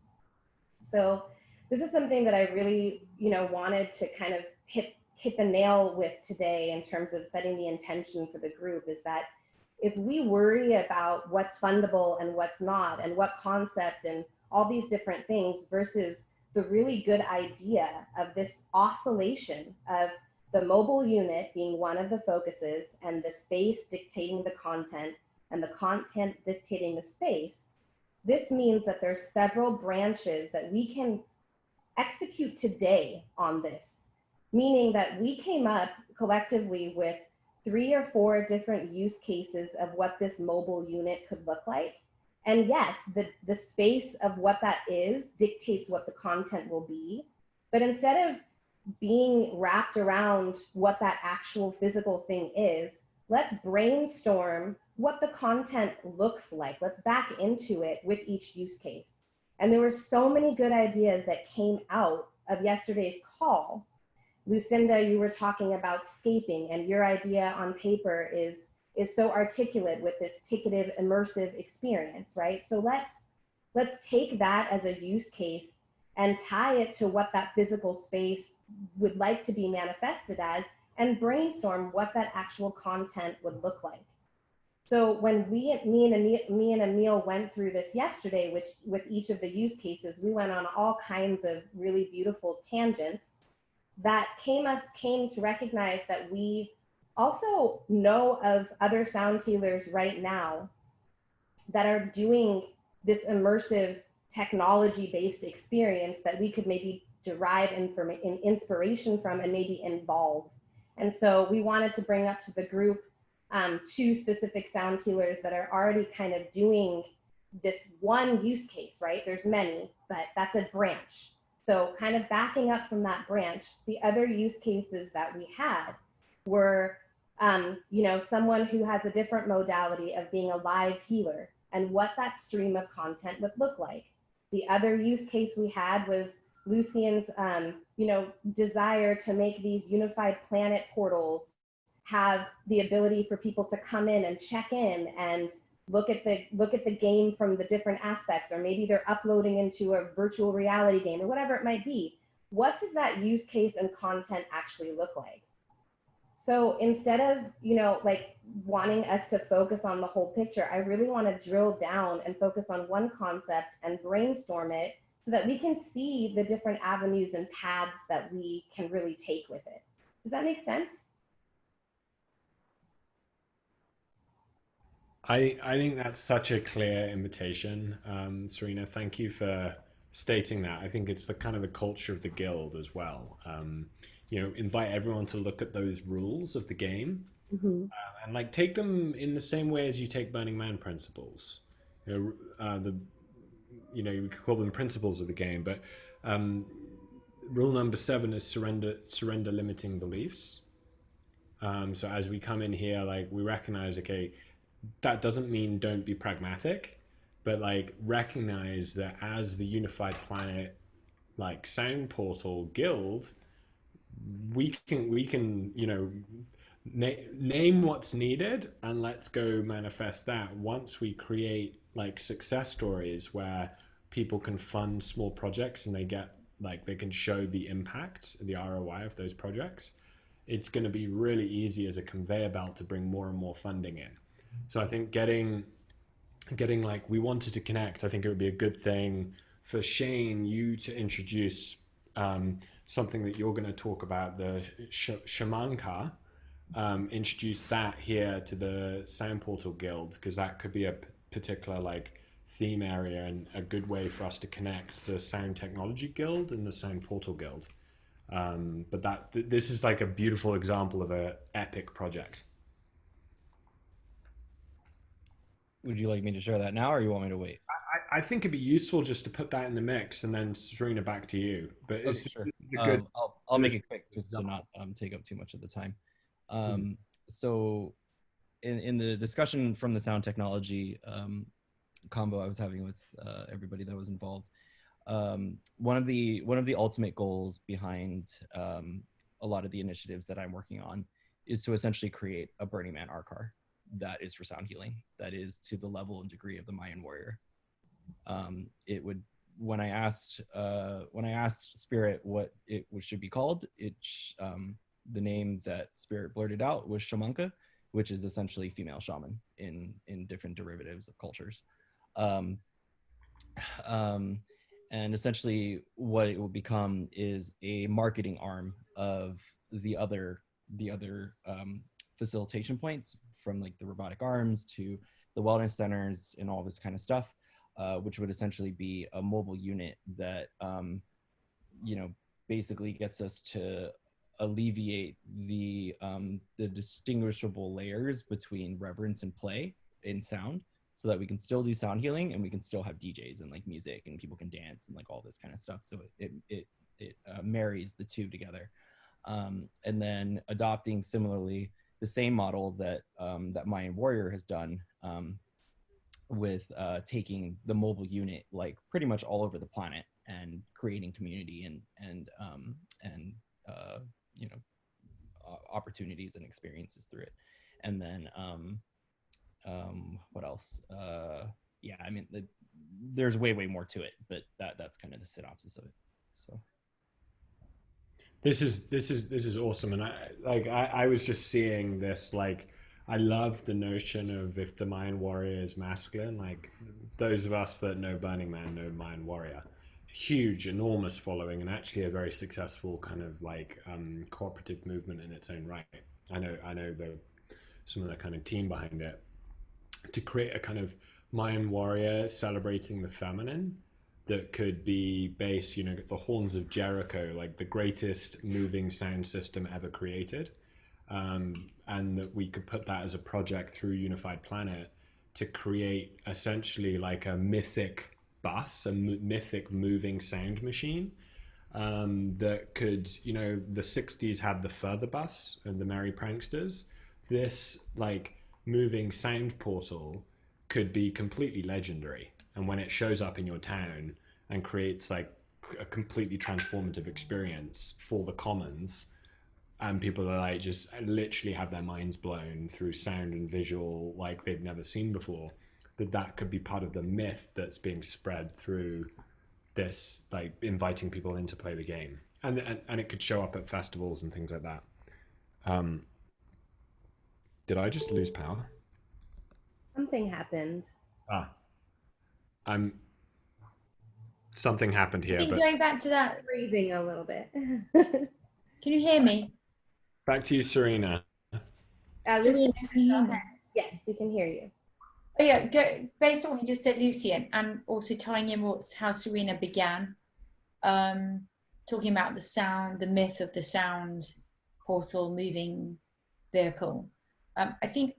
So this is something that I really, you know, wanted to kind of hit the nail with today in terms of setting the intention for the group, is that if we worry about what's fundable and what's not, and what concept and all these different things versus the really good idea of this oscillation of the mobile unit being one of the focuses and the space dictating the content and the content dictating the space, this means that there's several branches that we can execute today on this, meaning that we came up collectively with 3 or 4 different use cases of what this mobile unit could look like. And yes, the space of what that is dictates what the content will be. But instead of being wrapped around what that actual physical thing is, let's brainstorm what the content looks like. Let's back into it with each use case. And there were so many good ideas that came out of yesterday's call. Lucinda, you were talking about scaping, and your idea on paper is so articulate with this ticketed immersive experience, right? So let's take that as a use case and tie it to what that physical space would like to be manifested as, and brainstorm what that actual content would look like. So when me and Emil went through this yesterday, with each of the use cases, we went on all kinds of really beautiful tangents that came to recognize that we also know of other sound healers right now that are doing this immersive technology-based experience that we could maybe derive inspiration from and maybe involve. And so we wanted to bring up to the group 2 specific sound healers that are already kind of doing this one use case, right? There's many, but that's a branch. So kind of backing up from that branch, the other use cases that we had were, you know, someone who has a different modality of being a live healer and what that stream of content would look like. The other use case we had was Lucian's, you know, desire to make these unified planet portals have the ability for people to come in and check in and look at the game from the different aspects, or maybe they're uploading into a virtual reality game or whatever it might be. What does that use case and content actually look like? So instead of, you know, like wanting us to focus on the whole picture, I really want to drill down and focus on one concept and brainstorm it so that we can see the different avenues and paths that we can really take with it. Does that make sense? I think that's such a clear invitation, Serena. Thank you for stating that. I think it's the kind of the culture of the guild as well. You know, invite everyone to look at those rules of the game, and like take them in the same way as you take Burning Man principles. You know, you could call them principles of the game, but rule number 7 is surrender limiting beliefs. So as we come in here, like we recognize, okay, that doesn't mean don't be pragmatic, but like recognize that as the Unified Planet, like Sound Portal Guild, we can you know, name what's needed and let's go manifest that. Once we create like success stories where people can fund small projects and they get like they can show the impact, the ROI of those projects, it's going to be really easy as a conveyor belt to bring more and more funding in. So I think getting like, we wanted to connect. I think it would be a good thing for Shane, you to introduce something that you're going to talk about, the Shamanka, introduce that here to the Sound Portal Guild, because that could be a particular like theme area and a good way for us to connect the Sound Technology Guild and the Sound Portal Guild. But this is like a beautiful example of an epic project. Would you like me to share that now, or you want me to wait? I think it'd be useful just to put that in the mix and then Serena back to you. But it's sure. good. I'll make it quick just to not take up too much of the time. So in the discussion from the sound technology combo I was having with everybody that was involved, one of the ultimate goals behind a lot of the initiatives that I'm working on is to essentially create a Burning Man Arcar that is for sound healing, that is to the level and degree of the Mayan warrior. It would, when I asked Spirit what it should be called, the name that Spirit blurted out was Shamanka, which is essentially female shaman in different derivatives of cultures. And essentially what it will become is a marketing arm of the other facilitation points, from like the robotic arms to the wellness centers and all this kind of stuff, which would essentially be a mobile unit that, you know, basically gets us to alleviate the distinguishable layers between reverence and play in sound, so that we can still do sound healing and we can still have DJs and like music and people can dance and like all this kind of stuff. So it marries the two together. And then adopting similarly the same model that that Mayan Warrior has done, with taking the mobile unit like pretty much all over the planet and creating community and you know, opportunities and experiences through it. And then what else? Yeah, I mean, there's way more to it, but that's kind of the synopsis of it. So. This is awesome, and I was just seeing this, like, I love the notion of if the Mayan warrior is masculine, like those of us that know Burning Man know Mayan warrior. huge, enormous following, and actually a very successful kind of like cooperative movement in its own right. I know some of the kind of team behind it to create a kind of Mayan warrior celebrating the feminine that could be based, you know, the Horns of Jericho, like the greatest moving sound system ever created. And that we could put that as a project through Unified Planet to create essentially like a mythic bus, a mythic moving sound machine that could, you know, the 60s had the Further Bus and the Merry Pranksters. This like moving sound portal could be completely legendary. And when it shows up in your town and creates like a completely transformative experience for the commons, and people are like just literally have their minds blown through sound and visual like they've never seen before, that could be part of the myth that's being spread through this, like inviting people in to play the game, and it could show up at festivals and things like that. Did I just lose power? Something happened. Something happened here. But going back to that, Freezing a little bit. can you hear me? Back to you, Serena. Serena, can you hear me? Yes, we can hear you. Oh, yeah, based on what you just said, Lucian, and also tying in how Serena began, talking about the sound, the myth of the sound portal moving vehicle. I think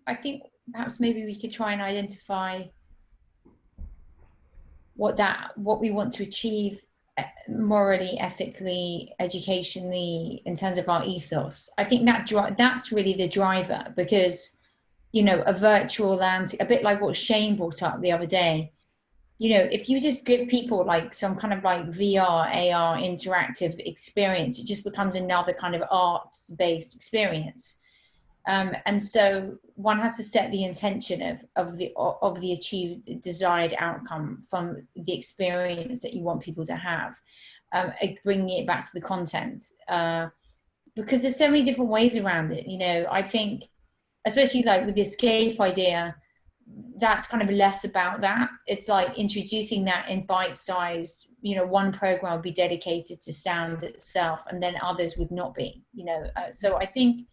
perhaps maybe we could try and identify what we want to achieve morally, ethically, educationally, in terms of our ethos. I think that's really the driver, because, you know, a virtual land, a bit like what Shane brought up the other day, you know, if you just give people like some kind of like VR, AR interactive experience, it just becomes another kind of art-based experience. And so one has to set the intention of the achieved desired outcome from the experience that you want people to have, bringing it back to the content, because there's so many different ways around it. You know, I think, especially like with the escape idea, that's kind of less about that. It's like introducing that in bite-sized, you know, one program would be dedicated to sound itself, and then others would not be, you know. So I think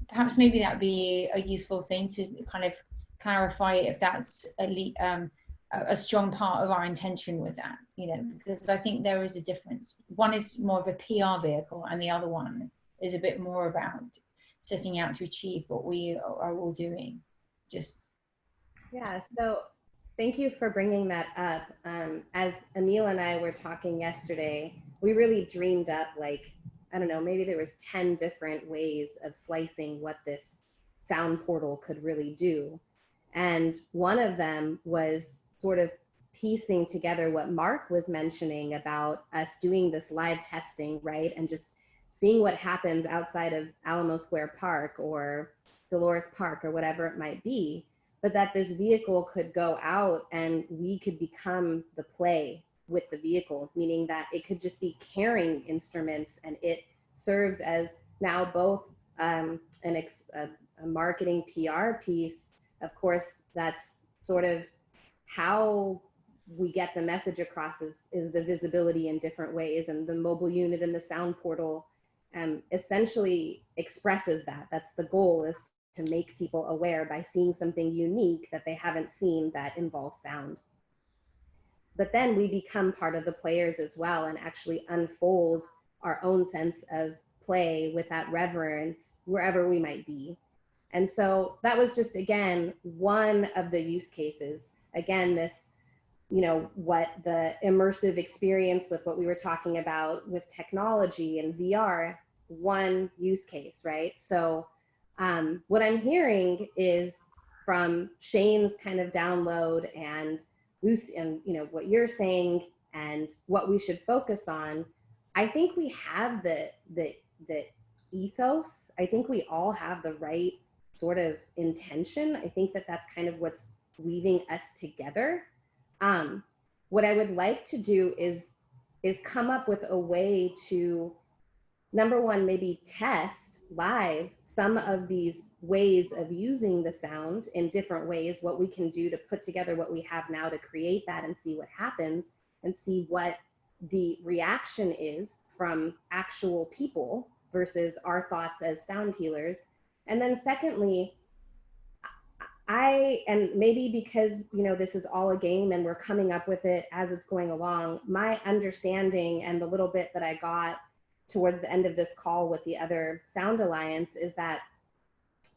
perhaps maybe that'd be a useful thing to kind of clarify if that's a strong part of our intention with that, you know, because I think there is a difference. One is more of a PR vehicle, and the other one is a bit more about setting out to achieve what we are all doing. Yeah, so thank you for bringing that up. As Emil and I were talking yesterday, we really dreamed up, like, I don't know, maybe there was 10 different ways of slicing what this sound portal could really do. And one of them was sort of piecing together what Mark was mentioning about us doing this live testing, right? And just seeing what happens outside of Alamo Square Park or Dolores Park or whatever it might be, but that this vehicle could go out and we could become the play with the vehicle, meaning that it could just be carrying instruments, and it serves as now both a marketing PR piece. Of course, that's sort of how we get the message across is the visibility in different ways, and the mobile unit and the sound portal essentially expresses that. That's the goal, is to make people aware by seeing something unique that they haven't seen that involves sound. But then we become part of the players as well, and actually unfold our own sense of play with that reverence wherever we might be. And so that was just, again, one of the use cases. Again, this, you know, what the immersive experience with what we were talking about with technology and VR, one use case, right? So what I'm hearing is from Shane's kind of download and Lucy, and you know what you're saying and what we should focus on. I think we have the ethos. I think we all have the right sort of intention. I think that that's kind of what's weaving us together. What I would like to do is come up with a way to, number one, maybe test live some of these ways of using the sound in different ways, what we can do to put together what we have now to create that and see what happens, and see what the reaction is from actual people versus our thoughts as sound healers. And then secondly, and maybe because, you know, this is all a game and we're coming up with it as it's going along, my understanding and the little bit that I got towards the end of this call with the other Sound Alliance is that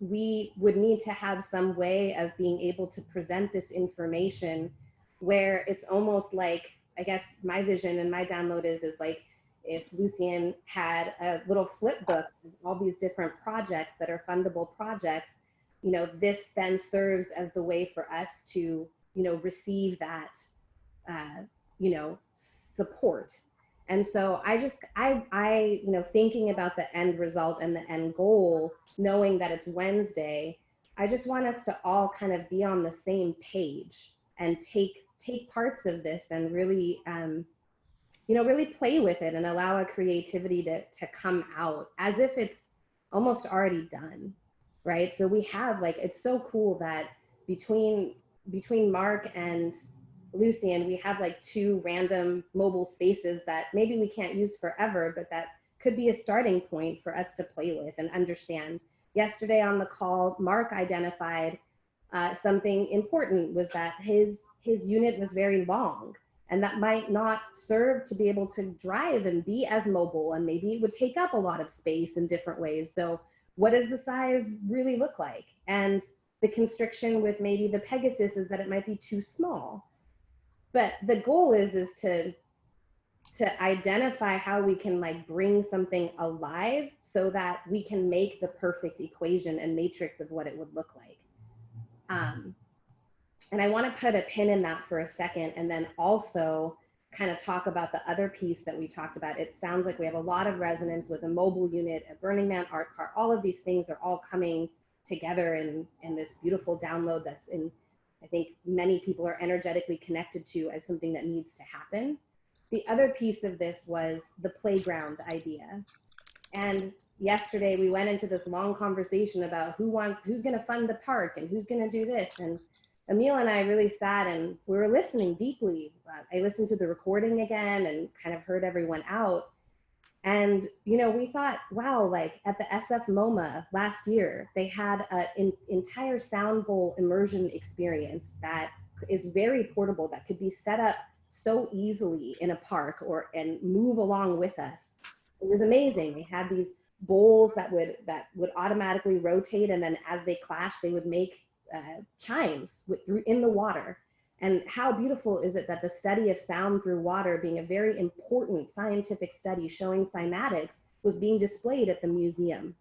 we would need to have some way of being able to present this information where it's almost like, I guess my vision and my download is like if Lucian had a little flip book of all these different projects that are fundable projects, you know, this then serves as the way for us to, you know, receive that, you know, support. And so I, you know, thinking about the end result and the end goal, knowing that it's Wednesday, I just want us to all kind of be on the same page and take parts of this and really, you know, really play with it and allow a creativity to come out as if it's almost already done, right? So we have like, it's so cool that between Mark and Lucian, we have like 2 random mobile spaces that maybe we can't use forever, but that could be a starting point for us to play with and understand. Yesterday on the call, Mark identified something important, was that his unit was very long, and that might not serve to be able to drive and be as mobile, and maybe it would take up a lot of space in different ways. So what does the size really look like? And the constriction with maybe the Pegasus is that it might be too small. But the goal is to identify how we can like bring something alive so that we can make the perfect equation and matrix of what it would look like. And I want to put a pin in that for a second, and then also kind of talk about the other piece that we talked about. It sounds like we have a lot of resonance with a mobile unit, a Burning Man art car. All of these things are all coming together in this beautiful download that's in, I think many people are energetically connected to as something that needs to happen. The other piece of this was the playground idea. And yesterday we went into this long conversation about who's going to fund the park and who's going to do this. And Emil and I really sat and we were listening deeply. I listened to the recording again and kind of heard everyone out. And, you know, we thought, wow, like at the SF MoMA last year, they had an entire sound bowl immersion experience that is very portable, that could be set up so easily in a park and move along with us. It was amazing. They had these bowls that would automatically rotate, and then as they clashed, they would make chimes in the water. And how beautiful is it that the study of sound through water, being a very important scientific study showing cymatics, was being displayed at the museum.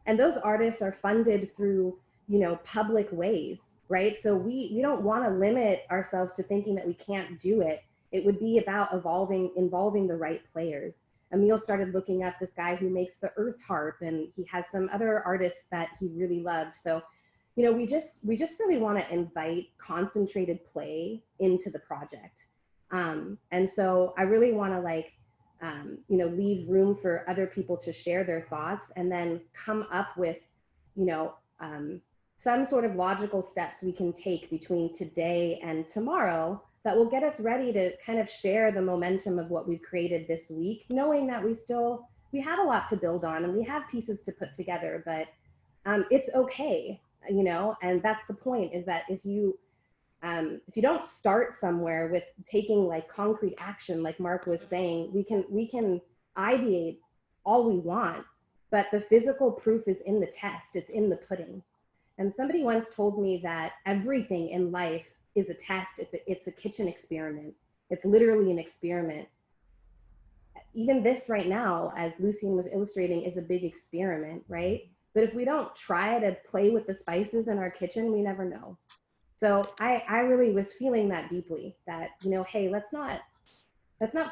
And those artists are funded through, you know, public ways, right? So we don't want to limit ourselves to thinking that we can't do it. It would be about involving the right players. Emil started looking up this guy who makes the earth harp, and he has some other artists that he really loved. So, you know, we just really want to invite concentrated play into the project. And so I really want to you know, leave room for other people to share their thoughts and then come up with, you know, some sort of logical steps we can take between today and tomorrow that will get us ready to kind of share the momentum of what we've created this week, knowing that we have a lot to build on and we have pieces to put together, but it's okay, you know, and that's the point, is that if you don't start somewhere with taking like concrete action, like Mark was saying, we can ideate all we want, but the physical proof is in the test, it's in the pudding. And somebody once told me that everything in life is a test, it's a kitchen experiment. It's literally an experiment. Even this right now, as Lucian was illustrating, is a big experiment, right? But if we don't try to play with the spices in our kitchen, we never know. So I really was feeling that deeply, that, you know, hey, let's not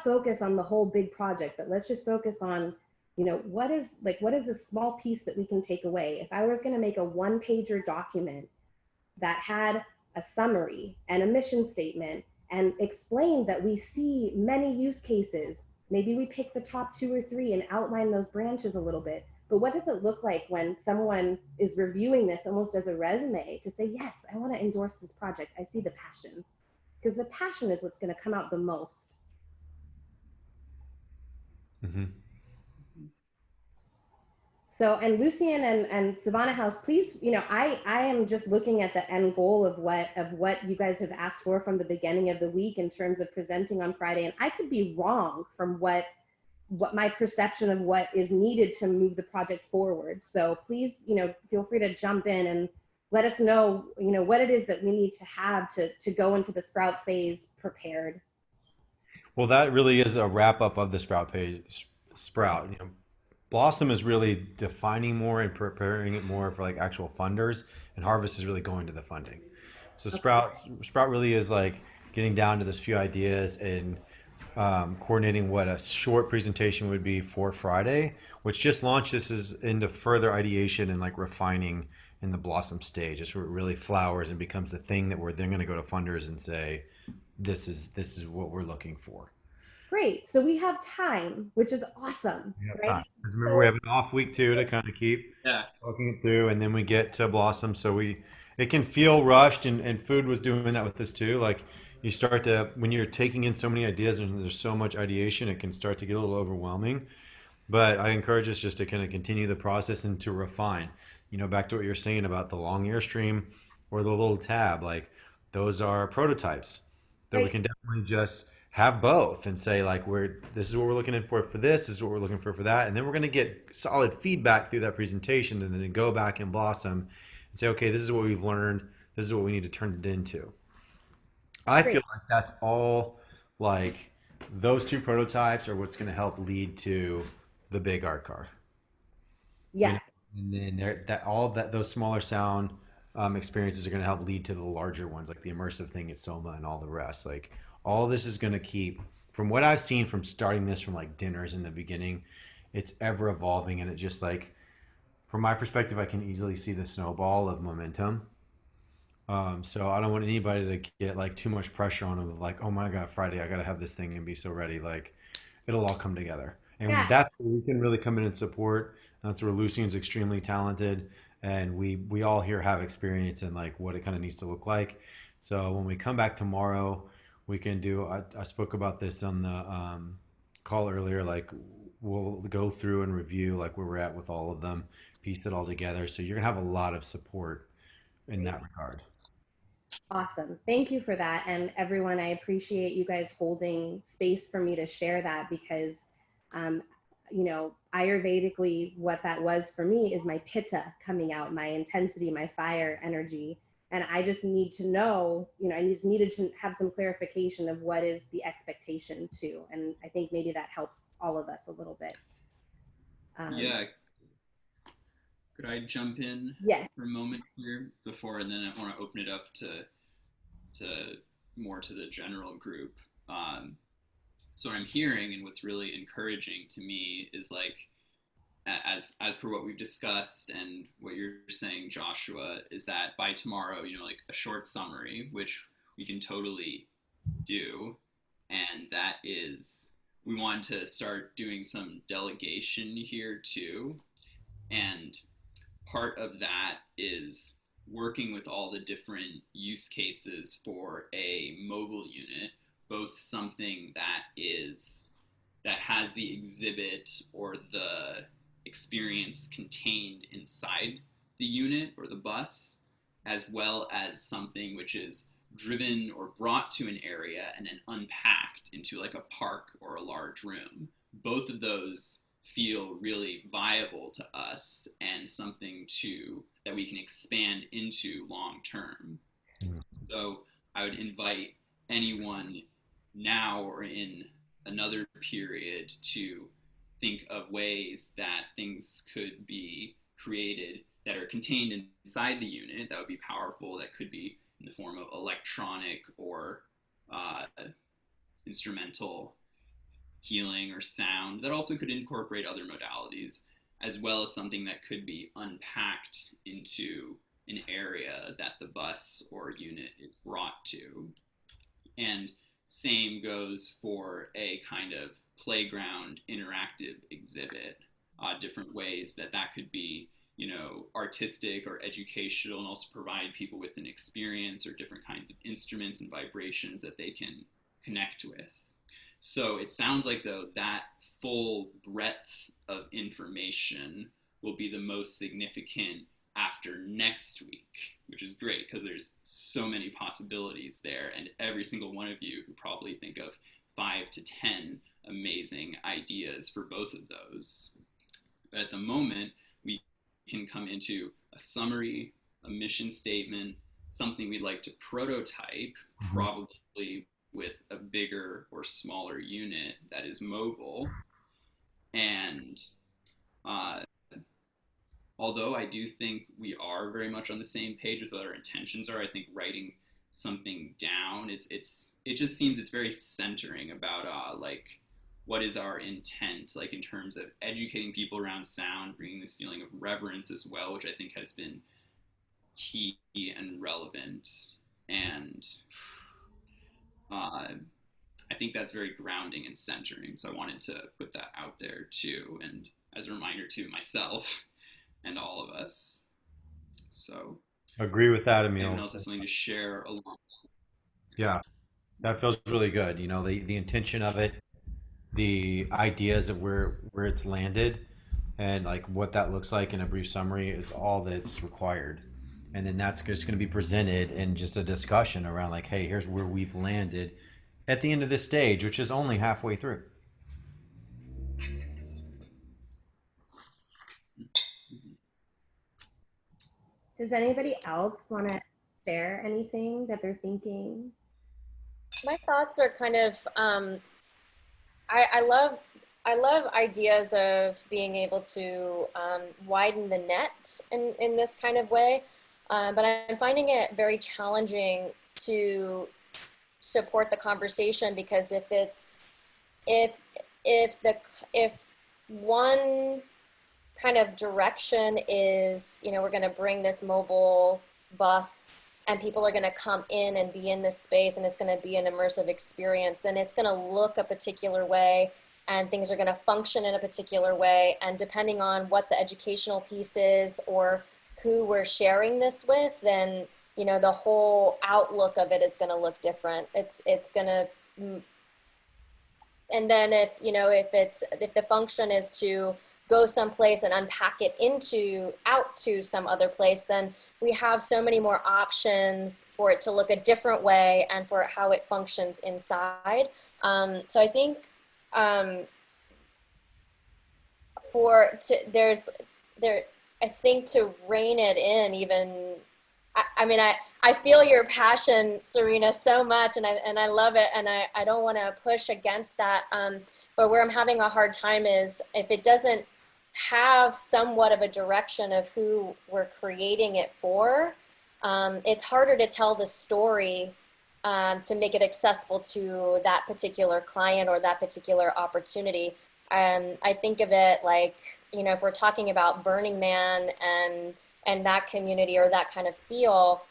focus on the whole big project, but let's just focus on, you know, what is a small piece that we can take away? If I was going to make a one-pager document that had a summary and a mission statement and explained that we see many use cases, maybe we pick the top 2 or 3 and outline those branches a little bit. But what does it look like when someone is reviewing this almost as a resume to say, yes, I want to endorse this project. I see the passion, because the passion is what's going to come out the most. Mm-hmm. So, and Lucian and Savannah House, please, I am just looking at the end goal of what you guys have asked for from the beginning of the week in terms of presenting on Friday. And I could be wrong from what my perception of what is needed to move the project forward. So please, feel free to jump in and let us know, what it is that we need to have to go into the Sprout phase prepared. Well, that really is a wrap up of the Sprout page. Sprout, Blossom is really defining more and preparing it more for like actual funders, and Harvest is really going to the funding. So Sprout really is like getting down to this few ideas and coordinating what a short presentation would be for Friday, which just launched this is into further ideation and like refining in the Blossom stage. It's where it really flowers and becomes the thing that we're then going to go to funders and say, this is what we're looking for. Great. So we have time, which is awesome. Right? Because remember, we have an off week too to kind of keep talking it through, and then we get to Blossom. So it can feel rushed, and food was doing that with us too. Like you start to, when you're taking in so many ideas and there's so much ideation, it can start to get a little overwhelming. But I encourage us just to kind of continue the process and to refine. Back to what you're saying about the long airstream or the little tab, like those are prototypes that we can definitely just have both and say like this is what we're looking for this is what we're looking for that, and then we're going to get solid feedback through that presentation, and then go back and Blossom and say, okay, this is what we've learned, this is what we need to turn it into. I feel like that's all, like those two prototypes are what's going to help lead to the big art car. Yeah. And then those smaller sound experiences are going to help lead to the larger ones, like the immersive thing at Soma and all the rest. Like all this is going to keep, from what I've seen from starting this from like dinners in the beginning, it's ever evolving, and it just like, from my perspective, I can easily see the snowball of momentum. So I don't want anybody to get like too much pressure on them of like, oh my God, Friday, I got to have this thing and be so ready. Like it'll all come together. And that's where we can really come in and support. That's where Lucian's extremely talented, and we all here have experience in like what it kind of needs to look like. So when we come back tomorrow, we can do, I spoke about this on the call earlier, like we'll go through and review like where we're at with all of them, piece it all together. So you're gonna have a lot of support in that regard. Awesome. Thank you for that. And everyone, I appreciate you guys holding space for me to share that, because Ayurvedically, what that was for me is my pitta coming out, my intensity, my fire energy. And I just need to know, I just needed to have some clarification of what is the expectation too. And I think maybe that helps all of us a little bit. Yeah. Could I jump in for a moment here before, and then I want to open it up to more to the general group. So what I'm hearing, and what's really encouraging to me, is like, as per what we've discussed and what you're saying, Joshua, is that by tomorrow, like a short summary, which we can totally do, and that is, we want to start doing some delegation here too, and part of that is working with all the different use cases for a mobile unit, both something that has the exhibit or the experience contained inside the unit or the bus, as well as something which is driven or brought to an area and then unpacked into like a park or a large room. Both of those feel really viable to us and something that we can expand into long term. So I would invite anyone now or in another period to think of ways that things could be created that are contained inside the unit that would be powerful, that could be in the form of electronic or instrumental healing or sound, that also could incorporate other modalities, as well as something that could be unpacked into an area that the bus or unit is brought to. And same goes for a kind of playground interactive exhibit, different ways that could be, artistic or educational, and also provide people with an experience or different kinds of instruments and vibrations that they can connect with. So it sounds like, though, that full breadth of information will be the most significant after next week, which is great because there's so many possibilities there, and every single one of you could probably think of 5 to 10 amazing ideas for both of those. At the moment, we can come into a summary, a mission statement, something we'd like to prototype, probably with a bigger or smaller unit that is mobile. And although I do think we are very much on the same page with what our intentions are, I think writing something down, it just seems it's very centering about like, what is our intent, like in terms of educating people around sound, bringing this feeling of reverence as well, which I think has been key and relevant. And I think that's very grounding and centering. So I wanted to put that out there too, and as a reminder to myself and all of us. So Agree with that, Emil. anyone else has something to share along? Yeah, that feels really good. You know, the intention of it, the ideas of where it's landed, and like what that looks like in a brief summary is all that's required. And then that's just going to be presented in just a discussion around like, hey, here's where we've landed at the end of this stage, which is only halfway through. Does anybody else want to share anything that they're thinking? My thoughts are kind of, I love ideas of being able to widen the net in this kind of way, but I'm finding it very challenging to support the conversation, because if one kind of direction is, you know, we're going to bring this mobile bus and people are going to come in and be in this space and it's going to be an immersive experience, then it's going to look a particular way and things are going to function in a particular way. And depending on what the educational piece is or who we're sharing this with, then, you know, the whole outlook of it is going to look different. It's going to, and then if, you know, if the function is to go someplace and unpack it out to some other place, then we have so many more options for it to look a different way and for how it functions inside. So I think I think to rein it in, even, I mean, I feel your passion, Serena, so much, and I love it, and I don't want to push against that. But where I'm having a hard time is if it doesn't have somewhat of a direction of who we're creating it for, it's harder to tell the story to make it accessible to that particular client or that particular opportunity. I think of it like, you know, if we're talking about Burning Man and that community or that kind of feel,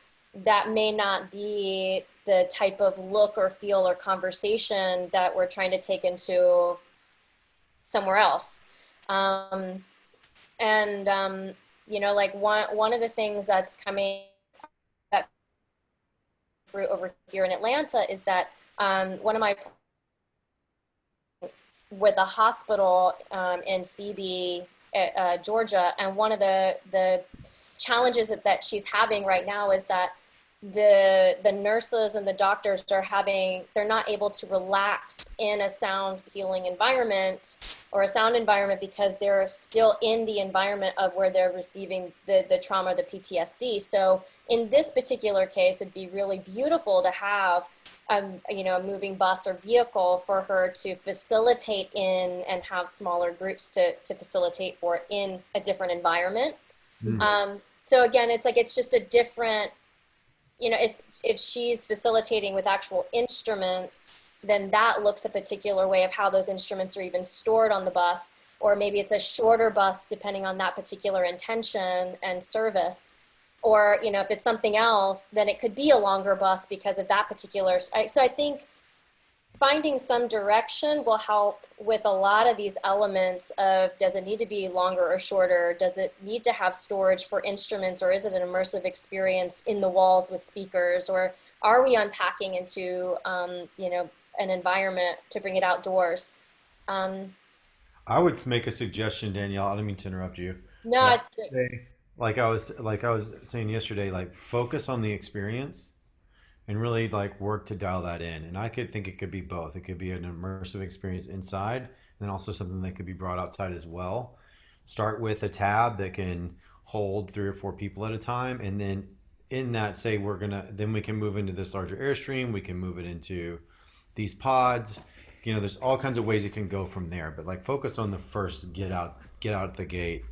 that may not be the type of look or feel or conversation that we're trying to take into somewhere else. You know, like one of the things that's coming through over here in Atlanta is that one of my with a hospital in Phoebe, Georgia, and one of the challenges that she's having right now is that the nurses and the doctors they're not able to relax in a sound healing environment or a sound environment because they're still in the environment of where they're receiving the trauma, the PTSD. So in this particular case, it'd be really beautiful to have you know, a moving bus or vehicle for her to facilitate in and have smaller groups to facilitate for in a different environment. So again, it's like, it's just a different, you know, if she's facilitating with actual instruments, then that looks a particular way of how those instruments are even stored on the bus, or maybe it's a shorter bus depending on that particular intention and service. Or, you know, if it's something else, then it could be a longer bus because of that particular. So I think finding some direction will help with a lot of these elements of, does it need to be longer or shorter? Does it need to have storage for instruments, or is it an immersive experience in the walls with speakers? Or are we unpacking into, you know, an environment to bring it outdoors. I would make a suggestion, Danielle. I didn't mean to interrupt you. No, But like I was saying yesterday, like focus on the experience and really like work to dial that in. And I could think it could be both. It could be an immersive experience inside, and then also something that could be brought outside as well. Start with a tab that can hold 3 or 4 people at a time, and then in that, say then we can move into this larger Airstream. We can move it into these pods. You know, there's all kinds of ways it can go from there. But like focus on the first get out the gate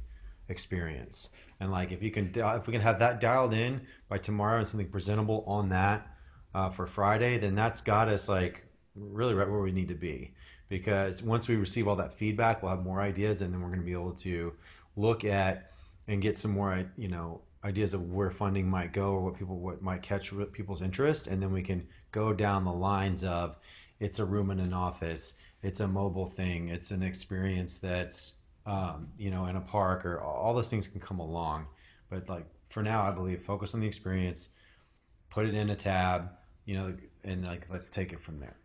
experience. And like if we can have that dialed in by tomorrow and something presentable on that for Friday, then that's got us like really right where we need to be. Because once we receive all that feedback, we'll have more ideas, and then we're going to be able to look at and get some more, you know, ideas of where funding might go or what might catch people's interest, and then we can go down the lines of it's a room in an office, it's a mobile thing, it's an experience that's you know, in a park, or all those things can come along. But like for now, I believe focus on the experience, put it in a tab, you know, and like let's take it from there.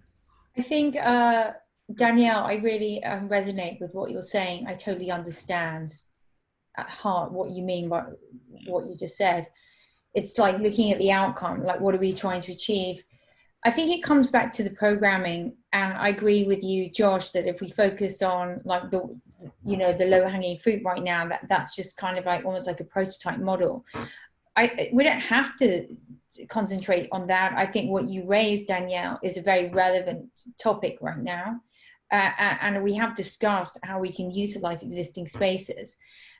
I think, Danielle, I really resonate with what you're saying. I totally understand at heart what you mean by what you just said. It's like looking at the outcome, like what are we trying to achieve? I think it comes back to the programming, and I agree with you, Josh, that if we focus on like the, you know, the low hanging fruit right now, that's just kind of like almost like a prototype model. We don't have to concentrate on that. I think what you raised, Danielle, is a very relevant topic right now. And we have discussed how we can utilize existing spaces.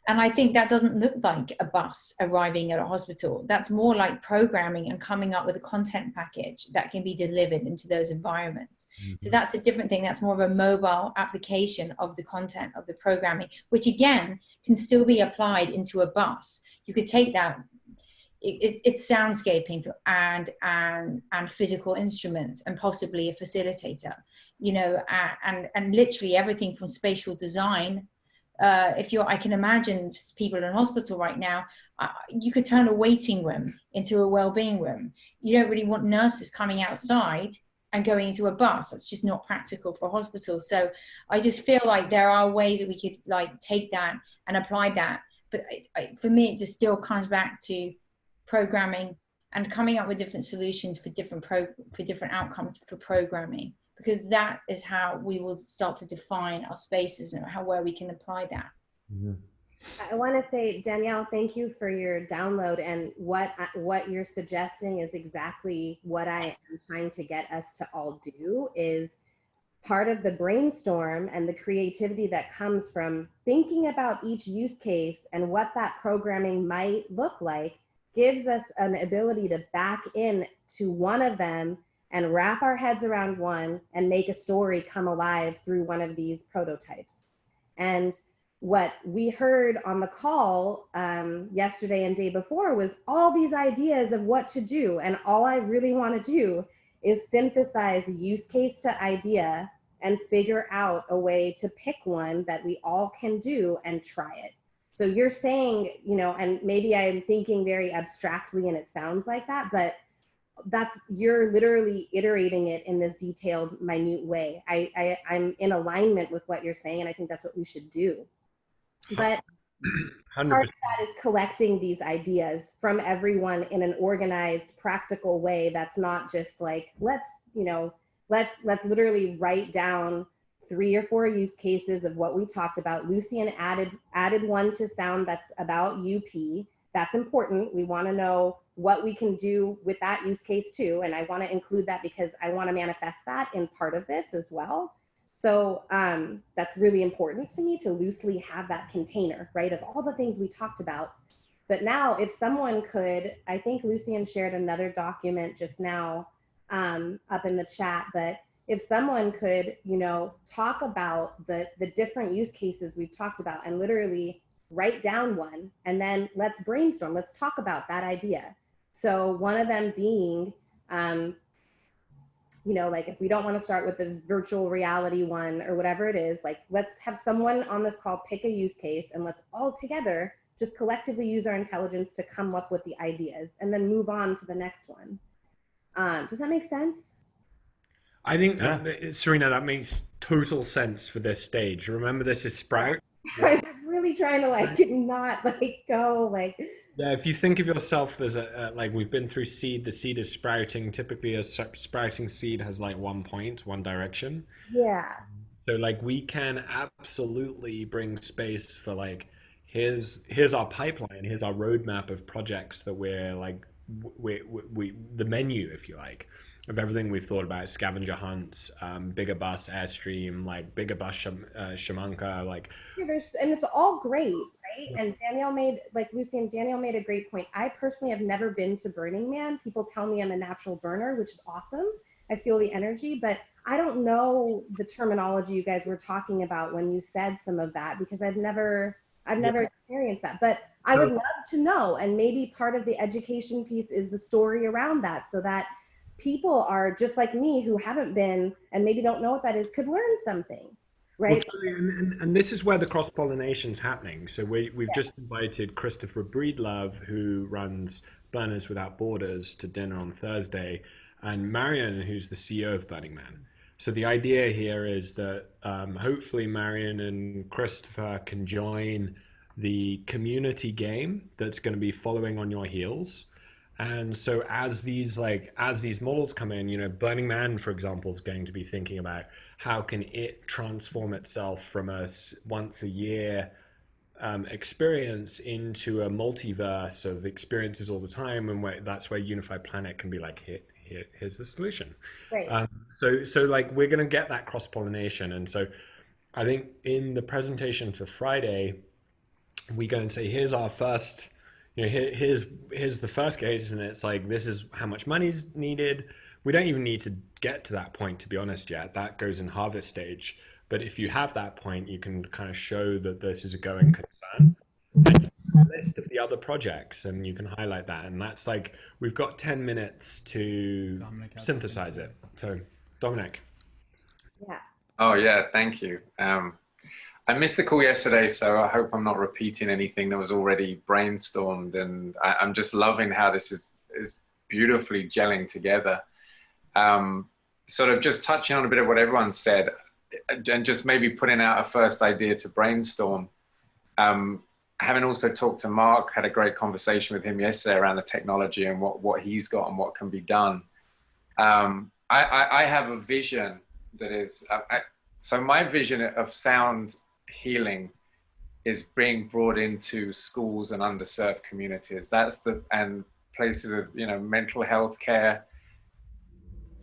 And I think that doesn't look like a bus arriving at a hospital. That's more like programming and coming up with a content package that can be delivered into those environments. Mm-hmm. So that's a different thing. That's more of a mobile application of the content of the programming, which again, can still be applied into a bus. You could take that, it's soundscaping and physical instruments and possibly a facilitator, you know, and literally everything from spatial design. I can imagine people in a hospital right now, you could turn a waiting room into a well-being room. You don't really want nurses coming outside and going into a bus. That's just not practical for a hospital. So I just feel like there are ways that we could like take that and apply that. But for me, it just still comes back to programming and coming up with different solutions for different outcomes for programming, because that is how we will start to define our spaces and where we can apply that. Mm-hmm. I want to say, Danielle, thank you for your download, and what you're suggesting is exactly what I am trying to get us to all do. Is part of the brainstorm and the creativity that comes from thinking about each use case and what that programming might look like gives us an ability to back in to one of them and wrap our heads around one and make a story come alive through one of these prototypes. And what we heard on the call yesterday and day before was all these ideas of what to do. And all I really want to do is synthesize use case to idea and figure out a way to pick one that we all can do and try it. So you're saying, you know, and maybe I'm thinking very abstractly and it sounds like that, but you're literally iterating it in this detailed, minute way. I'm in alignment with what you're saying, and I think that's what we should do. But 100%. Part of that is collecting these ideas from everyone in an organized, practical way. That's not just like, let's literally write down 3 or 4 use cases of what we talked about. Lucian added one to sound that's about UP. That's important. We want to know what we can do with that use case too. And I want to include that because I want to manifest that in part of this as well. So that's really important to me to loosely have that container, right, of all the things we talked about. But now if someone could, I think Lucian shared another document just now up in the chat, but if someone could, you know, talk about the different use cases we've talked about and literally write down one, and then let's brainstorm, let's talk about that idea. So one of them being, you know, like if we don't want to start with the virtual reality one or whatever it is, like let's have someone on this call pick a use case and let's all together just collectively use our intelligence to come up with the ideas and then move on to the next one. Does that make sense? I think, Yeah. Serena, that makes total sense for this stage. Remember, this is Sprout. I'm really trying to like not like go like Yeah, if you think of yourself as like we've been through seed, the seed is sprouting. Typically, a sprouting seed has like one point, one direction. yeah. So like we can absolutely bring space for like here's our pipeline, here's our roadmap of projects that we're like we the menu, if you like, of everything we've thought about: scavenger hunts, bigger bus, airstream, like bigger bus, shamanka, like Yeah, there's and it's all great, right? And Danielle made like Lucy and Danielle made a great point. I personally have never been to Burning Man. People tell me I'm a natural burner, which is awesome. I feel the energy, but I don't know the terminology you guys were talking about when you said some of that because I've never experienced that. But I would love to know, and maybe part of the education piece is the story around that, so that people are just like me who haven't been and maybe don't know what that is could learn something, well, right? truly, and this is where the cross pollination is happening. So we've just invited Christopher Breedlove, who runs Burners Without Borders, to dinner on Thursday, and Marion, who's the CEO of Burning Man. So the idea here is that hopefully Marion and Christopher can join the community game that's going to be following on your heels. And so as these models come in, you know, Burning Man, for example, is going to be thinking about how can it transform itself from a once a year experience into a multiverse of experiences all the time, and that's where Unified Planet can be like, here's the solution. Right. So like we're going to get that cross pollination, and so I think in the presentation for Friday, we go and say, here's our first, you know, here's the first case, and it's like this is how much money's needed. We don't even need to get to that point, to be honest, yet. That goes in harvest stage. But if you have that point, you can kind of show that this is a going concern. And a list of the other projects, and you can highlight that. And that's like, we've got 10 minutes to synthesize it. So, Dominic. Yeah. Oh, yeah, thank you. I missed the call yesterday, so I hope I'm not repeating anything that was already brainstormed. And I'm just loving how this is beautifully gelling together. Sort of just touching on a bit of what everyone said, and just maybe putting out a first idea to brainstorm. Having also talked to Mark, had a great conversation with him yesterday around the technology and what he's got and what can be done. I have a vision that is, so my vision of sound healing is being brought into schools and underserved communities. And places of, you know, mental health care,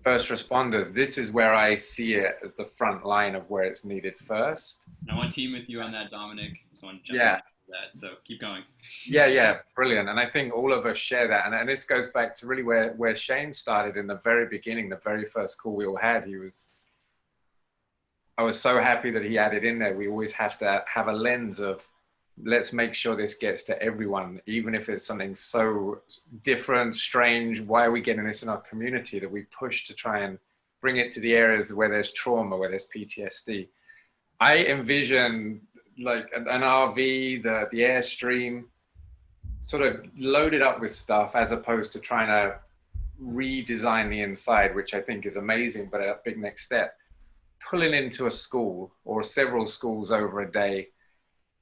first responders. This is where I see it as the front line of where it's needed first. I want to team with you on that, Dominic. Just want to jump into that. So keep going. Yeah, brilliant. And I think all of us share that. And this goes back to really where Shane started in the very beginning, the very first call we all had. I was so happy that he added in there. We always have to have a lens of, let's make sure this gets to everyone, even if it's something so different, strange. Why are we getting this in our community, that we push to try and bring it to the areas where there's trauma, where there's PTSD. I envision like an RV, the Airstream, sort of loaded up with stuff, as opposed to trying to redesign the inside, which I think is amazing, but a big next step. Pulling into a school or several schools over a day,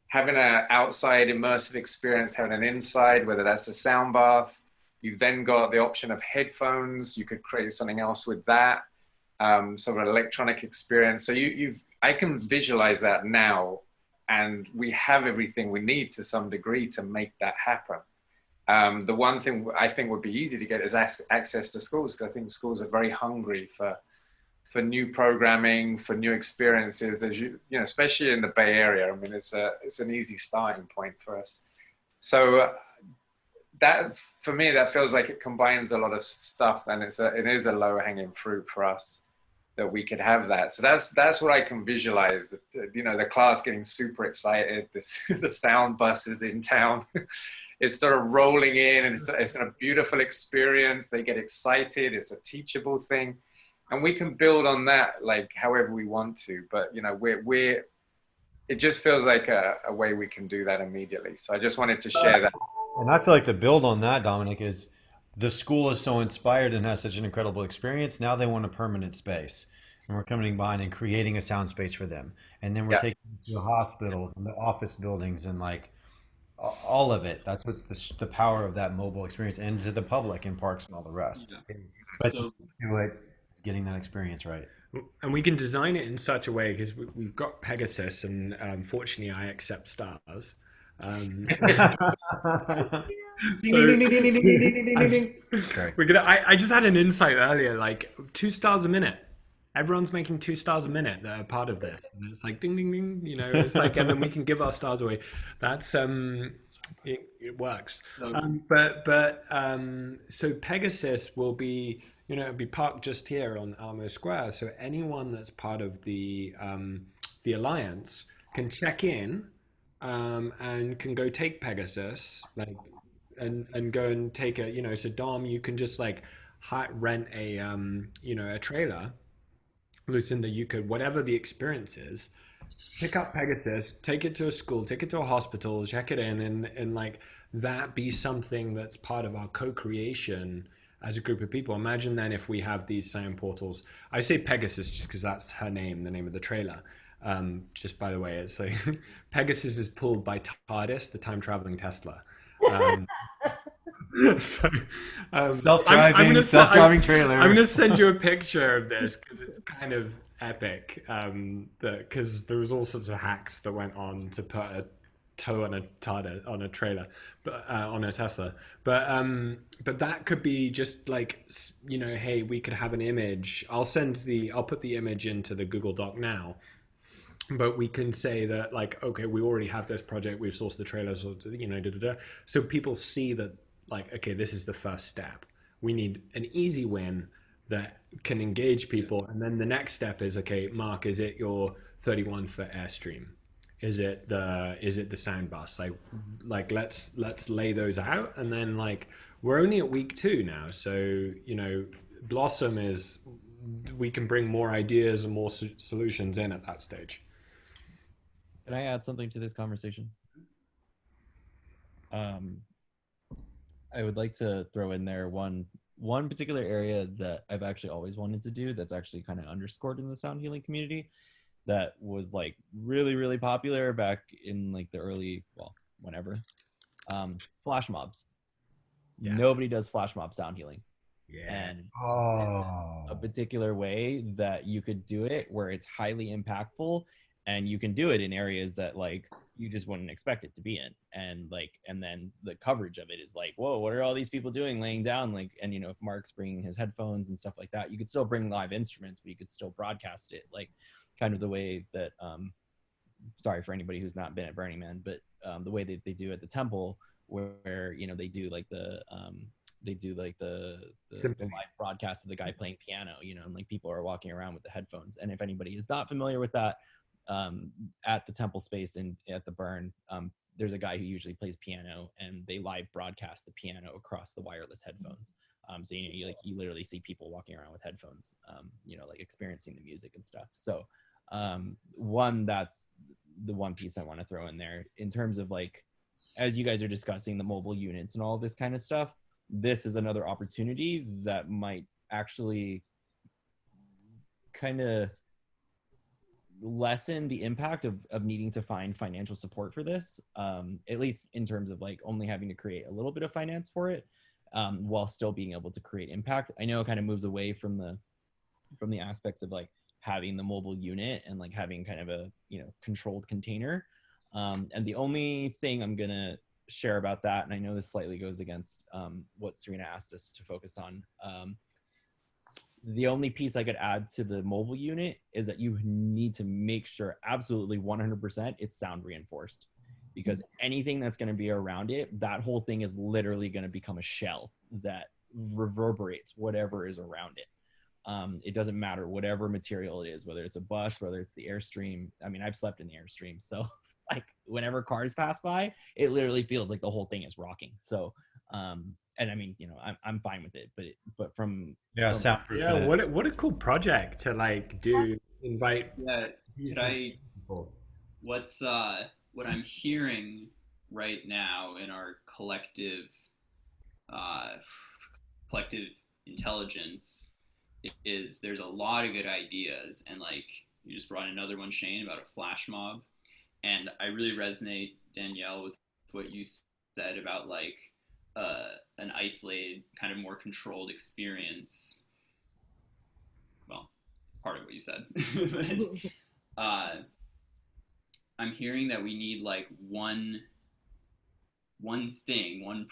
having an outside immersive experience, having an inside, whether that's a sound bath. You've then got the option of headphones. You could create something else with that, sort of an electronic experience. So I can visualize that now, and we have everything we need to some degree to make that happen. The one thing I think would be easy to get is access to schools, because I think schools are very hungry for new programming, for new experiences. There's, you know, especially in the Bay Area, I mean, it's an easy starting point for us. So that, for me, that feels like it combines a lot of stuff, and it is a low hanging fruit for us that we could have that. So that's what I can visualize. You know, the class getting super excited. The sound bus is in town. It's sort of rolling in, and it's a beautiful experience. They get excited. It's a teachable thing. And we can build on that, like, however we want to, but, you know, it just feels like a way we can do that immediately. So I just wanted to share that. And I feel like the build on that, Dominic, is the school is so inspired and has such an incredible experience. Now they want a permanent space. And we're coming behind and creating a sound space for them. And then we're Yeah. taking them to the hospitals and the office buildings and like all of it. That's what's the power of that mobile experience, and to the public in parks and all the rest. Yeah. But So it's getting that experience right. And we can design it in such a way, because we've got Pegasus, and fortunately I accept stars. Ding, ding, ding, ding, ding, ding, ding, ding, ding, ding, ding. Sorry. I just had an insight earlier, like 2 stars a minute. Everyone's making 2 stars a minute that are part of this. And it's like ding, ding, ding, you know, it's like, and then we can give our stars away. That's, it works. So Pegasus will be, you know, it'll be parked just here on Alamo Square. So anyone that's part of the Alliance can check in, and can go take Pegasus, like, and go and take a, you know, so Dom, you can just like rent a, you know, a trailer. Lucinda, you could, whatever the experience is, pick up Pegasus, take it to a school, take it to a hospital, check it in, and like that be something that's part of our co-creation as a group of people. Imagine then if we have these sound portals. I say Pegasus just because that's her name, the name of the trailer. Just by the way, it's like Pegasus is pulled by TARDIS, the time traveling Tesla. So, self-driving trailer. I'm gonna send you a picture of this because it's kind of epic. Because there was all sorts of hacks that went on to put a toe on a TARDIS, on a trailer, but on a Tesla. But that could be just like, you know, hey, we could have an image. I'll put the image into the Google Doc now. But we can say that, like, okay, we already have this project, we've sourced the trailers, or, you know, so people see that, like, okay, this is the first step. We need an easy win that can engage people, and then the next step is, okay, Mark, is it your 31-foot Airstream? Is it the sound bus? Like let's lay those out, and then like we're only at week 2 now, so you know, Blossom is, we can bring more ideas and more solutions in at that stage. Can I add something to this conversation? I would like to throw in there one particular area that I've actually always wanted to do, that's actually kind of underscored in the sound healing community, that was like really, really popular back in like the early, well, whenever. Flash mobs. Yes. Nobody does flash mob sound healing. Yeah. And a particular way that you could do it where it's highly impactful, and you can do it in areas that like you just wouldn't expect it to be in, and then the coverage of it is like, whoa, what are all these people doing laying down, like, and you know, if Mark's bringing his headphones and stuff like that, you could still bring live instruments, but you could still broadcast it like kind of the way that sorry for anybody who's not been at Burning Man, but the way that they do at the temple, where you know, they do like the live broadcast of the guy playing piano, you know, and like people are walking around with the headphones. And if anybody is not familiar with that, at the temple space and at the Burn, there's a guy who usually plays piano, and they live broadcast the piano across the wireless headphones. So you literally see people walking around with headphones, you know, like experiencing the music and stuff. So that's the one piece I want to throw in there in terms of like, as you guys are discussing the mobile units and all this kind of stuff, this is another opportunity that might actually kind of lessen the impact of needing to find financial support for this, at least in terms of like only having to create a little bit of finance for it, while still being able to create impact. I know it kind of moves away from the aspects of like having the mobile unit and like having kind of a, you know, controlled container. And the only thing I'm gonna share about that, and I know this slightly goes against what Serena asked us to focus on, the only piece I could add to the mobile unit is that you need to make sure absolutely 100% it's sound reinforced, because anything that's going to be around it, that whole thing is literally going to become a shell that reverberates whatever is around it. It doesn't matter whatever material it is, whether it's a bus, whether it's the Airstream. I mean, I've slept in the Airstream, so like whenever cars pass by, it literally feels like the whole thing is rocking. So and I mean, you know, I'm fine with it, but soundproof. Yeah, what a cool project to like do. Invite. Yeah, could I? What's what I'm hearing right now in our collective collective intelligence is there's a lot of good ideas, and like you just brought another one, Shane, about a flash mob, and I really resonate, Danielle, with what you said about like an isolated kind of more controlled experience. Well, part of what you said. But I'm hearing that we need like one thing, one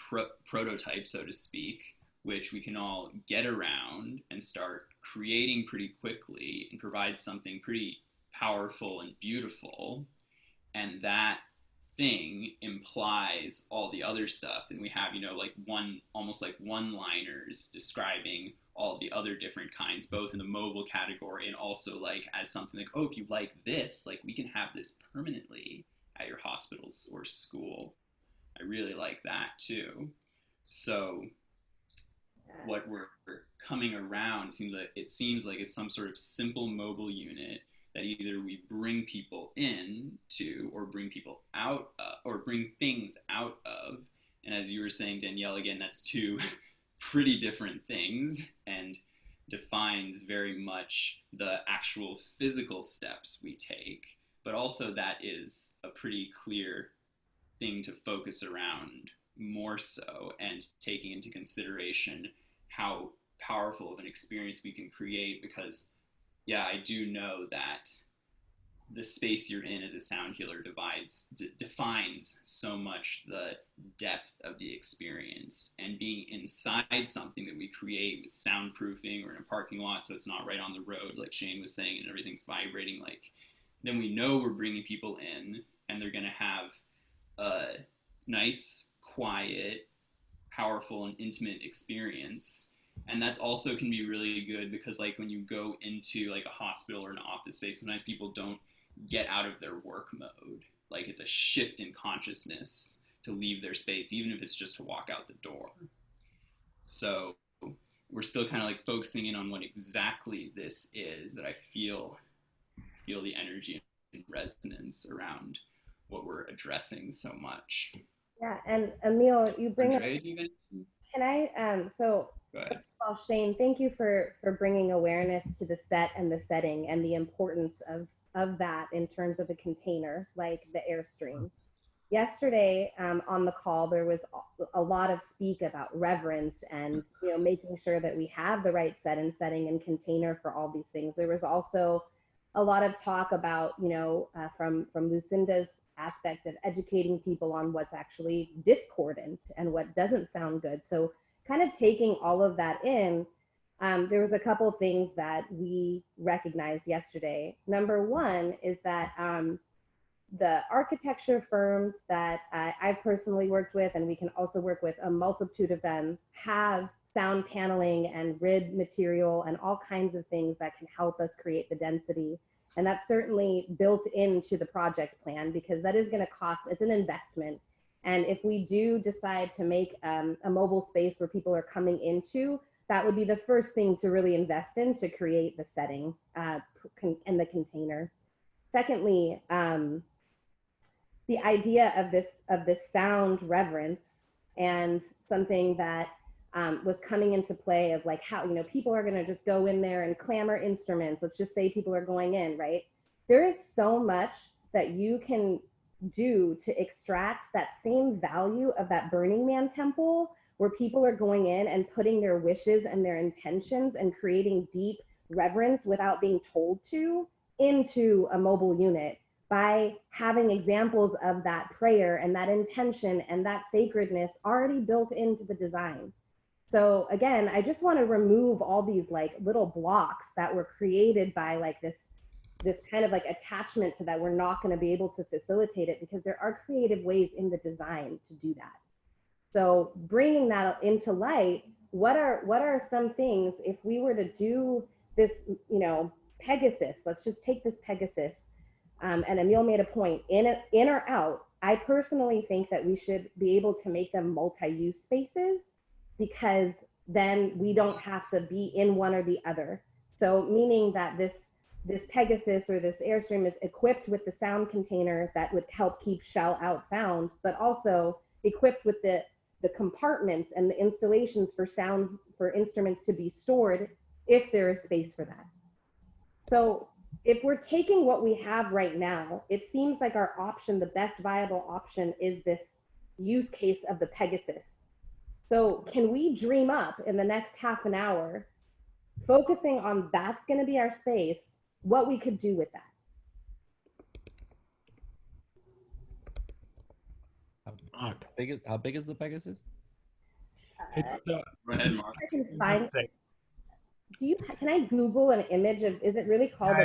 prototype, so to speak, which we can all get around and start creating pretty quickly and provide something pretty powerful and beautiful. And that thing implies all the other stuff. And we have, you know, like almost like one-liners describing all the other different kinds, both in the mobile category and also like as something like, oh, if you like this, like we can have this permanently at your hospitals or school. I really like that too. So what we're coming around it seems like it's some sort of simple mobile unit that either we bring people in to or bring people out of, or bring things out of. And as you were saying, Danielle, again, that's two pretty different things and defines very much the actual physical steps we take. But also that is a pretty clear thing to focus around more so, and taking into consideration how powerful of an experience we can create, because yeah, I do know that the space you're in as a sound healer defines so much the depth of the experience. And being inside something that we create with soundproofing or in a parking lot so it's not right on the road, like Shane was saying, and everything's vibrating, like then we know we're bringing people in and they're going to have a nice, quiet, powerful, and intimate experience. And that's also can be really good because like when you go into like a hospital or an office space, sometimes people don't get out of their work mode. Like it's a shift in consciousness to leave their space, even if it's just to walk out the door. So we're still kind of like focusing in on what exactly this is, that I feel the energy and resonance around what we're addressing so much. Yeah, and Emil, you bring Andrea, up, can I, so go ahead. Well, Shane, thank you for bringing awareness to the set and the setting and the importance of that in terms of a container like the Airstream. Yesterday on the call, there was a lot of speak about reverence and making sure that we have the right set and setting and container for all these things. There was also a lot of talk about from Lucinda's aspect of educating people on what's actually discordant and what doesn't sound good. So kind of taking all of that in, there was a couple of things that we recognized yesterday. Number one is that the architecture firms that I've personally worked with, and we can also work with a multitude of them, have sound paneling and RID material and all kinds of things that can help us create the density. And that's certainly built into the project plan because that is going to cost, it's an investment. And if we do decide to make a mobile space where people are coming into, that would be the first thing to really invest in to create the setting and the container. Secondly, the idea of this sound reverence and something that was coming into play of like how, people are going to just go in there and clamor instruments. Let's just say people are going in, right? There is so much that you can do to extract that same value of that Burning Man temple where people are going in and putting their wishes and their intentions and creating deep reverence without being told to into a mobile unit by having examples of that prayer and that intention and that sacredness already built into the design. So again, I just want to remove all these like little blocks that were created by like this kind of like attachment to that we're not going to be able to facilitate it because there are creative ways in the design to do that. So bringing that into light, what are some things if we were to do this, Pegasus, let's just take this Pegasus, and Emil made a point, in or out, I personally think that we should be able to make them multi-use spaces because then we don't have to be in one or the other. So meaning that this Pegasus or this Airstream is equipped with the sound container that would help keep shell out sound, but also equipped with the compartments and the installations for for instruments to be stored if there is space for that. So if we're taking what we have right now, it seems like our option, the best viable option, is this use case of the Pegasus. So can we dream up in the next half an hour, focusing on that's going to be our space, what we could do with that? How big is the Pegasus? It's Go ahead, Mark. I can find. Can I Google an image of? Is it really called?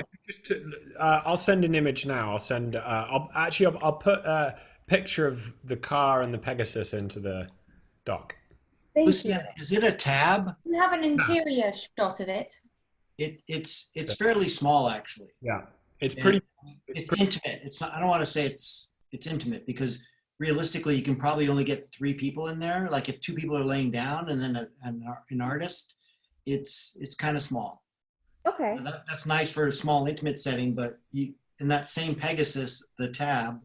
I'll send an image now. I'll send. I'll put a picture of the car and the Pegasus into the doc. Lucian, is it a tab? You have an interior shot of it. It's fairly small, actually. Yeah, it's And pretty. It's intimate. It's not. I don't want to say it's intimate because realistically, you can probably only get 3 people in there. Like if 2 people are laying down and then an artist, it's kind of small. Okay. That's nice for a small intimate setting, but in that same Pegasus, the tab,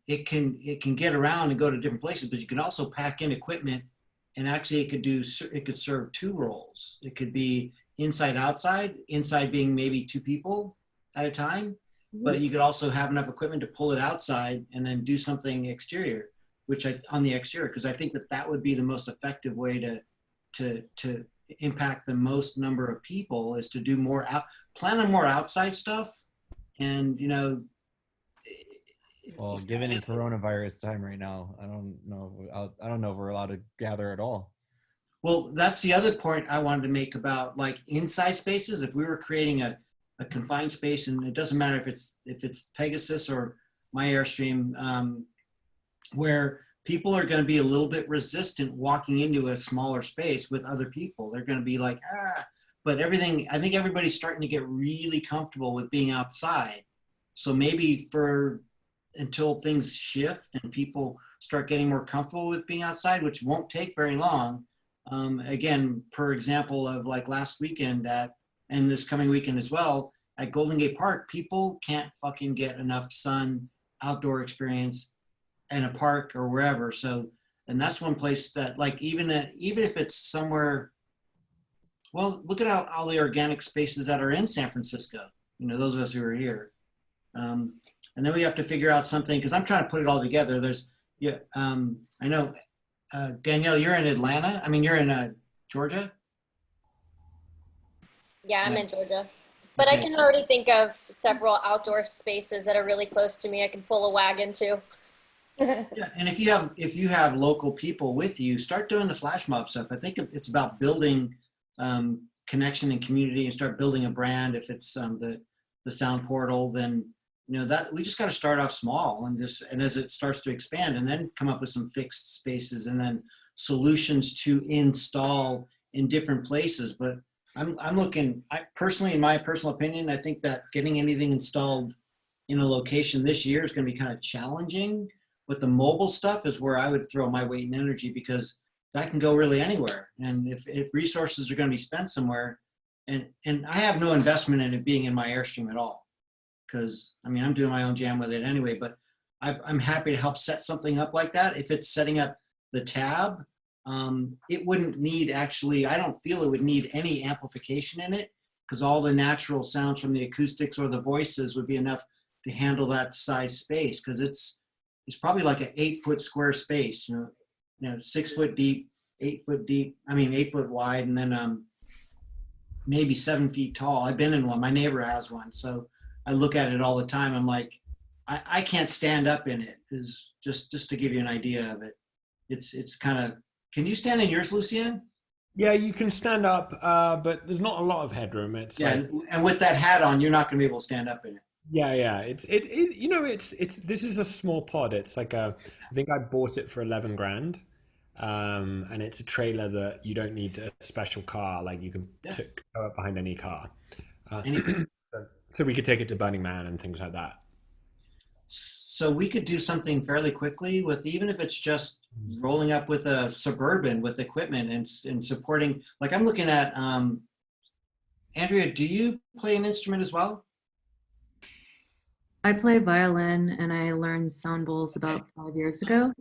it can get around and go to different places, but you can also pack in equipment, and actually it could serve 2 roles. It could be inside outside being maybe 2 people at a time, but you could also have enough equipment to pull it outside and then do something exterior, on the exterior, because I think that would be the most effective way to impact the most number of people, is to do plan on more outside stuff. And Well, given in coronavirus time right now, I don't know if we're allowed to gather at all. Well, that's the other point I wanted to make about like inside spaces. If we were creating a confined space, and it doesn't matter if it's Pegasus or my Airstream, where people are going to be a little bit resistant walking into a smaller space with other people. They're going to be like, but I think everybody's starting to get really comfortable with being outside. So maybe until things shift and people start getting more comfortable with being outside, which won't take very long. Again, per example of like last weekend and this coming weekend as well, at Golden Gate Park, people can't fucking get enough sun, outdoor experience in a park or wherever. So, and that's one place that like, even if it's somewhere, well, look at all the organic spaces that are in San Francisco, those of us who are here. And then we have to figure out something, because I'm trying to put it all together. I know, Danielle, you're in Atlanta. I mean, you're in Georgia? Yeah, I'm in Georgia. But I can already think of several outdoor spaces that are really close to me. I can pull a wagon to. Yeah, and if you have local people with you, start doing the flash mob stuff. I think it's about building connection and community, and start building a brand. If it's the Sound Portal, then that we just got to start off small, and as it starts to expand, and then come up with some fixed spaces, and then solutions to install in different places. But I'm looking, personally, in my personal opinion, I think that getting anything installed in a location this year is going to be kind of challenging. But the mobile stuff is where I would throw my weight and energy, because that can go really anywhere. And if resources are going to be spent somewhere, and I have no investment in it being in my Airstream at all, because I mean, I'm doing my own jam with it anyway, but I'm happy to help set something up like that. If it's setting up the tab, it wouldn't need, I don't feel it would need any amplification in it, because all the natural sounds from the acoustics or the voices would be enough to handle that size space, because it's probably like an 8-foot square space, 6 foot deep, 8 foot deep, 8 foot wide, and then maybe 7 feet tall. I've been in one, my neighbor has one, so I look at it all the time. I'm like, I can't stand up in it, is just to give you an idea of it. It's kind of, can you stand in yours, Lucian? Yeah, you can stand up, but there's not a lot of headroom. And with that hat on, you're not going to be able to stand up in it. Yeah. It's this is a small pod. It's like I think I bought it for 11 grand. And it's a trailer that you don't need a special car. Like you can go up behind any car. So we could take it to Burning Man and things like that. So we could do something fairly quickly with, even if it's just rolling up with a Suburban with equipment and supporting, like I'm looking at, Andrea, do you play an instrument as well? I play violin, and I learned sound bowls about 5 years ago.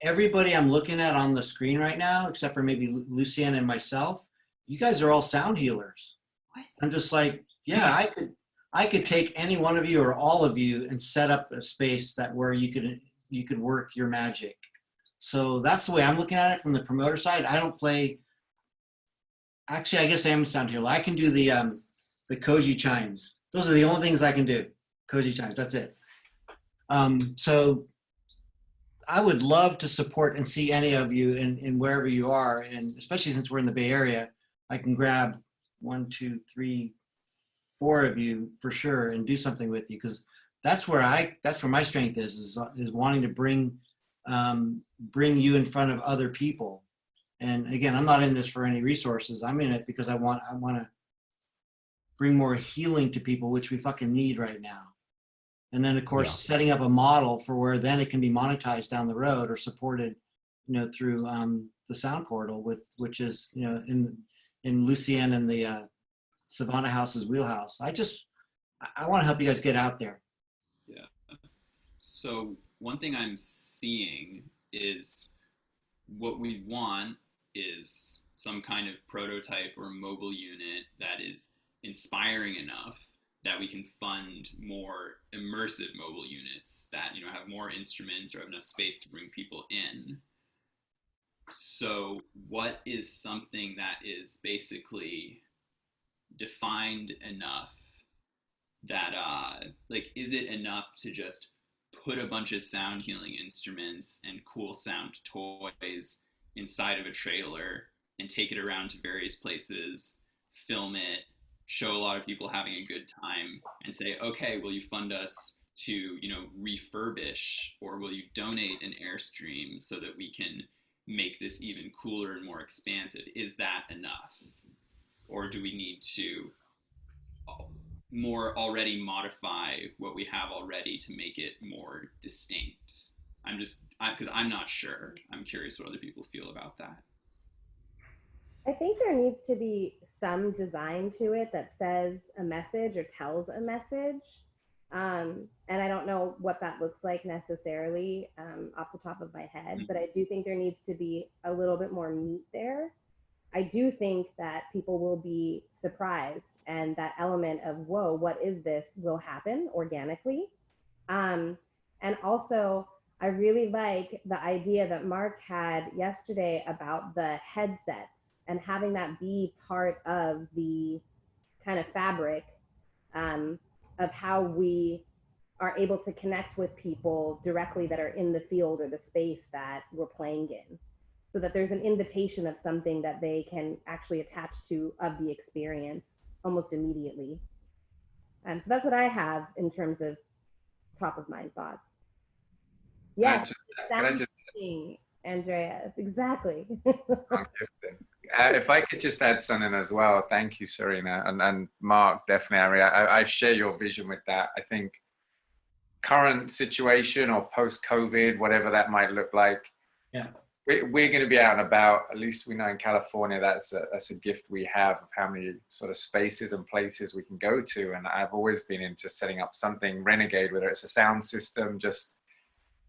everybody I'm looking at on the screen right now, except for maybe Lucienne and myself, you guys are all sound healers. I'm just like, yeah, I could take any one of you or all of you and set up a space that where you could work your magic. So that's the way I'm looking at it from the promoter side. I don't play. Actually, I guess I am a sound healer. I can do the Koji chimes. Those are the only things I can do. Koji chimes. That's it. So I would love to support and see any of you in wherever you are, and especially since we're in the Bay Area, I can grab 1, 2, 3, 4 of you for sure and do something with you, because that's where my strength is wanting to bring you in front of other people. And again, I'm not in this for any resources. I'm in it because I want to bring more healing to people, which we fucking need right now. And then of course, setting up a model for where then it can be monetized down the road or supported, through the Sound Portal, which is, in Lucienne and the Savannah House's wheelhouse. I want to help you guys get out there. Yeah. So one thing I'm seeing is what we want is some kind of prototype or mobile unit that is inspiring enough that we can fund more immersive mobile units that have more instruments or have enough space to bring people in. So what is something that is basically defined enough that is it enough to just put a bunch of sound healing instruments and cool sound toys inside of a trailer and take it around to various places, film it, show a lot of people having a good time, and say, okay, will you fund us to refurbish, or will you donate an Airstream so that we can make this even cooler and more expansive? Is that enough? Or do we need to more already modify what we have already to make it more distinct? Because I'm not sure. I'm curious what other people feel about that. I think there needs to be some design to it that says a message or tells a message. And I don't know what that looks like necessarily off the top of my head, but I do think there needs to be a little bit more meat there. I do think that people will be surprised, and that element of, whoa, what is this, will happen organically. And also, I really like the idea that Mark had yesterday about the headsets and having that be part of the kind of fabric of how we are able to connect with people directly that are in the field or the space that we're playing in, so that there's an invitation of something that they can actually attach to of the experience almost immediately. So that's what I have in terms of top of mind thoughts. Yes, Andrea, exactly. If I could just add something as well. Thank you, Serena, and Mark, definitely. I share your vision with that. I think current situation or post-COVID, whatever that might look like, we're going to be out and about. At least we know in California, that's a gift we have of how many sort of spaces and places we can go to. And I've always been into setting up something renegade, whether it's a sound system,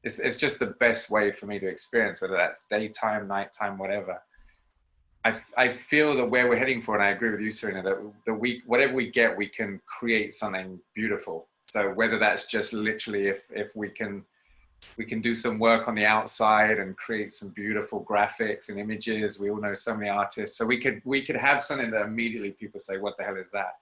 it's just the best way for me to experience, whether that's daytime, nighttime, whatever. I feel that where we're heading for, and I agree with you, Serena, that whatever we get, we can create something beautiful. So whether that's just literally if we can do some work on the outside and create some beautiful graphics and images. We all know so many artists, so we could have something that immediately people say, "What the hell is that?"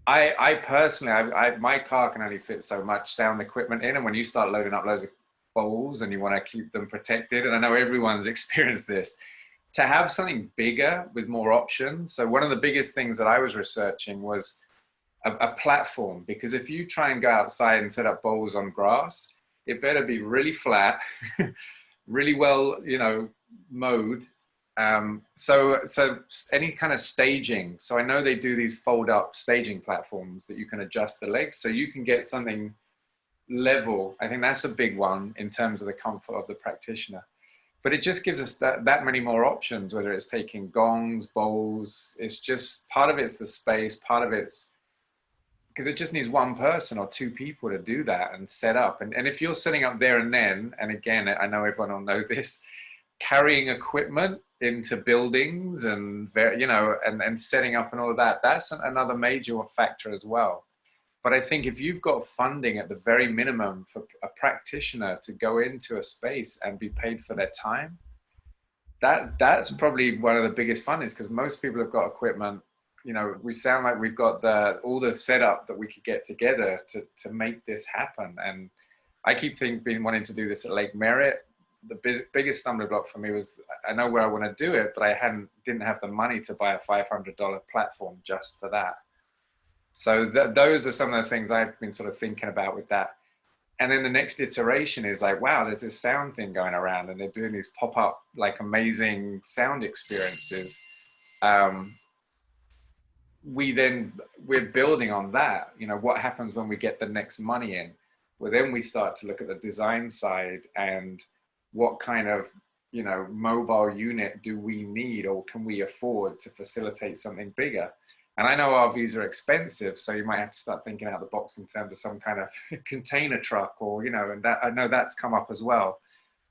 I personally, my car can only fit so much sound equipment in, and when you start loading up loads of bowls and you want to keep them protected, and I know everyone's experienced this, to have something bigger with more options. So one of the biggest things that I was researching was a platform, because if you try and go outside and set up bowls on grass, it better be really flat, really well, mowed. So any kind of staging. So I know they do these fold up staging platforms that you can adjust the legs so you can get something level. I think that's a big one in terms of the comfort of the practitioner. But it just gives us that many more options, whether it's taking gongs, bowls. It's just part of it's the space, part of it's because it just needs one person or two people to do that and set up. And if you're setting up there and then, and again, I know everyone will know this, carrying equipment into buildings and, you know, and setting up and all of that, that's another major factor as well. But I think if you've got funding at the very minimum for a practitioner to go into a space and be paid for their time, that's probably one of the biggest fundings, because most people have got equipment. You know, we sound like we've got all the setup that we could get together to make this happen. And I keep wanting to do this at Lake Merritt. The biggest stumbling block for me was, I know where I want to do it, but I didn't have the money to buy a $500 platform just for that. So those are some of the things I've been sort of thinking about with that. And then the next iteration is like, wow, there's this sound thing going around, and they're doing these pop-up, like, amazing sound experiences. We're building on that. You know, what happens when we get the next money in? Well, then we start to look at the design side and what kind of, you know, mobile unit do we need or can we afford to facilitate something bigger? And I know RVs are expensive, so you might have to start thinking out the box in terms of some kind of container truck, or, you know, and that, I know that's come up as well,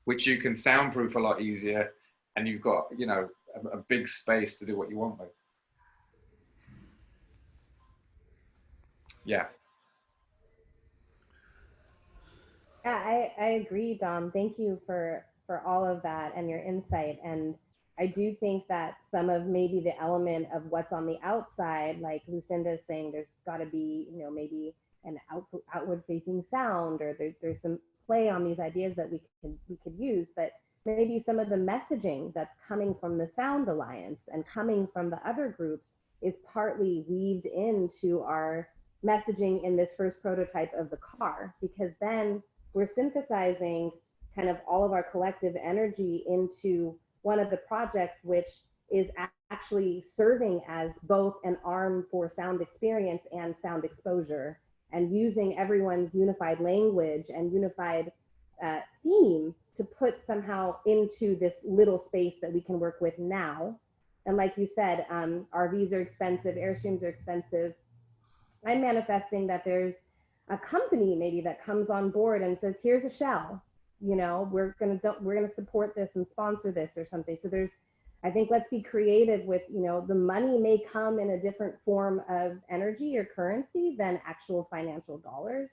which you can soundproof a lot easier, and you've got, you know, a big space to do what you want with. Yeah. Yeah, I agree, Dom. Thank you for all of that and your insight. And I do think that some of maybe the element of what's on the outside, like Lucinda is saying, there's got to be, you know, maybe an outward facing sound, or there's some play on these ideas that we could use, but maybe some of the messaging that's coming from the Sound Alliance and coming from the other groups is partly weaved into our messaging in this first prototype of the car, because then we're synthesizing kind of all of our collective energy into one of the projects, which is actually serving as both an arm for sound experience and sound exposure, and using everyone's unified language and unified theme to put somehow into this little space that we can work with now. And like you said, RVs are expensive, Airstreams are expensive. I'm manifesting that there's a company maybe that comes on board and says, here's a shell, you know, we're gonna support this and sponsor this or something. So I think let's be creative with, you know, the money may come in a different form of energy or currency than actual financial dollars.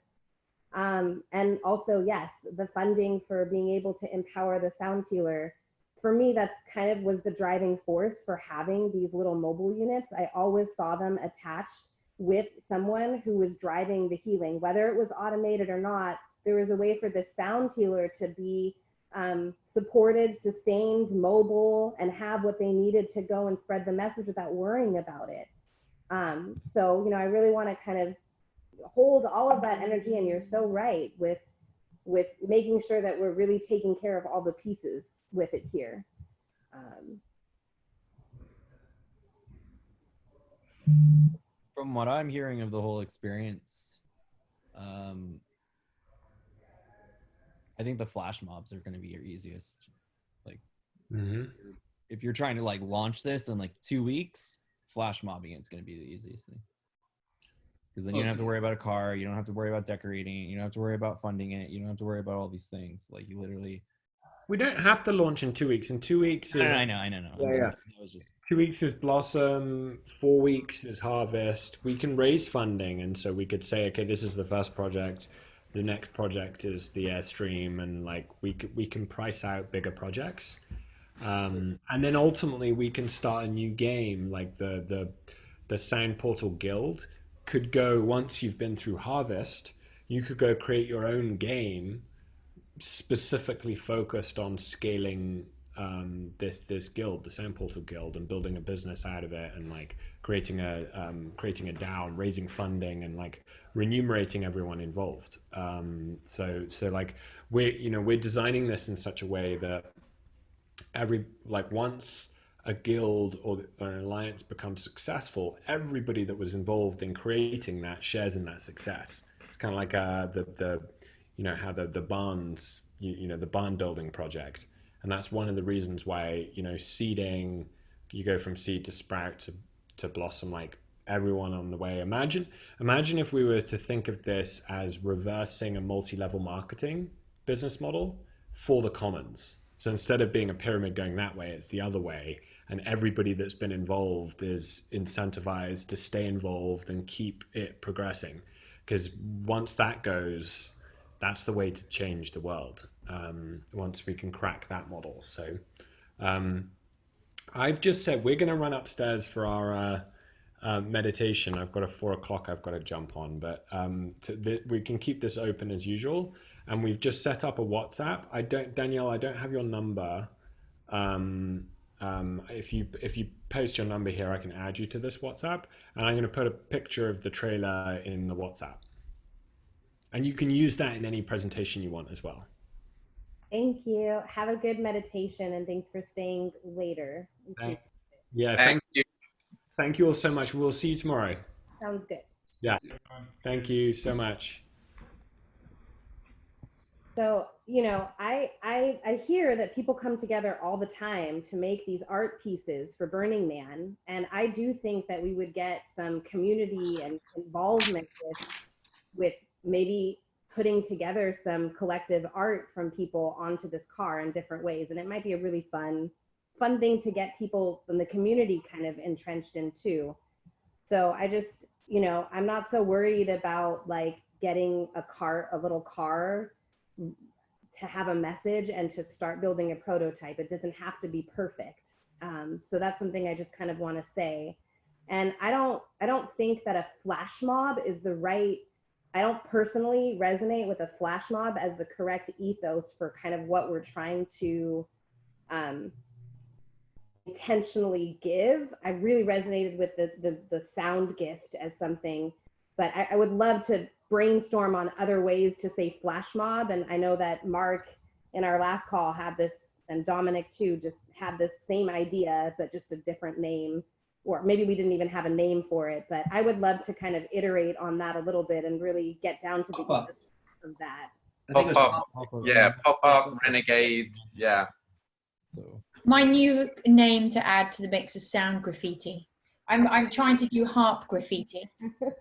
And also, yes, the funding for being able to empower the sound healer, for me, that's kind of was the driving force for having these little mobile units. I always saw them attached with someone who was driving the healing, whether it was automated or not. There was a way for the sound healer to be supported, sustained, mobile, and have what they needed to go and spread the message without worrying about it. So, you know, I really want to kind of hold all of that energy, and you're so right with making sure that we're really taking care of all the pieces with it here. From what I'm hearing of the whole experience, I think the flash mobs are going to be your easiest. Like, if you're trying to like launch this in like 2 weeks, flash mobbing it's going to be the easiest thing. Because then you don't have to worry about a car, you don't have to worry about decorating, you don't have to worry about funding it, you don't have to worry about all these things. Like, you literally. We don't have to launch in 2 weeks. In 2 weeks is I know. Yeah. That was just 2 weeks is Blossom, 4 weeks is Harvest. We can raise funding, and so we could say, okay, this is the first project. The next project is the Airstream, and like we can price out bigger projects, and then ultimately we can start a new game. Like the Sound Portal Guild could go, once you've been through Harvest, you could go create your own game specifically focused on scaling this guild, the Sound Portal Guild, and building a business out of it, and like creating a DAO, raising funding, and like remunerating everyone involved. So like we're designing this in such a way that once a guild or an alliance becomes successful, everybody that was involved in creating that shares in that success. It's kind of like how the barns, the barn building project. And that's one of the reasons why, seeding, you go from seed to sprout to blossom like everyone on the way. Imagine if we were to think of this as reversing a multi-level marketing business model for the commons. So instead of being a pyramid going that way, it's the other way, and everybody that's been involved is incentivized to stay involved and keep it progressing. Because once that goes, that's the way to change the world. Once we can crack that model. So I've just said we're going to run upstairs for our meditation. I've got a 4 o'clock I've got to jump on, but we can keep this open as usual. And we've just set up a WhatsApp. Danielle, I don't have your number. If you post your number here, I can add you to this WhatsApp, and I'm going to put a picture of the trailer in the WhatsApp. And you can use that in any presentation you want as well. Thank you. Have a good meditation, and thanks for staying later. Yeah, Thank you. Thank you all so much. We'll see you tomorrow. Sounds good. Yeah. Thank you so much. So, you know, I hear that people come together all the time to make these art pieces for Burning Man. And I do think that we would get some community and involvement with maybe putting together some collective art from people onto this car in different ways. And it might be a really fun thing to get people from the community kind of entrenched in too. So I just, you know, I'm not so worried about like getting a little car to have a message and to start building a prototype. It doesn't have to be perfect. So that's something I just kind of want to say. And I don't think that a flash mob is the right, I don't personally resonate with a flash mob as the correct ethos for kind of what we're trying to intentionally give. I really resonated with the sound gift as something, but I would love to brainstorm on other ways to say flash mob. And I know that Mark in our last call had this, and Dominic too, just had this same idea, but just a different name, or maybe we didn't even have a name for it. But I would love to kind of iterate on that a little bit and really get down to the of that. Pop-up, yeah, pop-up, renegade, yeah. So My new name to add to the mix is sound graffiti. I'm trying to do harp graffiti. But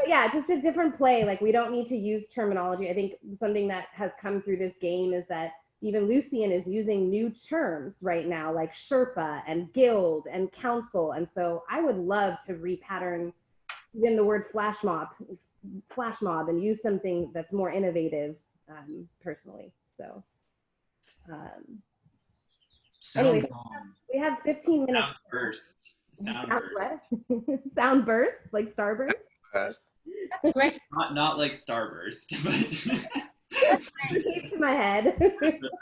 yeah, just a different play. Like, we don't need to use terminology. I think something that has come through this game is that even Lucian is using new terms right now, like Sherpa and guild and council. And so I would love to repattern even the word flash mob and use something that's more innovative, personally. So anyway, we have 15 minutes. Sound burst. Sound burst. Sound burst, like starburst. That's great. Not like starburst, but Keep to my head.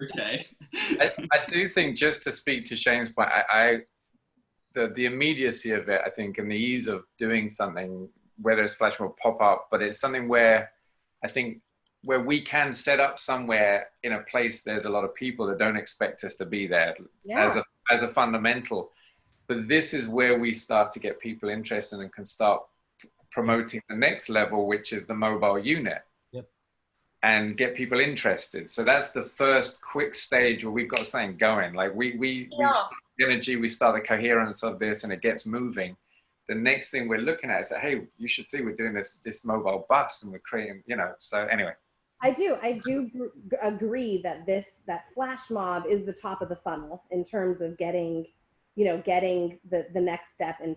okay. I do think, just to speak to Shane's point, the immediacy of it, I think, and the ease of doing something, whether it's flash mob, pop up, but it's something where I think where we can set up somewhere in a place there's a lot of people that don't expect us to be there, yeah, as a fundamental. But this is where we start to get people interested and can start promoting the next level, which is the mobile unit. Yep. And get people interested. So that's the first quick stage where we've got something going. Like we start the energy, we start the coherence of this, and it gets moving. The next thing we're looking at is that, hey, you should see we're doing this mobile bus, and we're creating, you know. So anyway. I do agree that that flash mob is the top of the funnel in terms of getting the next step in